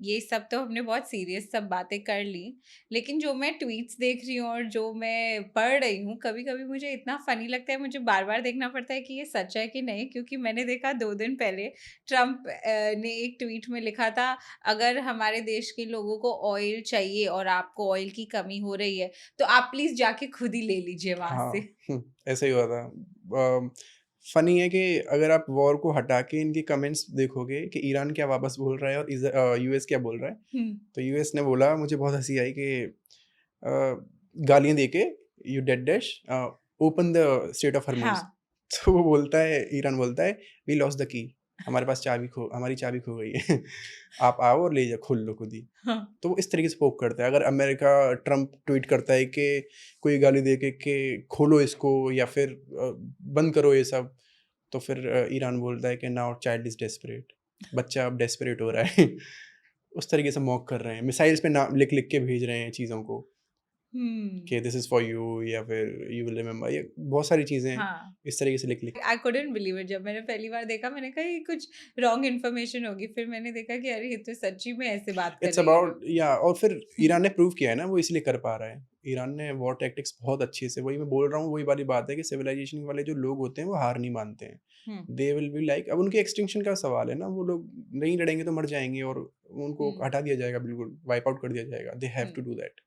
ये सब तो हमने बहुत सीरियस सब बातें कर ली, लेकिन जो मैं ट्वीट्स देख रही हूँ और जो मैं पढ़ रही हूँ, कभी-कभी मुझे इतना फ़नी लगता है, मुझे बार-बार देखना पड़ता है कि ये सच है कि नहीं, क्योंकि मैंने देखा 2 दिन पहले ट्रम्प ने एक ट्वीट में लिखा था, अगर हमारे देश के लोगों को ऑयल चाहिए और आपको ऑयल की कमी हो रही है, तो आप प्लीज़ जाके खुद ही ले लीजिए वहाँ हाँ, से। ऐसा ही हुआ था। फ़नी है कि अगर आप वॉर को हटा के इनके कमेंट्स देखोगे कि ईरान क्या वापस बोल रहा है और यूएस क्या बोल रहा है। हुँ, तो यूएस ने बोला, मुझे बहुत हँसी आई कि अ, गालियाँ देके, you dead dash open the straight of Hormuz. हाँ, तो वो बोलता है, ईरान बोलता है, वी लॉस्ट द की, हमारी चाबी खो गई है। आप आओ और ले जाओ, खोल लो खुद ही। हाँ, तो वो इस तरीके से पोक करता है। अगर अमेरिका, ट्रम्प ट्वीट करता है कि कोई गाली दे के खोलो इसको, या फिर बंद करो ये सब, तो फिर ईरान बोलता है कि नाउ चाइल्ड इज़ डेस्परेट, बच्चा अब डेस्परेट हो रहा है। उस तरीके से मॉक कर रहे हैं, मिसाइल्स पे नाम लिख के भेज रहे हैं चीज़ों को हुँ, कि दिस इज़ फॉर यू, या फिर यू विल रिमेंबर, ये बहुत सारी चीज़ें हाँ। इस तरीके से लिख आई कुडन्ट बिलीव इट जब मैंने पहली बार देखा मैंने कहा ये कुछ रॉन्ग इन्फॉर्मेशन होगी फिर मैंने देखा कि अरे ये तो सच्ची में ऐसे बात कर इट्स रहे हैं ये अबाउट, लोग। या और फिर हुँ, ईरान ने प्रूव किया है ना, वो इसलिए कर पा रहा है। ईरान ने वॉर टैक्टिक्स बहुत अच्छे से, वही मैं बोल रहा हूँ, वही वाली बात है कि सिविलाइजेशन वाले जो लोग होते हैं वो हार नहीं मानते हैं। हुँ, दे विल बी लाइक, अब उनके एक्सटिंक्शन का सवाल है ना, वो लोग नहीं लड़ेंगे तो मर जाएँगे, और उनको हुँ, हटा दिया जाएगा, बिल्कुल वाइप आउट कर दिया जाएगा। They have hmm, to do that.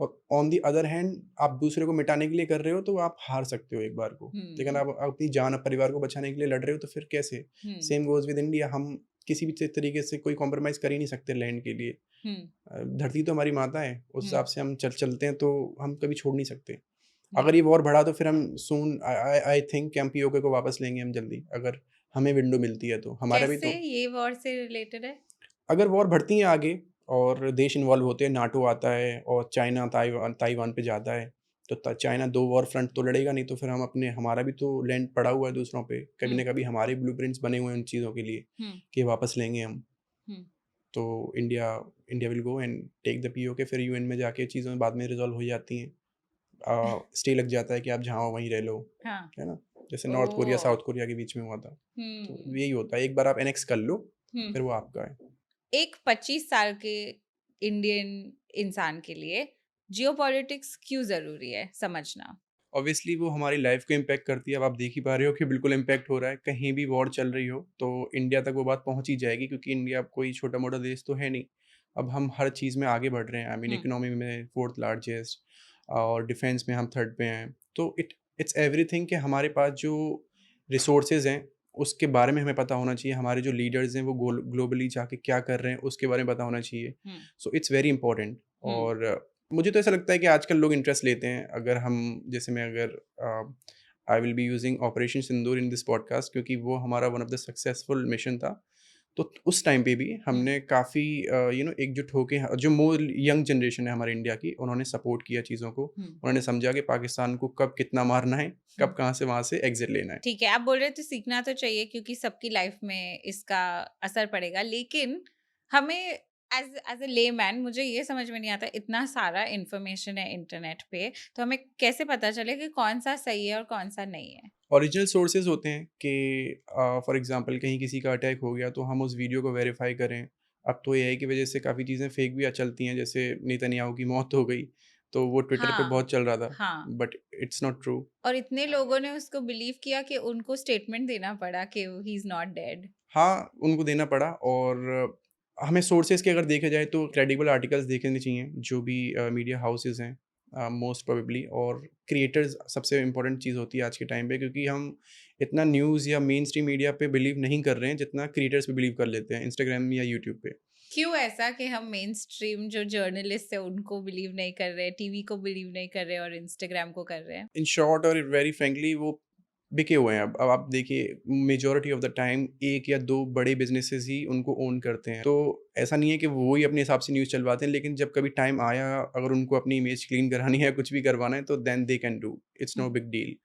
और ऑन द अदर हैंड, आप दूसरे को मिटाने के लिए कर रहे हो तो आप हार सकते हो एक बार को। लेकिन हुँ, आप अपनी जान, परिवार को बचाने के लिए लड़ रहे हो तो फिर कैसे? हुँ, सेम गोज़ विद इंडिया, हम किसी भी तरीके से कोई कॉम्प्रोमाइज़ कर ही नहीं सकते लैंड के लिए। हुँ, धरती तो हमारी माता है, उस हुँ, हिसाब से हम चलते हैं, तो हम कभी छोड़ नहीं सकते। हुँ। अगर ये वॉर बढ़ा तो फिर हम सून, आई थिंक कि हम पीओके को वापस लेंगे हम जल्दी, अगर हमें विंडो मिलती है तो। हमारा भी कैसे तो, ये वॉर से रिलेटेड है? अगर वॉर बढ़ती है आगे और देश इन्वॉल्व होते हैं, नाटो आता है और चाइना ताइवान ताइवान पे जाता है, तो चाइना 2 वॉर फ्रंट तो लड़ेगा नहीं, तो फिर हम अपने, हमारा भी तो लैंड पड़ा हुआ है दूसरों पे, कभी हुँ, ना कभी हमारे ब्लूप्रिंट्स बने हुए हैं उन चीज़ों के लिए हुँ, कि वापस लेंगे हम। हुँ, तो India India will go and take the PoK, फिर यूएन में जाके चीज़ें बाद में रिजॉल्व हो जाती हैं। स्टे लग जाता है कि आप जहाँ हो वहीं रह लो, हाँ। है ना? जैसे नॉर्थ कोरिया, ओह! साउथ कोरिया के बीच में हुआ था। तो हुँ, यही होता है, एक बार आप एनेक्स कर लो, हुँ। फिर वो आपका है। एक 25 साल के इंडियन इंसान के लिए जियोपॉलिटिक्स क्यों ज़रूरी है समझना? ऑब्वियसली वो हमारी लाइफ को इम्पैक्ट करती है। अब आप देख ही पा रहे हो कि बिल्कुल इम्पैक्ट हो रहा है। कहीं भी वॉर चल रही हो तो इंडिया तक वो बात पहुँच ही जाएगी, क्योंकि इंडिया अब कोई छोटा-मोटा देश तो है नहीं। अब हम हर चीज़ में आगे बढ़ रहे हैं। आई मीन हुँ, इकोनॉमी में 4th लार्जेस्ट, और डिफेंस में हम 3rd पे हैं। तो इट्स एवरीथिंग कि हमारे पास जो रिसोर्सेज़ हैं, उसके बारे में हमें पता होना चाहिए। हमारे जो लीडर्स हैं वो ग्लोबली जाके क्या कर रहे हैं, उसके बारे में पता होना चाहिए। हुँ, सो इट्स वेरी इंपॉर्टेंट। हुँ, और मुझे तो ऐसा लगता है कि आजकल लोग इंटरेस्ट लेते हैं। अगर हम, जैसे मैं अगर I will be using operation Sindoor in this podcast, क्योंकि वो हमारा one of the successful mission था। तो उस टाइम पे भी हुँ, हमने काफ़ी एकजुट होके जो मोर यंग जनरेशन है हमारे इंडिया की, उन्होंने सपोर्ट किया चीज़ों को। हुँ, उन्होंने समझा कि पाकिस्तान को कब कितना मारना है, हुँ। कब कहाँ से वहाँ से एग्ज़िट लेना है। ठीक है, आप बोल रहे थे सीखना तो चाहिए क्योंकि सबकी लाइफ में इसका असर पड़ेगा। लेकिन हमें एज़ अ लेमैन मुझे ये समझ में नहीं आता इतना सारा इन्फॉर्मेशन है इंटरनेट पे, तो हमें कैसे पता चले कि कौन-सा सही है और कौन-सा नहीं है? ओरिजिनल सोर्सेज़ होते हैं कि फॉर एग्ज़ाम्पल कहीं किसी का अटैक हो गया तो हम उस वीडियो को वेरीफ़ाई करें। अब तो एआई की वज़ह से काफ़ी चीज़ें फ़ेक भी चलती हैं, जैसे नेतन्याहू की मौत हो गई, तो वो ट्विटर पे हाँ, बहुत चल रहा था, हाँ। But it's not true. और इतने लोगों ने उसको बिलीव किया कि उनको स्टेटमेंट देना पड़ा कि ही इज़ नॉट डेड। हाँ, उनको देना पड़ा और हमें सोर्सेज़ की अगर देखा जाए तो क्रेडिबल आर्टिकल्स देखने चाहिए, जो भी मीडिया हाउसेज़ हैं मोस्ट प्रोबेबली, और क्रिएटर्स सबसे इम्पोर्टेंट चीज़ होती है आज के टाइम पे, क्योंकि हम इतना न्यूज़ या मेन स्ट्रीम मीडिया पे बिलीव नहीं कर रहे हैं, जितना क्रिएटर्स पे बिलीव कर लेते हैं, इंस्टाग्राम या यूट्यूब पे। क्यों ऐसा कि हम मेन स्ट्रीम जो जर्नलिस्ट है उनको बिलीव नहीं कर रहे, टीवी को बिलीव नहीं कर रहे और इंस्टाग्राम को कर रहे हैं? इन शॉर्ट और वेरी फ्रैंकली वो बिके हुए हैं। अब आप देखिए, मेजॉरिटी ऑफ द टाइम 1 या 2 बड़े बिज़नेसेस ही उनको ओन करते हैं। तो ऐसा नहीं है कि वो ही अपने हिसाब से न्यूज़ चलवाते हैं, लेकिन जब कभी टाइम आया, अगर उनको अपनी इमेज क्लीन करानी है, कुछ भी करवाना है, तो then they can do. It's hmm, no big deal.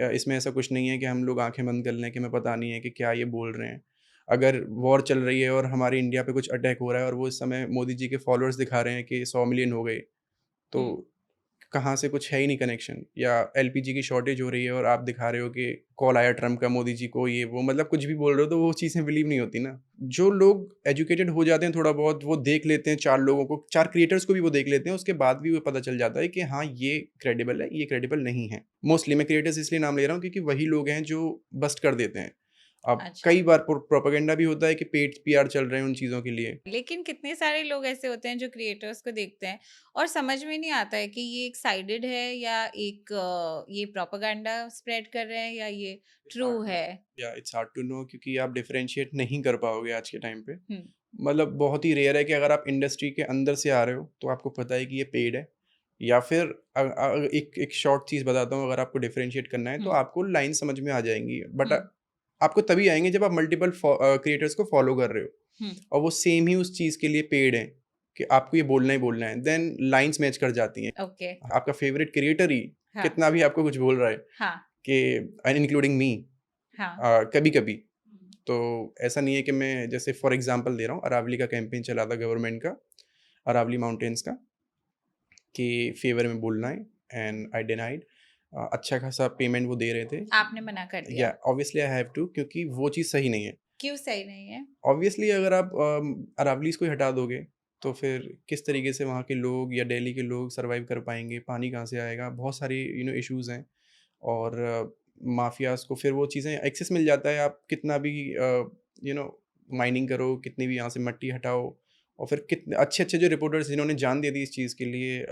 इसमें ऐसा कुछ नहीं है कि हम लोग आँखें बंद कर लें कि हमें पता नहीं है कि क्या ये बोल रहे हैं। अगर वॉर चल रही है और हमारे इंडिया पे कुछ अटैक हो रहा है और वो इस समय मोदी जी के फॉलोअर्स दिखा रहे हैं कि 100 मिलियन हो गए, तो हुँ। कहाँ से कुछ है ही नहीं कनेक्शन, या एलपीजी की शॉर्टेज हो रही है और आप दिखा रहे हो कि कॉल आया ट्रम्प का मोदी जी को, ये वो मतलब कुछ भी बोल रहे हो, तो वो चीज़ें बिलीव नहीं होती ना। जो लोग एजुकेटेड हो जाते हैं थोड़ा बहुत, वो देख लेते हैं 4 लोगों को, 4 क्रिएटर्स को भी वो देख लेते हैं, उसके बाद भी वो पता चल जाता है कि हाँ, ये क्रेडिबल है, ये क्रेडिबल नहीं है। मोस्टली मैं क्रिएटर्स इसलिए नाम ले रहा हूँ क्योंकि वही लोग हैं जो बस्ट कर देते हैं। अब अच्छा। कई बार प्रोपेगेंडा भी होता है कि पेड पीआर चल रहे हैं उन चीज़ों के लिए। लेकिन कितने सारे लोग ऐसे होते हैं जो क्रिएटर्स को देखते हैं और समझ में नहीं आता है कि ये एक साइडेड है या एक ये प्रोपेगेंडा स्प्रेड कर रहे हैं या ये इट्स ट्रू हार्ड टू है। इट्स हार्ड टू नो, क्योंकि आप डिफरेंशिएट नहीं कर पाओगे आज के टाइम पे। हुँ, मतलब बहुत ही रेयर है कि अगर आप इंडस्ट्री के अंदर से आ रहे हो, तो आपको पता है कि ये पेड है, या फिर एक एक शॉर्ट चीज़ बताता हूँ, अगर आपको डिफरेंशिएट करना है, तो हुँ, आपको लाइन समझ में आ जाएँगी। बट हुँ, आपको तभी आएँगे जब आप मल्टीपल क्रिएटर्स को फॉलो कर रहे हो हुँ। और वो सेम ही उस चीज़ के लिए पेड हैं, कि आपको ये बोलना ही बोलना है, देन लाइन्स मैच कर जाती हैं। ओके। आपका फेवरेट क्रिएटर ही हाँ, कितना भी आपको कुछ बोल रहा है, हाँ, कि इंक्लूडिंग मी, हाँ। कभी-कभी। हुँ, तो ऐसा नहीं है कि मैं, जैसे फॉर एग्ज़ाम्पल दे रहा हूँ, अरावली का कैंपेन चला था गवर्नमेंट का, अरावली माउंटेन्स का, कि फ़ेवर में बोलना है, एंड आई डिनाइड। अच्छा खासा पेमेंट वो दे रहे थे। आपने मना कर या दिया। ऑब्वियसली आई हैव टू, क्योंकि वो चीज़ सही नहीं है। क्यों सही नहीं है? ऑब्वियसली अगर आप अरावलीज़ को ही हटा दोगे, तो फिर किस तरीके से वहाँ के लोग या दिल्ली के लोग सर्वाइव कर पाएँगे? पानी कहाँ से आएगा? बहुत सारी इश्यूज़ हैं। और माफ़ियाज़ को फिर वो चीज़ें एक्सेस मिल जाता है, आप कितना भी यू नो माइनिंग करो, कितनी भी यहाँ से मिट्टी हटाओ, और फिर कितने अच्छे-अच्छे जो रिपोर्टर्स जिन्होंने जान दे दी इस चीज़ के लिए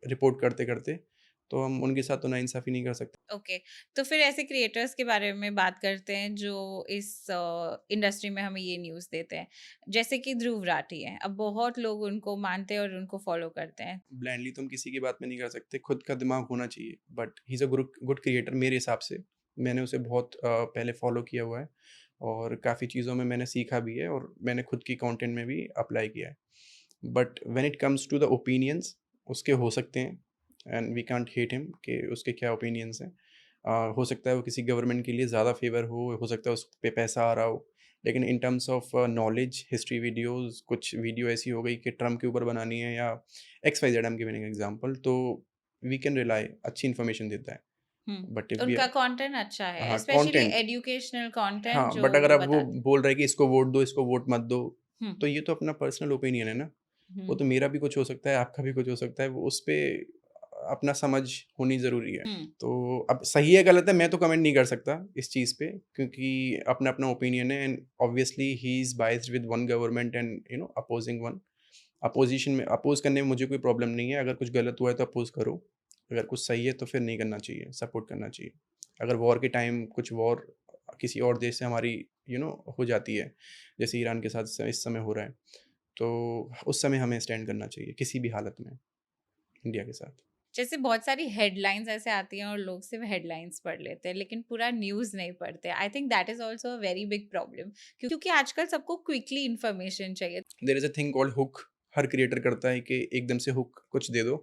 रिपोर्ट करते-करते, तो हम उनके साथ तो नाइंसाफ़ी नहीं कर सकते। ओके, तो फिर ऐसे क्रिएटर्स के बारे में बात करते हैं जो इस इंडस्ट्री में हमें ये न्यूज़ देते हैं। जैसे कि ध्रुव राठी हैं, अब बहुत लोग उनको मानते हैं और उनको फॉलो करते हैं। ब्लाइंडली तो हम किसी की बात में नहीं कर सकते, खुद का दिमाग होना चाहिए, but he is a good good creator मेरे हिसाब से। मैंने उसे बहुत पहले फॉलो किया हुआ है, और काफ़ी चीज़ों में मैंने सीखा भी है, और मैंने खुद की कंटेंट में भी अप्लाई किया है। But when it comes to the opinions, उसके हो सकते हैं, and we can't hate him कि उसके क्या ओपिनियंस हैं। हो सकता है वो किसी गवर्नमेंट के लिए ज़्यादा फेवर हो सकता है उस पे पैसा आ रहा हो, लेकिन in terms of knowledge, history videos, कुछ वीडियो ऐसी हो गई कि ट्रम्प के ऊपर बनानी है, या X Y Z, I am giving example, तो वी कैन रिलाई, अच्छी इन्फॉर्मेशन देता है। हुँ, बट इफ वी उनका कंटेंट अच्छा है, हाँ, स्पेशली कंटेंट। एजुकेशनल कंटेंट हाँ, जो बट अगर आप वो बताते हैं। बोल रहे हैं कि इसको वोट दो, इसको वोट मत दो, हुँ, तो ये तो अपना पर्सनल ओपिनियन है ना। वो हुँ, तो मेरा भी कुछ हो सकता है, आपका भी कुछ हो सकता है, वो उस पे अपना समझ होनी ज़रूरी है। हुँ, तो अब सही है, गलत है, मैं तो कमेंट नहीं कर सकता इस चीज़ पे, क्योंकि अपना-अपना ओपिनियन है, and obviously he is biased with one government and opposing one. Opposition में अपोज़ करने में मुझे कोई प्रॉब्लम नहीं है, अगर कुछ गलत हुआ है तो अपोज़ करो, अगर कुछ सही है तो फिर नहीं करना चाहिए, सपोर्ट करना चाहिए। अगर वॉर के टाइम कुछ वॉर किसी और देश से हमारी हो जाती है, जैसे ईरान के साथ इस समय हो रहा है, तो उस समय हमें स्टैंड करना चाहिए, किसी भी हालत में, इंडिया के साथ। जैसे बहुत सारी हेडलाइंस ऐसे आती हैं और लोग सिर्फ हेडलाइंस पढ़ लेते हैं लेकिन पूरा न्यूज़ नहीं पढ़ते। I think that is also a very big problem क्योंकि आजकल सबको क्विकली इन्फॉर्मेशन चाहिए। There is a thing called hook. हर क्रिएटर करता है कि एकदम से हुक कुछ दे दो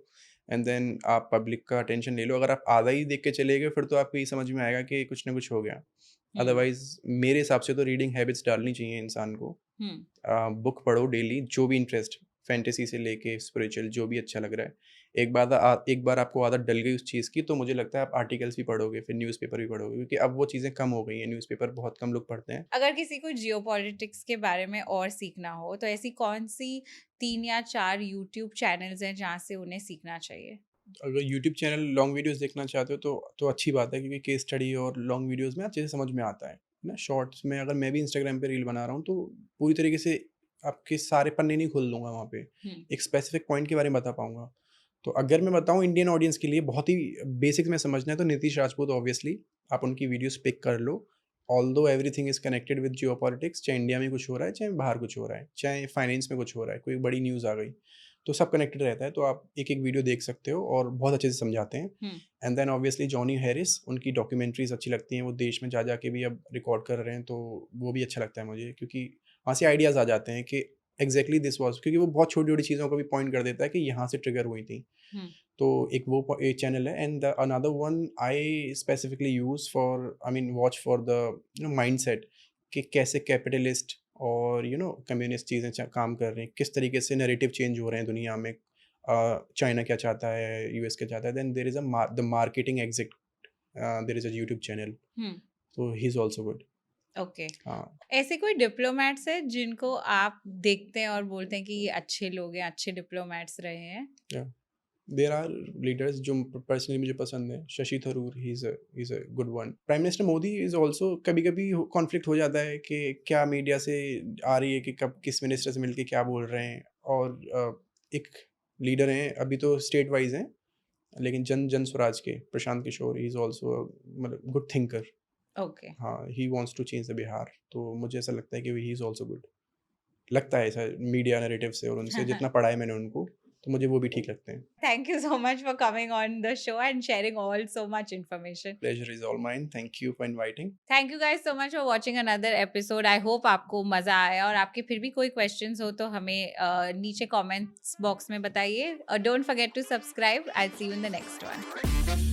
एंड देन आप पब्लिक का अटेंशन ले लो। अगर आप आधा ही देख के चले गए फिर तो आपको ये समझ में आएगा कि कुछ ना कुछ हो गया। हुँ, अदरवाइज़ मेरे हिसाब से तो रीडिंग हैबिट्स डालनी चाहिए इंसान को। हुँ, बुक पढ़ो डेली, जो भी इंटरेस्ट, फैंटेसी से लेके स्पिरिचुअल, जो भी अच्छा लग रहा है। एक बार आपको आदत डल गई उस चीज़ की, तो मुझे लगता है आप आर्टिकल्स भी पढ़ोगे, फिर न्यूज़पेपर भी पढ़ोगे, क्योंकि अब वो चीज़ें कम हो गई हैं, न्यूज़पेपर बहुत कम लोग पढ़ते हैं। अगर किसी को जियोपॉलिटिक्स के बारे में और सीखना हो तो ऐसी कौन-सी 3 या 4 यूट्यूब चैनल्स हैं जहाँ से उन्हें सीखना चाहिए? अगर यूट्यूब चैनल लॉन्ग वीडियोज़ देखना चाहते हो तो अच्छी बात है, क्योंकि केस स्टडी और लॉन्ग वीडियोज़ में अच्छे से समझ में आता है ना? शॉर्ट्स में अगर मैं भी इंस्टाग्राम पे रील बना रहा हूँ, तो पूरी तरीके से आपके सारे पन्ने नहीं खोल दूँगा वहाँ पे। हुँ, एक स्पेसिफिक पॉइंट के बारे में बता पाऊँगा। तो अगर मैं बताऊँ इंडियन ऑडियंस के लिए बहुत ही बेसिक्स में समझना है, तो नीतीश राजपूत ऑब्वियसली आप उनकी वीडियोज़ पिक कर लो। Although everything is connected with geopolitics, चाहे इंडिया में कुछ हो रहा है, चाहे बाहर कुछ हो रहा है, चाहे फाइनेंस में कुछ हो रहा है, कोई बड़ी न्यूज़ आ गई, तो सब कनेक्टेड रहता है। तो आप एक-एक वीडियो देख सकते हो और बहुत अच्छे से समझाते हैं। हुँ, and then obviously Johnny Harris, उनकी डॉक्यूमेंट्रीज़ अच्छी लगती हैं। वो देश में जा के भी अब रिकॉर्ड कर रहे हैं, तो वो भी अच्छा लगता है मुझे, क्योंकि वहाँ से आइडियाज़ आ जाते हैं कि एग्ज़ैक्टली दिस वाज़, क्योंकि वो बहुत छोटी-छोटी चीज़ों को भी पॉइंट कर देता है कि यहाँ से ट्रिगर हुई थी। हुँ, तो एक वो एक चैनल है, and the another one I specifically use for, I mean watch for the mindset, कि कैसे कैपिटलिस्ट और कम्युनिस्ट चीज़ें काम कर रही हैं, किस तरीके से नैरेटिव चेंज हो रहे हैं दुनिया में। चाइना क्या चाहता है, यूएस क्या चाहता है, then there is the marketing exit, there is a YouTube channel, हुँ, तो he is also good. Okay. हाँ, ऐसे कोई डिप्लोमैट्स हैं जिनको आप देखते हैं और बोलते हैं कि ये अच्छे लोग हैं, अच्छे डिप्लोमैट्स रहे हैं? या देयर आर लीडर्स जो पर्सनली मुझे पसंद है। Shashi Tharoor, he is a good one. Prime minister Modi is also, कभी-कभी कॉन्फ्लिक्ट हो जाता है कि क्या मीडिया से आ रही है कि कब किस मिनिस्टर से मिलके क्या बोल रहे हैं। और एक लीडर हैं, अभी तो स्टेट वाइज़ हैं, लेकिन जन स्वराज के Prashant Kishor, he is also मतलब गुड थिंकर। ओके, हाँ, he wants to change the Bihar, तो मुझे ऐसा लगता है कि ही इज़ ऑल्सो गुड। लगता है ऐसा मीडिया नैरेटिव से, और उनसे जितना पढ़ा है मैंने उनको, तो मुझे वो भी ठीक लगते हैं। Thank you so much for coming on the show and sharing all so much information. Pleasure is all mine, thank you for inviting. Thank you guys so much for watching another episode. I hope आपको मजा आया और आपके फिर भी कोई questions हो तो हमें नीचे कमेंट्स बॉक्स में बताइए। Don't forget to subscribe. I see you in the next one.